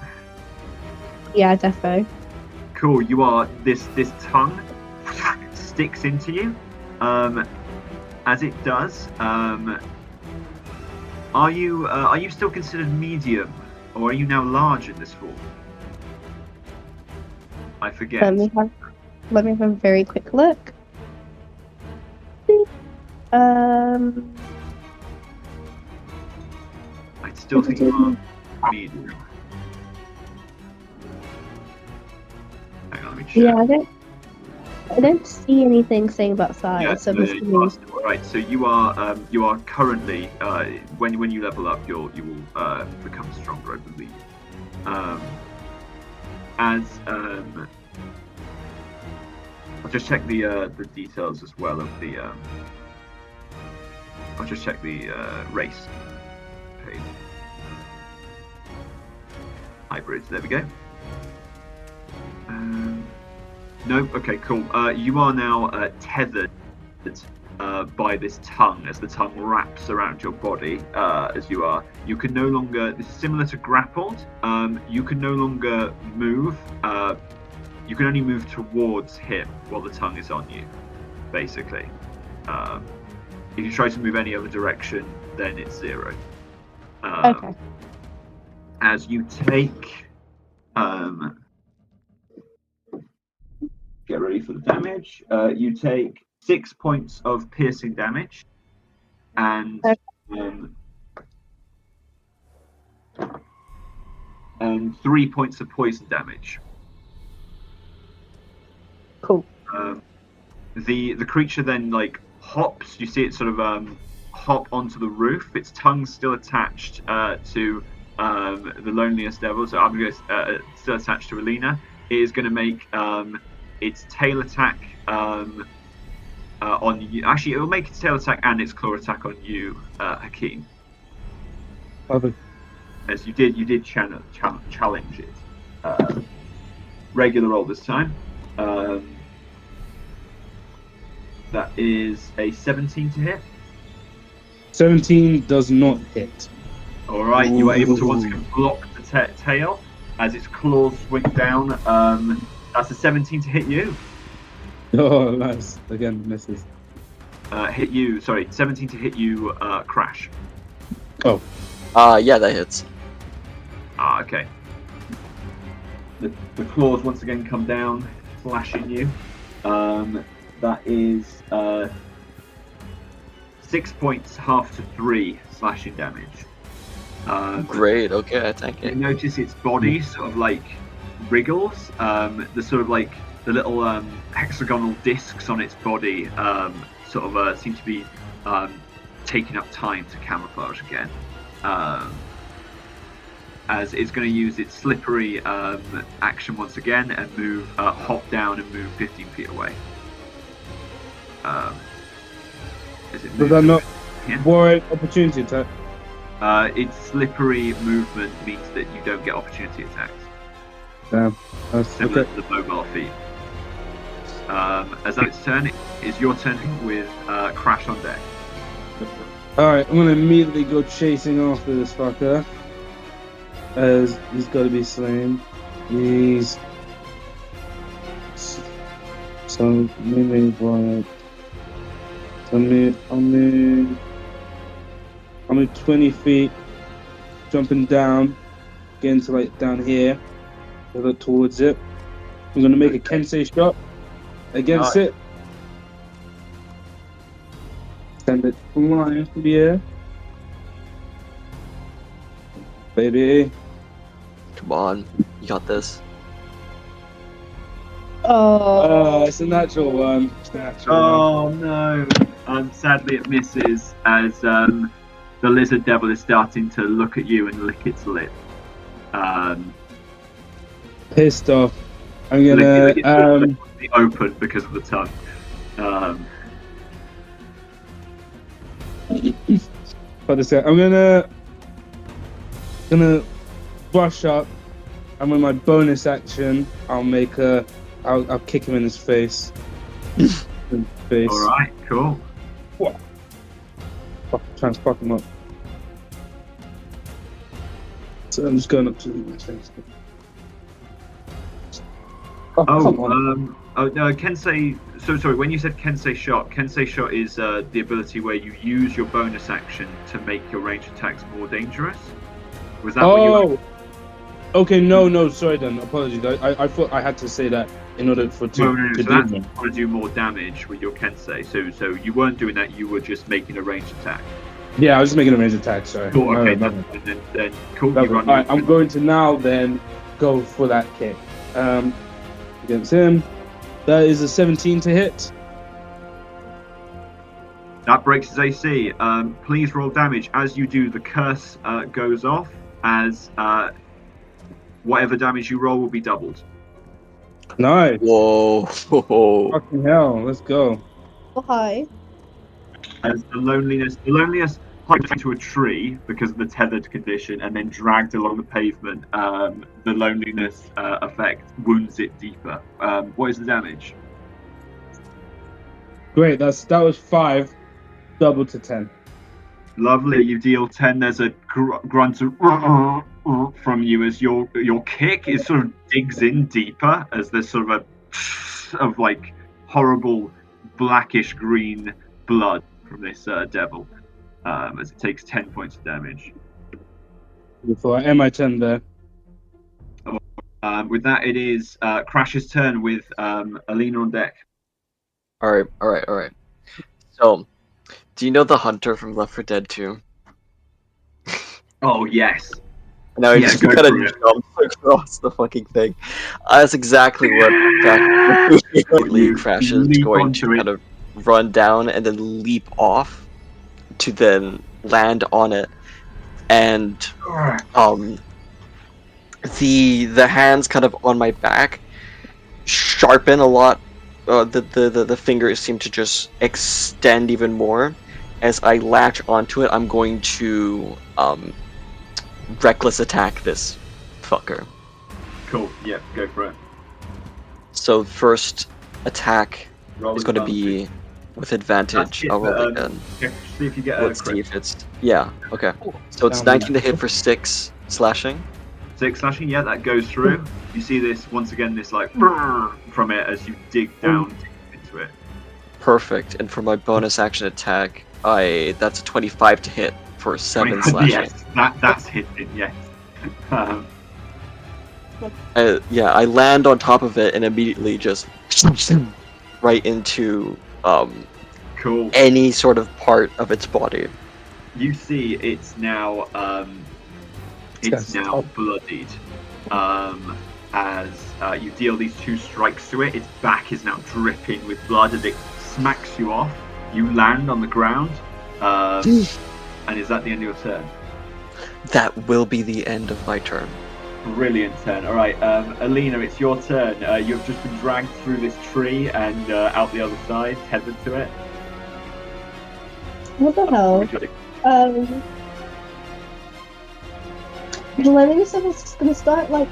Yeah, defo. Cool. You are this tongue sticks into you. As it does, are you still considered medium, Or are you now large in this form? I forget. Let me have a very quick look. I still think you are medium. Hang on, let me check. Yeah, I don't see anything saying about size. Yeah, So no, this you are still, right. So you are currently when you level up, you will become stronger, I believe. I'll just check the details as well of the. I'll just check the race page. Hybrids. There we go. No. Okay. Cool. You are now tethered by this tongue as the tongue wraps around your body. As you can no longer. This is similar to grappled. You can no longer move. You can only move towards him while the tongue is on you, basically. If you try to move any other direction, then it's 0. Okay. As you take, get ready for the damage. You take 6 points of piercing damage, and 3 points of poison damage. Cool. The creature then hops. You see it sort of hop onto the roof. Its tongue's still attached to the loneliest devil. So I'm going to still attached to Alina. It is going to make its tail attack on you. Actually, it will make its tail attack and its claw attack on you, Hakeem. Okay. As you did challenge it. Regular roll this time. That is a 17 to hit. 17 does not hit. All right, you are able to once again block the tail as its claws swing down. That's a 17 to hit you. Oh, nice. Again, misses. Hit you. Sorry, 17 to hit you. Crash. Oh. Yeah, that hits. Okay. The claws once again come down, slashing you. That is 6 points, half to 3 slashing damage. Great. Okay, I take You it. notice its body sort of wriggles. The sort of the little hexagonal discs on its body sort of seem to be taking up time to camouflage again. As it's going to use its slippery action once again and move, hop down and move 15 feet away. Does that not warrant opportunity attack? Its slippery movement means that you don't get opportunity attacks. Damn. That's Similar okay. to the mobile feat. As that's its turn, it is your turn with Crash on deck. Alright, I'm gonna immediately go chasing after this fucker. As he's gotta be slain. He's so maybe what? I'm 20 feet, jumping down, getting to down here, look towards it. I'm gonna make a Kensei shot against it. Send it flying through the air. Baby. Come on, you got this. Oh. It's a natural one. No. Sadly, it misses as the lizard devil is starting to look at you and lick its lip. Pissed off. I'm gonna open because of the tongue. I'm gonna brush up, and with my bonus action, I'll kick him in his face. All right, cool. What? Try and fuck him up. So I'm just going up to him. Oh, come on. Kensei. So sorry. When you said Kensei shot is the ability where you use your bonus action to make your range attacks more dangerous. Was that what you? Okay, no, sorry then. Apologies. I thought I had to say that in order to No, do so that's more. to do more damage with your Kensei. So you weren't doing that. You were just making a ranged attack. Yeah, I was just making a range attack. Sorry. Cool. Okay. My bad. Then cool. My You bad. run. All right, I'm going to now then go for that kick against him. That is a 17 to hit. That breaks his AC. Please roll damage. As you do, the curse goes off. As whatever damage you roll will be doubled. Nice. Whoa. Fucking hell. Let's go. Oh, hi. As the loneliness hiked into a tree because of the tethered condition, and then dragged along the pavement. The loneliness effect wounds it deeper. What is the damage? Great. That was 5, double to 10. Lovely. You deal 10. There's a grunt from you as your kick is sort of digs in deeper as there's sort of of like horrible blackish green blood from this devil as it takes 10 points of damage. Before I end my turn there. With that, it is Crash's turn with Alina on deck. All right. So, do you know the hunter from Left 4 Dead 2? Oh yes. No, he Yeah, just go kind of for it. jumps across the fucking thing. That's exactly what Crash is leap going onto to it. kind of run down and then leap off to then land on it. And the hands kind of on my back sharpen a lot. The fingers seem to just extend even more. As I latch onto it, I'm going to reckless attack this fucker. Cool. Yeah, go for it. So first attack Roll is going to advantage. be with advantage. That's it, I'll roll but, again. Check, see if you get a Let's see crit. if it's okay. So it's Down 19 to hit for 6 slashing. 6 slashing, yeah, that goes through. You see this once again, this like from it as you dig down deep into it. Perfect. And for my bonus action attack, that's a 25 to hit for 7 slashing. Yes, that's hitting. Yes. I land on top of it and immediately just right into Cool. any sort of part of its body. You see, it's now Yes. bloodied. As you deal these 2 strikes to it, its back is now dripping with blood as it smacks you off. You land on the ground, and is that the end of your turn? That will be the end of my turn. Brilliant turn. All right, Alina, it's your turn. You've just been dragged through this tree and out the other side, tethered to it. What the hell? What would you do? The loneliness of it's gonna start like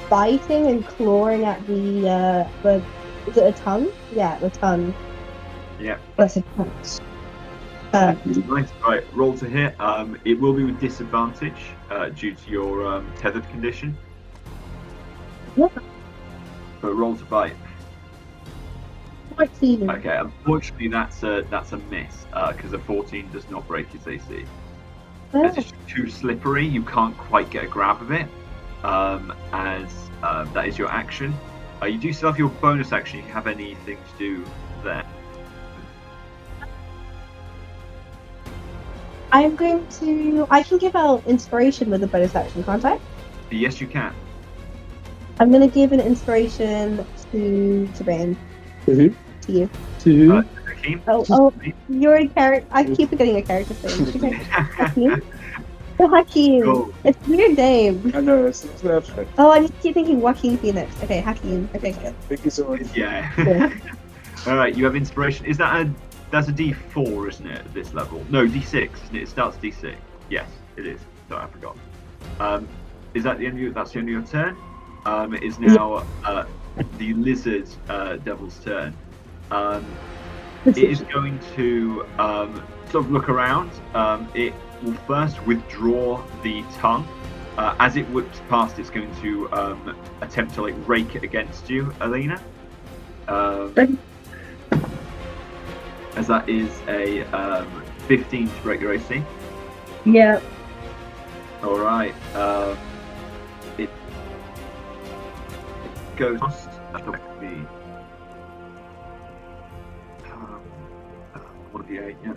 biting and clawing at the is it a tongue? Yeah, the tongue. Yeah. That's a tongue. Nice. Right, roll to hit. It will be with disadvantage due to your tethered condition. Yeah. But roll to bite. 14. Okay, unfortunately that's a miss because a 14 does not break his AC. As it's too slippery, you can't quite get a grab of it. As that is your action. You do still have your bonus action. You have anything to do there? I'm going to. I can give out inspiration with a bonus action, can't I? Yes, you can. I'm going to give an inspiration to Jermaine. To To you. who? Hakeem? Oh, you're a character. I keep forgetting a character thing. Hakeem? Oh, Hakeem. Cool. It's a weird name. I know, it's abstract. Oh, I just keep thinking Joaquin Phoenix. Okay, Hakeem. Okay, good. Thank you so much. Yeah. Yeah. All right, you have inspiration. Is that that's a D4, isn't it? At this level? No, D6, isn't it? It starts D6. Yes, it is. Sorry, I forgot. Is that the end of your? That's the end of your turn. It is now the lizard devil's turn. It is going to sort of look around. It will first withdraw the tongue. As it whips past, it's going to attempt to like rake it against you, Alina. As that is a 15 to break your AC. Yeah. All right. It goes. One of the 8, yeah.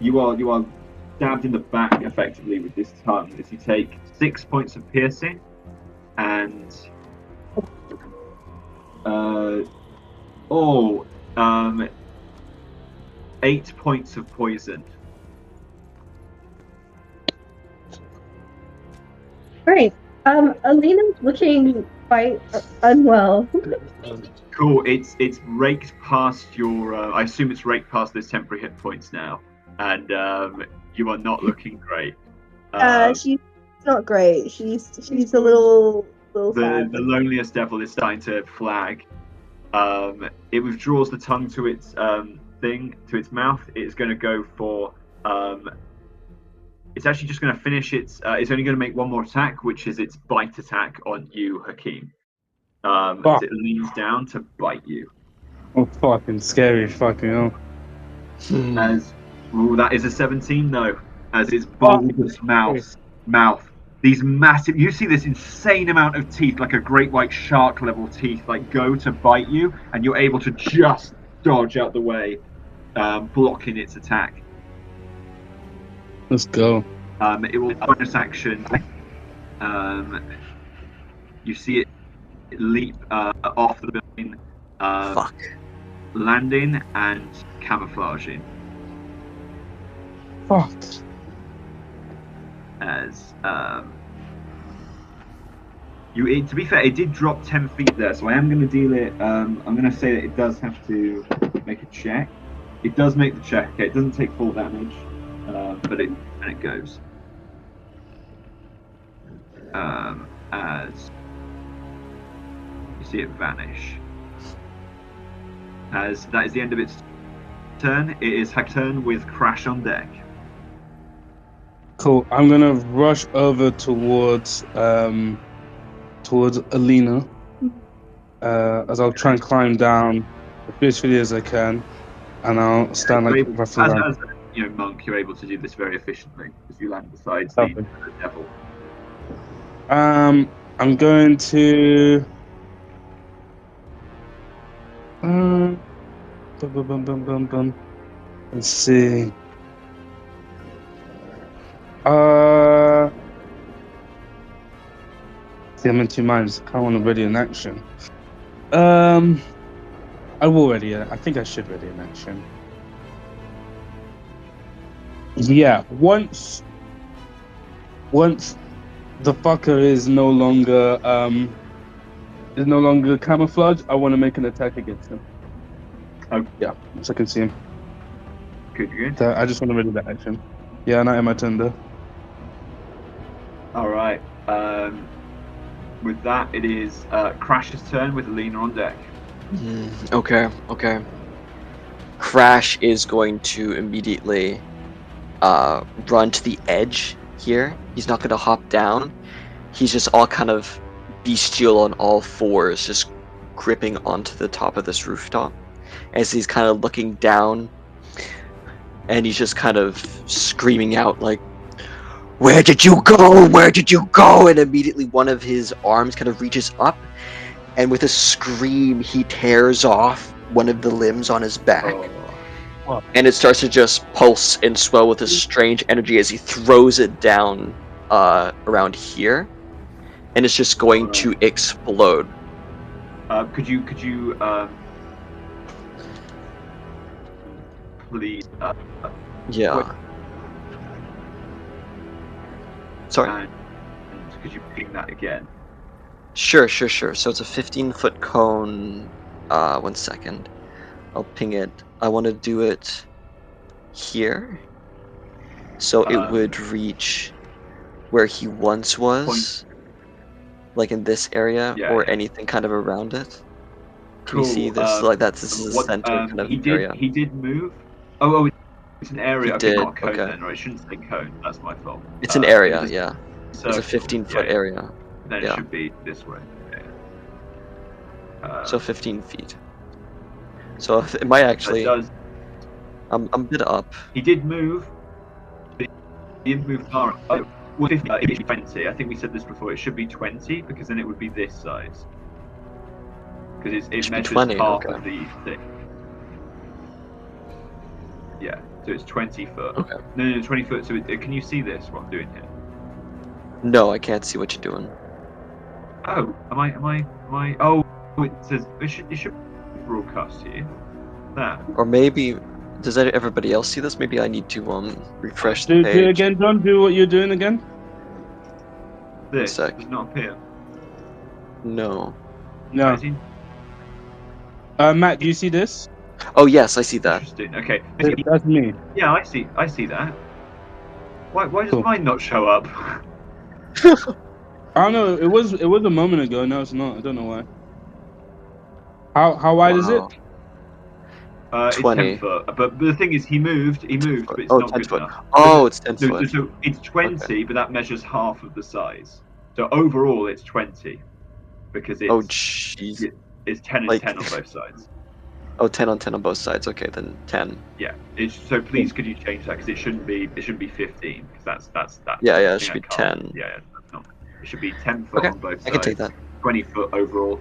You are stabbed in the back effectively with this tongue as you take 6 points of piercing and 8 points of poison. Great. Alina's looking quite unwell. Cool. It's raked past your. I assume it's raked past those temporary hit points now, and you are not looking great. She's not great. She's a little The sad. loneliest devil is starting to flag. It withdraws the tongue to its to its mouth. It's going to go for. It's actually just going to finish its. It's only going to make one more attack, which is its bite attack on you, Hakeem. As it leans down to bite you. Oh, fucking scary, fucking hell. As that is a 17 though. As its bulbous mouth, these massive. You see this insane amount of teeth, like a great white shark level teeth, like go to bite you, and you're able to just dodge out the way, blocking its attack. Let's go. It will bonus action. You see it leap off the building, landing and camouflaging. Fuck. As to be fair, it did drop 10 feet there, so I am going to deal it. I'm going to say that it does have to make a check. It does make the check. Okay, it doesn't take full damage, but it goes. As you see it vanish. As that is the end of its turn, it is Hack's turn with Crash on deck. Cool. I'm gonna rush over towards Alina. As I'll try and climb down as gracefully as I can, and I'll stand like roughly around. As a monk, you're able to do this very efficiently because you land beside the devil. I'm going to. Let's see. See, I'm in two minds. I kind of want to ready an action. I will ready it. I think I should ready an action. Yeah, once the fucker is no longer camouflaged, I want to make an attack against him. Oh yeah, so I can see him. Good. So I just want to ready that action. Yeah, not in my turn though. All right. With that, it is Crash's turn with Alina on deck. Okay. Crash is going to immediately run to the edge here. He's not going to hop down. He's just all kind of bestial on all fours, just gripping onto the top of this rooftop as he's kind of looking down, and he's just kind of screaming out like, "Where did you go? Where did you go?" And immediately one of his arms kind of reaches up, and with a scream, he tears off one of the limbs on his back. And it starts to just pulse and swell with a strange energy as he throws it down around here, and it's just going to explode. Could you please? Yeah. What? Sorry. And could you ping that again? Sure. So it's a 15-foot cone. 1 second. I'll ping it. I want to do it here, so it would reach where he once was, like in this area, or anything kind of around it. Can you see this? This is the center kind of area. He did move. Oh, it's an area. He did. Not a cone Okay. then, or I shouldn't say cone. That's my fault. It's an area, yeah. It's a 15-foot area. Then it should be this way. So 15 feet. So it might actually. I'm a bit up. He did move. He didn't move far. Oh, well, 20. I think we said this before. It should be 20 because then it would be this size. because it Should be measures 20, half okay. of the thing. Yeah, so it's 20 foot. Okay. No, 20 foot. So can you see this? What I'm doing here? No, I can't see what you're doing. Oh, am I? Oh, it says it should broadcast here. There. Or maybe does everybody else see this? Maybe I need to refresh the Do page. again, John. Do what you're doing again. This sec. does not appear. No. No. Rising? Matt, do you see this? Oh yes, I see that. Interesting. Okay. That's me. Yeah, I see that. Why does Cool. mine not show up? I don't know. It was a moment ago. No, it's not. I don't know why. How wide is it? Wow. It's 20. 10 foot. But the thing is, he moved, but it's Oh, not 10 good foot. enough. Oh, it's 10 So, foot. so it's 20, but that measures half of the size. So overall, it's 20 because it's Oh jeez. it's 10 and Like- 10 on both sides. Oh, 10 on 10 on both sides. Okay, then 10. Yeah. So please, could you change that because it shouldn't be 15 because that's Yeah, I it think should I be can't. 10. Yeah, that's not. It should be 10 foot Okay, on both sides. I can take that. 20 foot overall.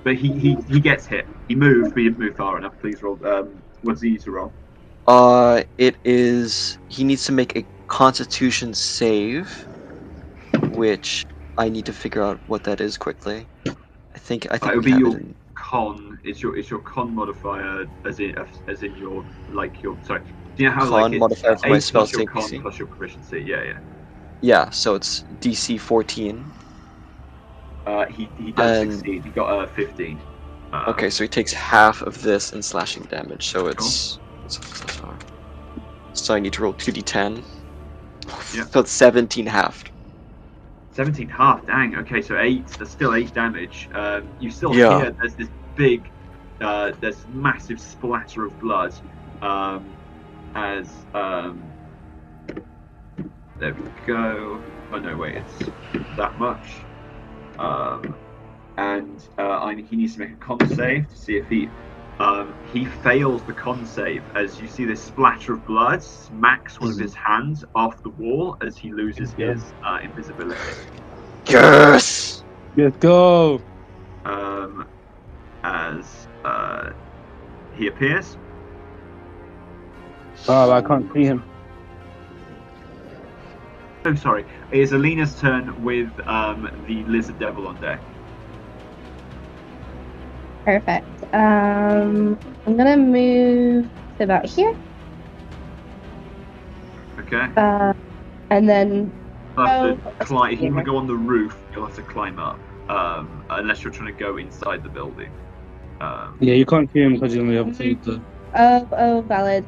But he gets hit. He moved, but he didn't move far enough. Please roll. What's the user roll? It is. He needs to make a Constitution save, which I need to figure out what that is quickly. I think It'll we be have your it in. con. It's your con modifier as in your sorry. Do you know how Con like it's modifier for my 8 spell plus your save con DC? plus your proficiency? Yeah. Yeah, so it's DC 14. He does And- succeed. He got a 15. Okay, so he takes half of this in slashing damage. So it's so I need to roll 2d10. Yeah. So it's 17 halved. 17 half. Dang. Okay, so 8. There's still 8 damage. You still Yeah. hear there's this big, there's massive splatter of blood. As there we go. Oh no, wait, it's that much. And he needs to make a con save to see if he fails the con save as you see this splatter of blood smacks one of his hands off the wall as he loses his invisibility. Yes. Let's go. As he appears. Oh, I can't see him. Oh, sorry. It is Alina's turn with the lizard devil on deck. Perfect. I'm gonna move to about here. Okay. And then You'll have Oh, to climb. If you want yeah. to go on the roof, you'll have to climb up. Unless you're trying to go inside the building. Yeah, you can't see him because you only have 2. valid.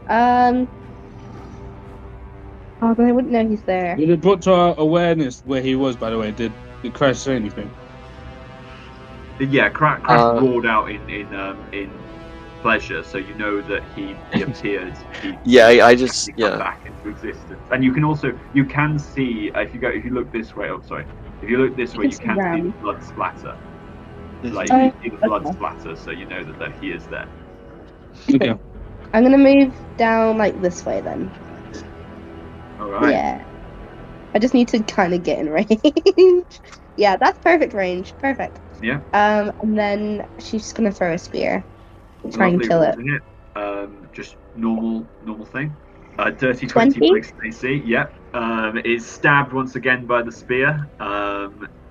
Oh, but I wouldn't know he's there. Did it brought to our awareness where he was, by the way? Did Crash say anything? Yeah, Crash roared out in pleasure, so you know that he appeared. Yeah, I just He come back into existence, and you can see if you look this way. Oh, sorry. If you look this way, you see can see the Ram. blood splatter. Mhm. Like Oh, you see the blood okay. splatter, so you know that he is there. Okay. I'm gonna move down like this way then. All right. Yeah. I just need to kind of get in range. Yeah, that's perfect range. Perfect. Yeah. And then she's just gonna throw a spear. Try and Lovely kill roll it. to hit. Just normal thing. Dirty 20? 20 flicks AC. Yep. Is stabbed once again by the spear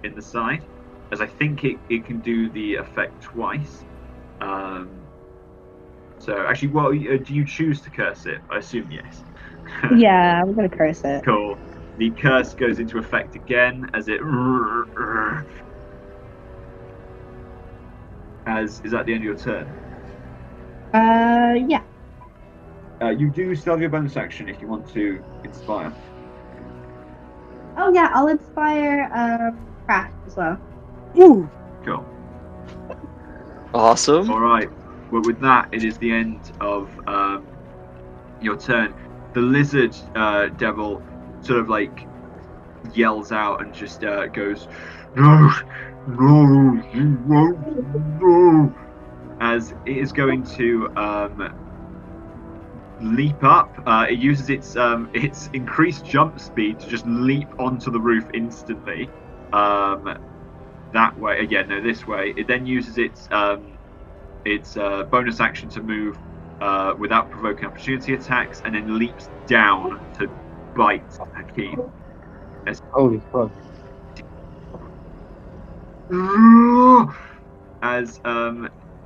in the side, as I think it can do the effect twice. So actually, well, do you choose to curse it? I assume yes. Yeah, I'm gonna curse it. Cool. The curse goes into effect again as it. Is that the end of your turn? Yeah. You do still have your bonus action if you want to inspire. Oh yeah, I'll inspire Crash as well. Woo! Cool. Awesome. All right. Well, with that, it is the end of your turn. The lizard devil sort of like yells out and just goes, "No, no, you won't, no," as it is going to leap up. It uses its increased jump speed to just leap onto the roof instantly. That way, again, no, this way. It then uses its its bonus action to move without provoking opportunity attacks, and then leaps down to bite Hakeem. Holy fuck. As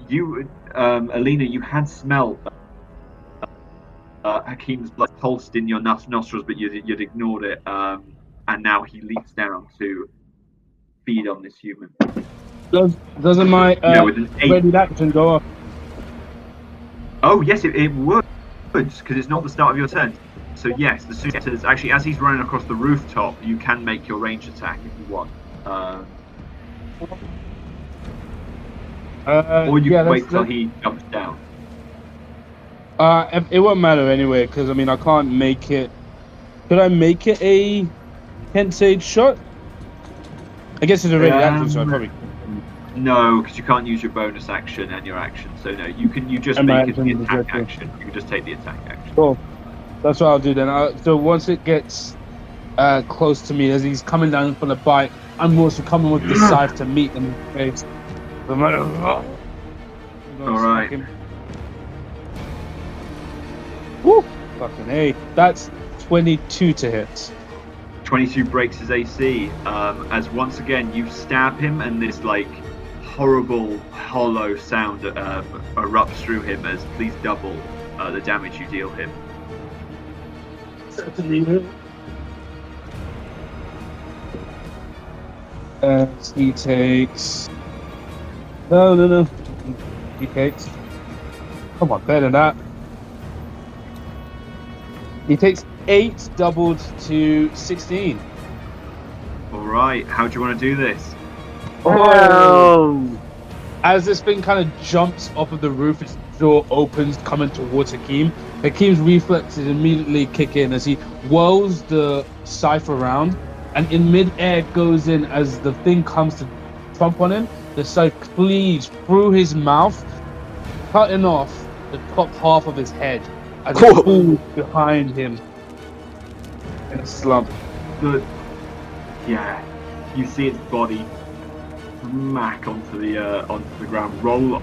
you, Alina, you had smelled Hakeem's blood pulsed in your nostrils, but you'd ignored it, and now he leaps down to feed on this human. Doesn't my with an 8. ready action go off? Oh yes, it would, because it's not the start of your turn. So yes, the soon as actually as he's running across the rooftop, you can make your range attack if you want. Or you can wait till he jumps down. It won't matter anyway, because I mean I can't make it. Could I make it a Kensade shot? I guess it's a ready action, so I probably. No, because you can't use your bonus action and your action. So no, you can. You just make it the attack action. You can just take the attack action. Cool. That's what I'll do then. So once it gets close to me, as he's coming down for the bite, I'm also coming with the scythe to meet him in the face. All right. Woo! Fucking A. That's 22 to hit. 22 breaks his AC. As once again you stab him, and this like horrible hollow sound erupts through him. As please double the damage you deal him. He takes. No. He takes. Come on, better than that. He takes 8 doubled to 16. All right, how do you want to do this? Oh! As this thing kind of jumps off of the roof, its jaw opens, coming towards Hakeem. Hakeem's reflexes immediately kick in as he whirls the scythe around, and in mid-air goes in as the thing comes to trump on him. The scythe cleaves through his mouth, cutting off the top half of his head as it falls behind him in a slump. Yeah, you see its body smack onto the ground, roll up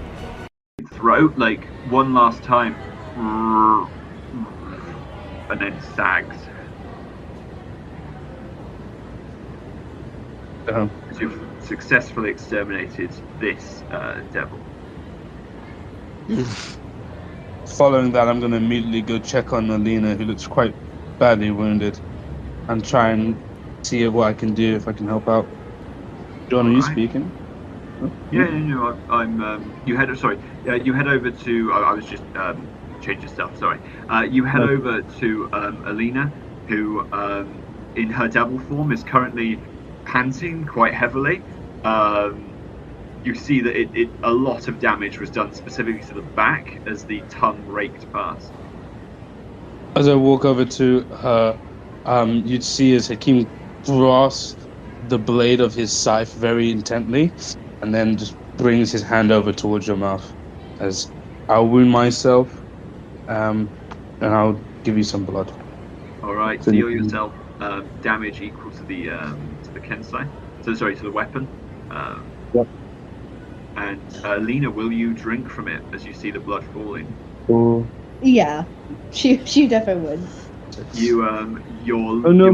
its throat like one last time, and then sags. You've successfully exterminated this devil. Following that, I'm going to immediately go check on Alina, who looks quite badly wounded, and try and see what I can do, if I can help out. John, are you speaking? Yeah, no, I'm. You head over to. I was just changing stuff. Sorry. You head over to Alina, who, in her devil form, is currently panting quite heavily. You see that a lot of damage was done specifically to the back as the tongue raked past. As I walk over to her, you'd see as Hakeem grasps the blade of his scythe very intently, and then just brings his hand over towards your mouth. As I'll wound myself, and I'll give you some blood. All right, so deal yourself damage equal to the Kensai. So sorry, to the weapon. Yep. And Lena, will you drink from it as you see the blood falling? Yeah, she definitely would. You your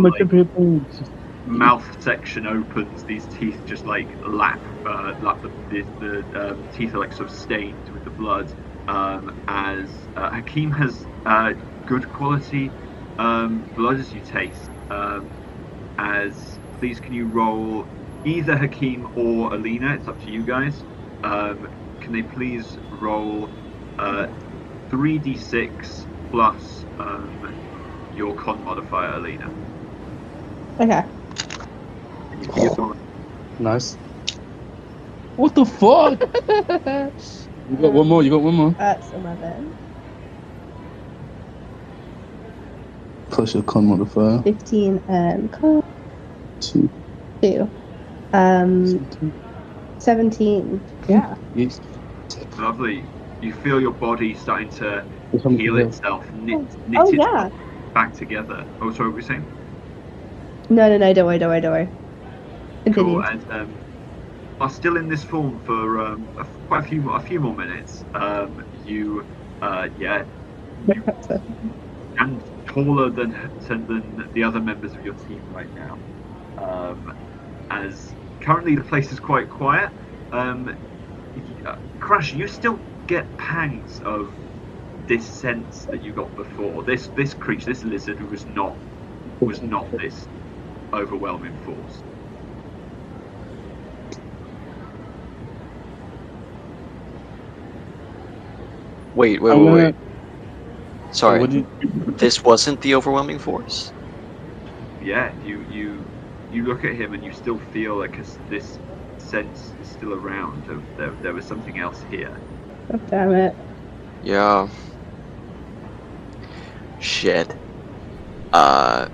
mouth section opens. These teeth just like lap the teeth are like sort of stained with the blood. As Hakeem has good quality blood as you taste. As please, can you roll either Hakeem or Alina? It's up to you guys. Can they please roll 3d6 plus your con modifier, Alina? Okay. Nice. What the fuck? You got one more. That's 11. Plus your con modifier. 15 and con. 2. 17. Yeah. Yes. Lovely. You feel your body starting to heal itself, knit back together. Oh, sorry, what were you saying? No, don't worry. Continue. Cool. And are still in this form for quite a few more minutes. You and taller than the other members of your team right now. As currently the place is quite quiet. Crash, you still get pangs of this sense that you got before. This creature, this lizard, was not this overwhelming force. Wait. Sorry, this wasn't the overwhelming force? Yeah, you look at him and you still feel like this sense is still around of there was something else here. Oh, damn it. Yeah. Shit. Well,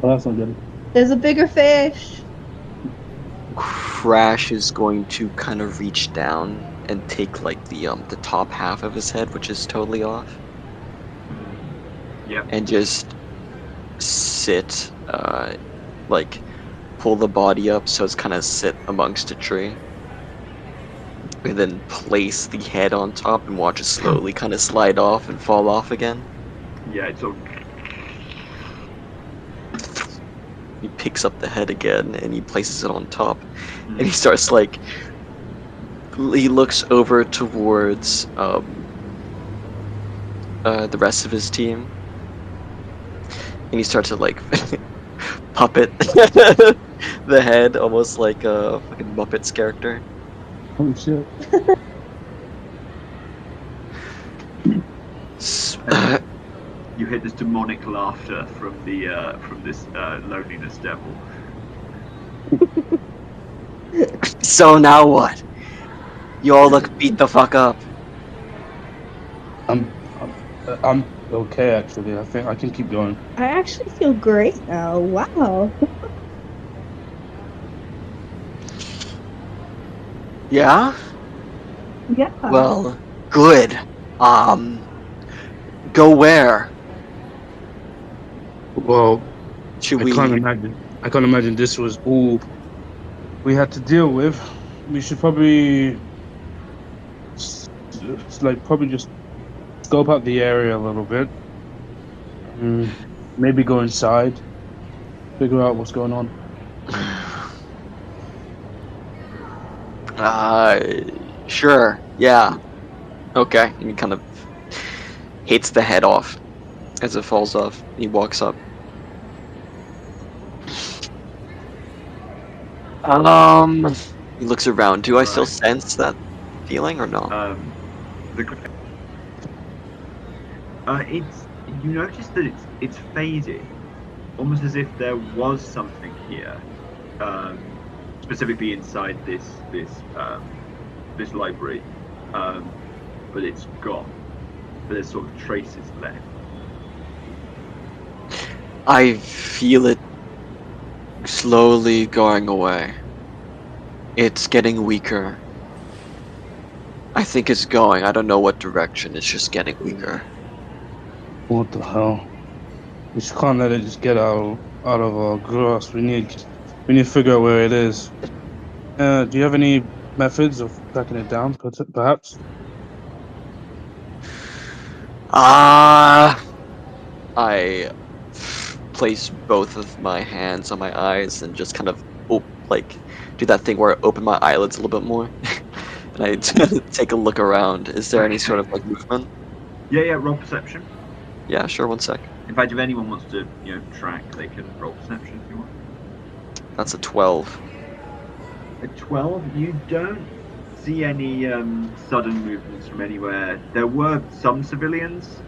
that's not good. There's a bigger fish. Crash is going to kind of reach down and take like the top half of his head, which is totally off. Yep. And just sit, like pull the body up so it's kind of sit amongst a tree. And then place the head on top and watch it slowly kind of slide off and fall off again. Yeah, it's all. He picks up the head again and he places it on top. And he starts like, he looks over towards the rest of his team. And he starts to like puppet the head, almost like a fucking Muppets character. Holy shit. You hear this demonic laughter from this loneliness devil. So now what? You all look beat the fuck up. I'm okay, actually. I think I can keep going. I actually feel great now. Wow. Yeah? Yeah. Well, good. Go where? Well, Should I we? can't imagine this was all we had to deal with. We should probably probably just scope out the area a little bit. Maybe go inside, figure out what's going on. Sure. Yeah. Okay. And he kind of hits the head off as it falls off. He walks up. He looks around. Do I still sense that feeling or no? It's, you notice that it's faded, almost as if there was something here, specifically inside this library, but it's gone. But there's sort of traces left. I feel it slowly going away. It's getting weaker. I think it's going. I don't know what direction. It's just getting weaker. What the hell? We just can't let it just get out of our grasp. We need to figure out where it is. Do you have any methods of tracking it down, perhaps? I place both of my hands on my eyes and just kind of do that thing where I open my eyelids a little bit more. And I take a look around. Is there any sort of like movement? Yeah, roll perception. Yeah, sure, 1 sec. In fact, if anyone wants to, track, they can roll perception if you want. That's a 12. A 12, you don't see any sudden movements from anywhere. There were some civilians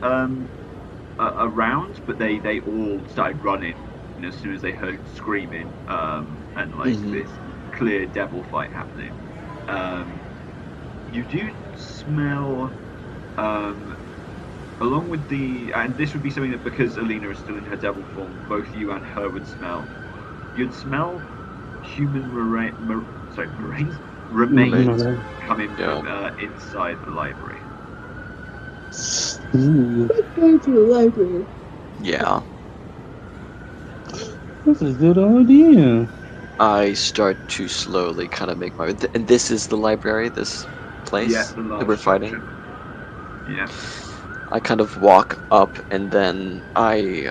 around, but they all started running as soon as they heard screaming and this clear devil fight happening. You do smell, along with and this would be something that, because Alina is still in her devil form, both you and her would smell. You'd smell human remains coming from inside the library. Going to the library. Yeah. That's a good idea. I start to slowly kind of make my way. And this is the library, this place Yeah, the that large we're structure. fighting. Yeah. I kind of walk up and then I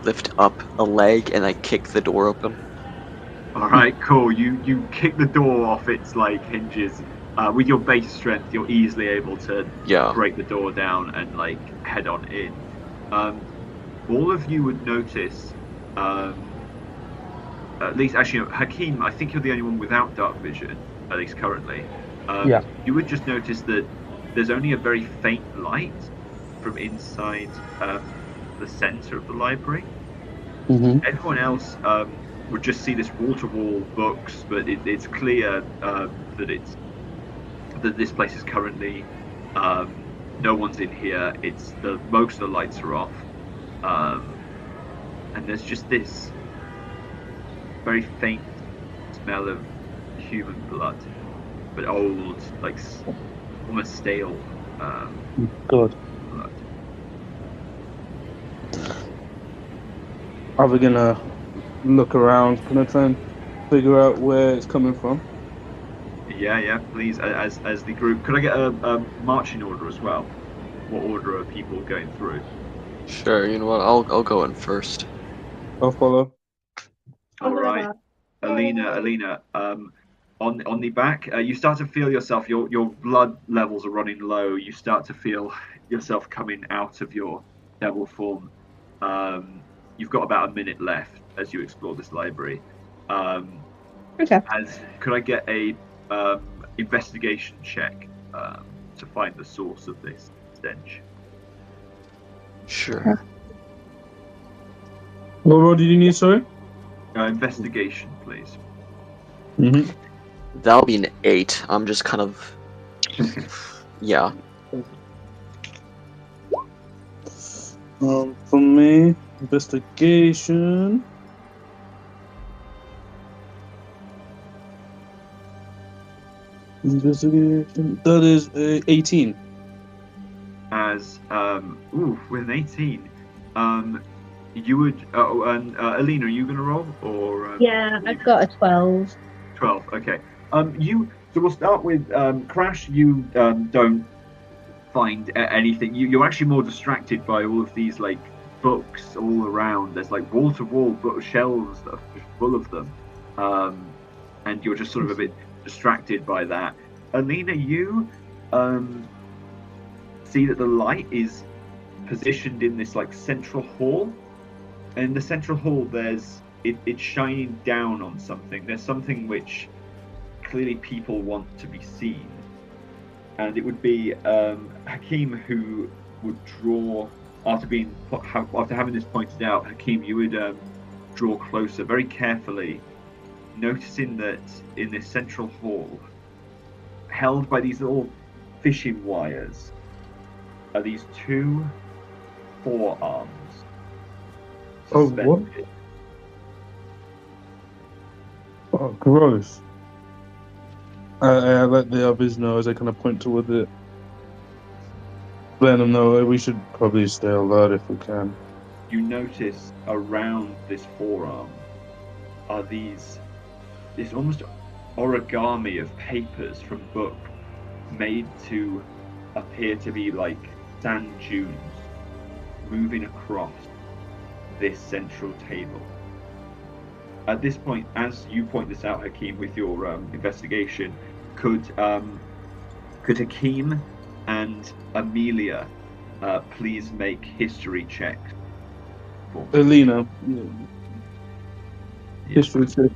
lift up a leg and I kick the door open. All right, cool. You kick the door off its like hinges. With your base strength, you're easily able to Yeah. break the door down and like head on in. Um, all of you would notice, at least actually, Hakeem, I think you're the only one without dark vision, at least currently. Yeah. You would just notice that there's only a very faint light from inside the center of the library. Mm-hmm. Everyone else would just see this wall-to-wall books, but it's clear that this place is currently no one's in here. It's the most of the lights are off, and there's just this very faint smell of human blood, but old, like almost stale Good. blood. Are we gonna look around? Can I try and figure out where it's coming from? Yeah, please. As the group, could I get a marching order as well? What order are people going through? Sure, you know what? I'll go in first. I'll follow. All right, Alina. On the back, you start to feel yourself. Your blood levels are running low. You start to feel yourself coming out of your devil form. You've got about a minute left as you explore this library. Okay. Could I get a investigation check to find the source of this stench? Sure. What roll did you need, sorry? Investigation, please. Mm-hmm. That'll be an 8. I'm just kind of yeah. For me, investigation. Investigation. That is 18. As with an 18, you would. And Alina, are you going to roll or? Yeah, I've got a 12. 12. Okay. So we'll start with Crash. You don't find anything. You're actually more distracted by all of these like books all around. There's like wall-to-wall bookshelves that are just full of them, and you're just sort of a bit distracted by that. Alina, you see that the light is positioned in this like central hall. And in the central hall, it's shining down on something. There's something which clearly people want to be seen, and it would be Hakeem who would draw after having this pointed out. Hakeem, you would draw closer very carefully, noticing that in this central hall, held by these little fishing wires, are these two forearms suspended. Oh, gross. I let the others know as I kind of point towards it. Let them know we should probably stay alert if we can. You notice around this forearm are this almost origami of papers from book made to appear to be like sand dunes moving across this central table. At this point, as you point this out, Hakeem, with your investigation, could Hakeem and Amelia please make history checks for me? Alina. History check.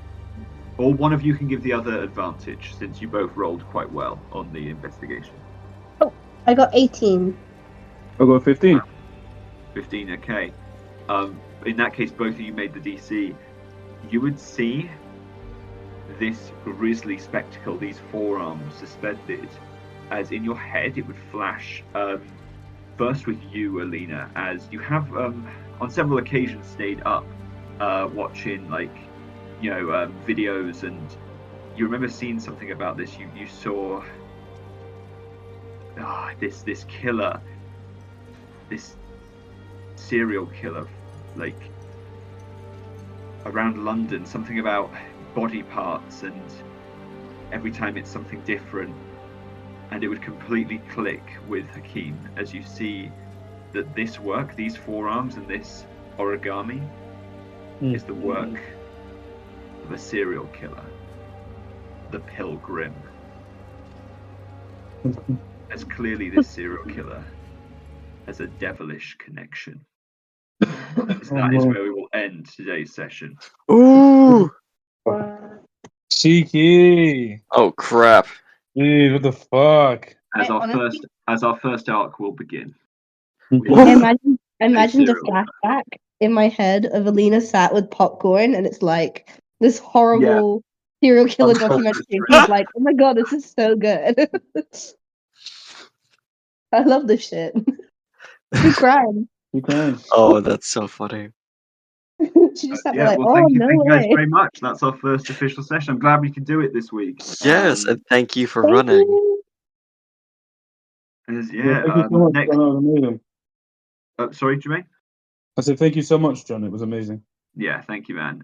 Or one of you can give the other advantage, since you both rolled quite well on the investigation. I got 18. I got 15. 15, okay. In that case, both of you made the DC. You would see this grisly spectacle, these forearms suspended, as in your head it would flash, first with you, Alina, as you have on several occasions stayed up watching videos, and you remember seeing something about this. You saw this killer, this serial killer, like around London, something about body parts, and every time it's something different. And it would completely click with Hakeem as you see that this work, these forearms and this origami, is the work of a serial killer, the Pilgrim. As clearly this serial killer has a devilish connection. As that is where we will end today's session. Ooh! Cheeky! Oh crap! Dude, what the fuck? As Honestly, our first arc will begin. Imagine the serial flashback in my head of Alina sat with popcorn, and it's like this horrible serial killer documentary. And he's like, "Oh my god, this is so good." I love this shit. True crime. You crying? Oh, that's so funny. She just sat there like, "Oh thank you no guys way." very much. That's our first official session. I'm glad we could do it this week. Yes, and thank you for Thank running. you. Thank you so much, Next. John. It was amazing. Sorry, Jermaine? I said thank you so much, John. It was amazing. Yeah, thank you, man.